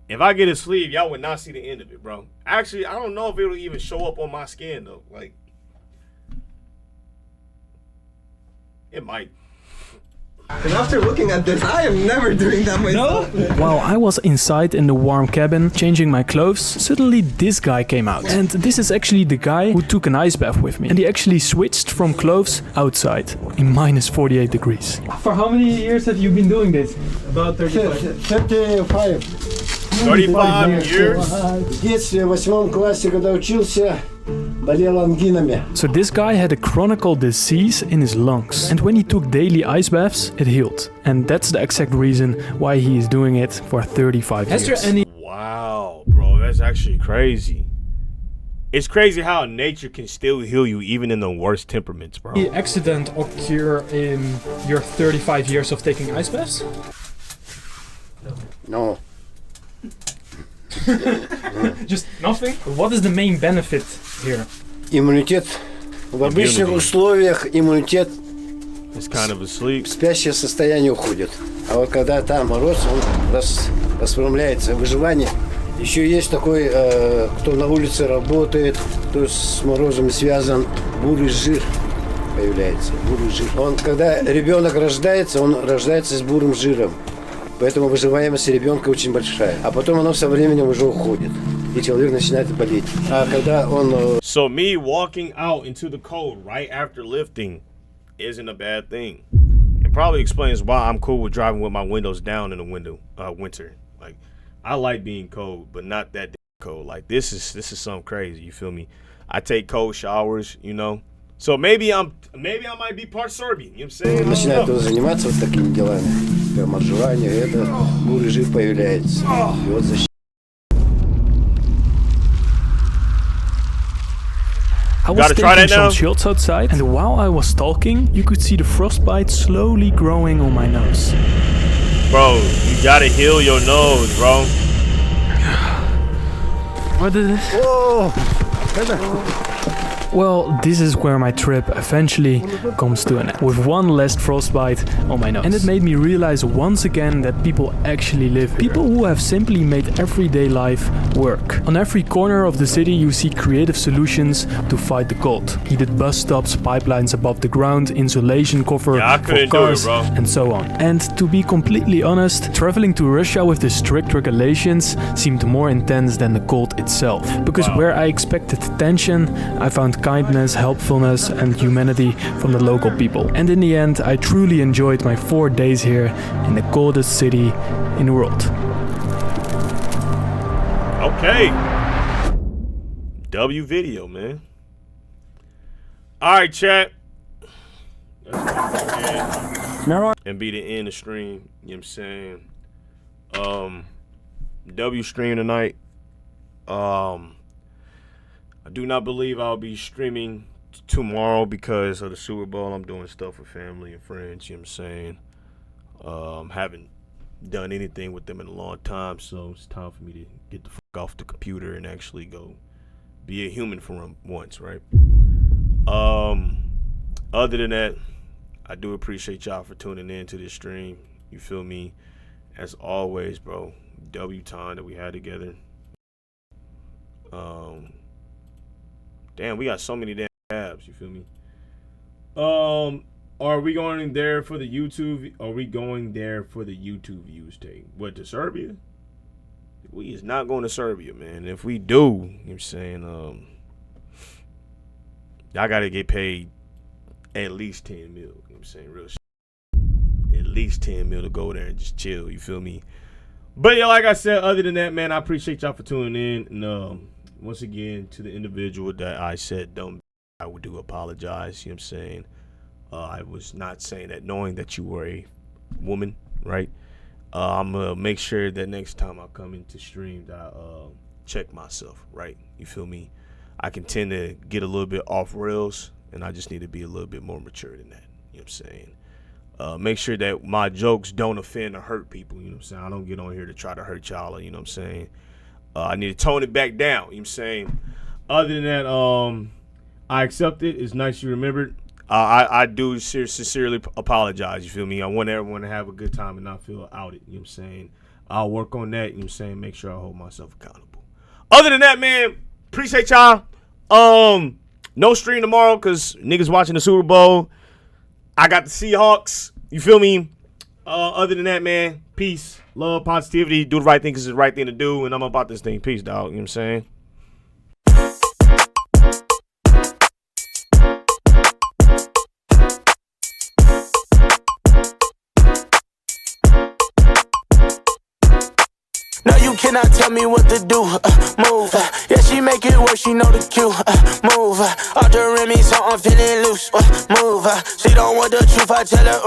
If I get a sleeve, y'all would not see the end of it, bro. Actually, I don't know if it'll even show up on my skin, though. Like, it might. And after looking at this, I am never doing that myself. No? While I was inside in the warm cabin, changing my clothes, suddenly this guy came out. And this is actually the guy who took an ice bath with me. And he actually switched from clothes outside in minus 48 degrees. For how many years have you been doing this? About 35. 35. 35 years? В детстве, в 8 классе, когда учился, болел ангинами. So this guy had a chronic disease in his lungs. And when he took daily ice baths, it healed. And that's the exact reason why he is doing it for 35 years. Has there any... Wow, bro. That's actually crazy. It's crazy how nature can still heal you even in the worst temperaments, bro. Any accident occur in your 35 years of taking ice baths? No. Just nothing? What is the main benefit here? Иммунитет. В обычных условиях иммунитет It's kind of asleep. в спящее состояние уходит. А вот когда там мороз, он расправляется. Выживание. Еще есть такой, кто на улице работает, кто с морозом связан, бурый жир появляется. Бурый жир. Он, когда ребенок рождается, он рождается с бурым жиром. Поэтому выживаемость ребенка очень большая. А потом оно со временем уже уходит. И человек начинает болеть. А когда он... So me walking out into the cold right after lifting isn't a bad thing. It probably explains why I'm cool with driving with my windows down in the winter. Like, I like being cold, but not that cold. Like, this is something crazy, you feel me? I take cold showers, you know? So maybe I might be part Serbian, you know what I'm saying? Начинает он заниматься вот такими делами. Прям отживание, это бурый жир появляется. И вот защита. I was taking some shots outside, and while I was talking, you could see the frostbite slowly growing on my nose. Bro, you gotta heal your nose, bro. What is this? Whoa! Well, this is where my trip eventually comes to an end, with one last frostbite on my nose. And it made me realize once again that people actually live here. People who have simply made everyday life work. On every corner of the city you see creative solutions to fight the cold. Heated bus stops, pipelines above the ground, insulation cover for cars, and so on. And to be completely honest, traveling to Russia with the strict regulations seemed more intense than the cold itself. Because where I expected tension, I found kindness, helpfulness, and humanity from the local people. And in the end, I truly enjoyed my 4 days here in the coldest city in the world. Okay. W video, man. Alright, chat. And be the end of stream. You know what I'm saying? W stream tonight. I do not believe I'll be streaming tomorrow because of the Super Bowl. I'm doing stuff with family and friends, you know what I'm saying? Haven't done anything with them in a long time, so it's time for me to get the fuck off the computer and actually go be a human for once, right? Other than that, I do appreciate y'all for tuning in to this stream. You feel me? As always, bro, W time that we had together. Damn, we got so many damn tabs, you feel me? Are we going there for the YouTube? Are we going there for the YouTube views take? What, to Serbia? We is not going to Serbia, man. If we do, you know what I'm saying, I gotta get paid at least 10 mil. You know what I'm saying? Real shit. At least 10 mil to go there and just chill, you feel me? But yeah, like I said, other than that, man, I appreciate y'all for tuning in. And once again, to the individual that I said I would do apologize. You know what I'm saying? I was not saying that knowing that you were a woman, right? I'm gonna make sure that next time I come into stream that I check myself, right? You feel me? I can tend to get a little bit off rails, and I just need to be a little bit more mature than that. You know what I'm saying? Make sure that my jokes don't offend or hurt people. You know what I'm saying? I don't get on here to try to hurt y'all. You know what I'm saying? I need to tone it back down. You know what I'm saying? Other than that, I accept it. It's nice you remembered. I do sincerely apologize. You feel me? I want everyone to have a good time and not feel outed. You know what I'm saying? I'll work on that. You know what I'm saying? Make sure I hold myself accountable. Other than that, man, appreciate y'all. No stream tomorrow because niggas watching the Super Bowl. I got the Seahawks. You feel me? Other than that, man, peace, love, positivity. Do the right thing because it's the right thing to do. And I'm about this thing. Peace, dog. You know what I'm saying? No, you cannot tell me what to do. Move. Yeah, she make it work, she know the cue. Move. Off the Remy, so I'm feeling loose. Move. She don't want the truth, I tell her.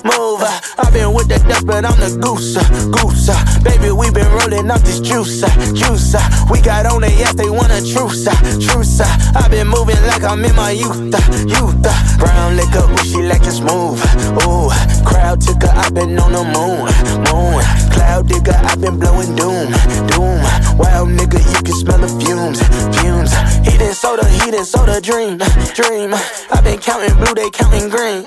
Move. I've been with the duck, but I'm the goose. Goose. Baby, we been rolling up this juice. Juice. We got on the ass, they want a truce. Truce. I've been moving like I'm in my youth. Youth. Brown liquor, ooh, she like it smooth. Ooh. Crowd took her, I've been on the moon. Moon. Cloud digger, I've been blowing doom, doom. Wild nigga, you can smell the fumes, fumes. Heat and soda, dream, dream. I've been counting blue, they counting green.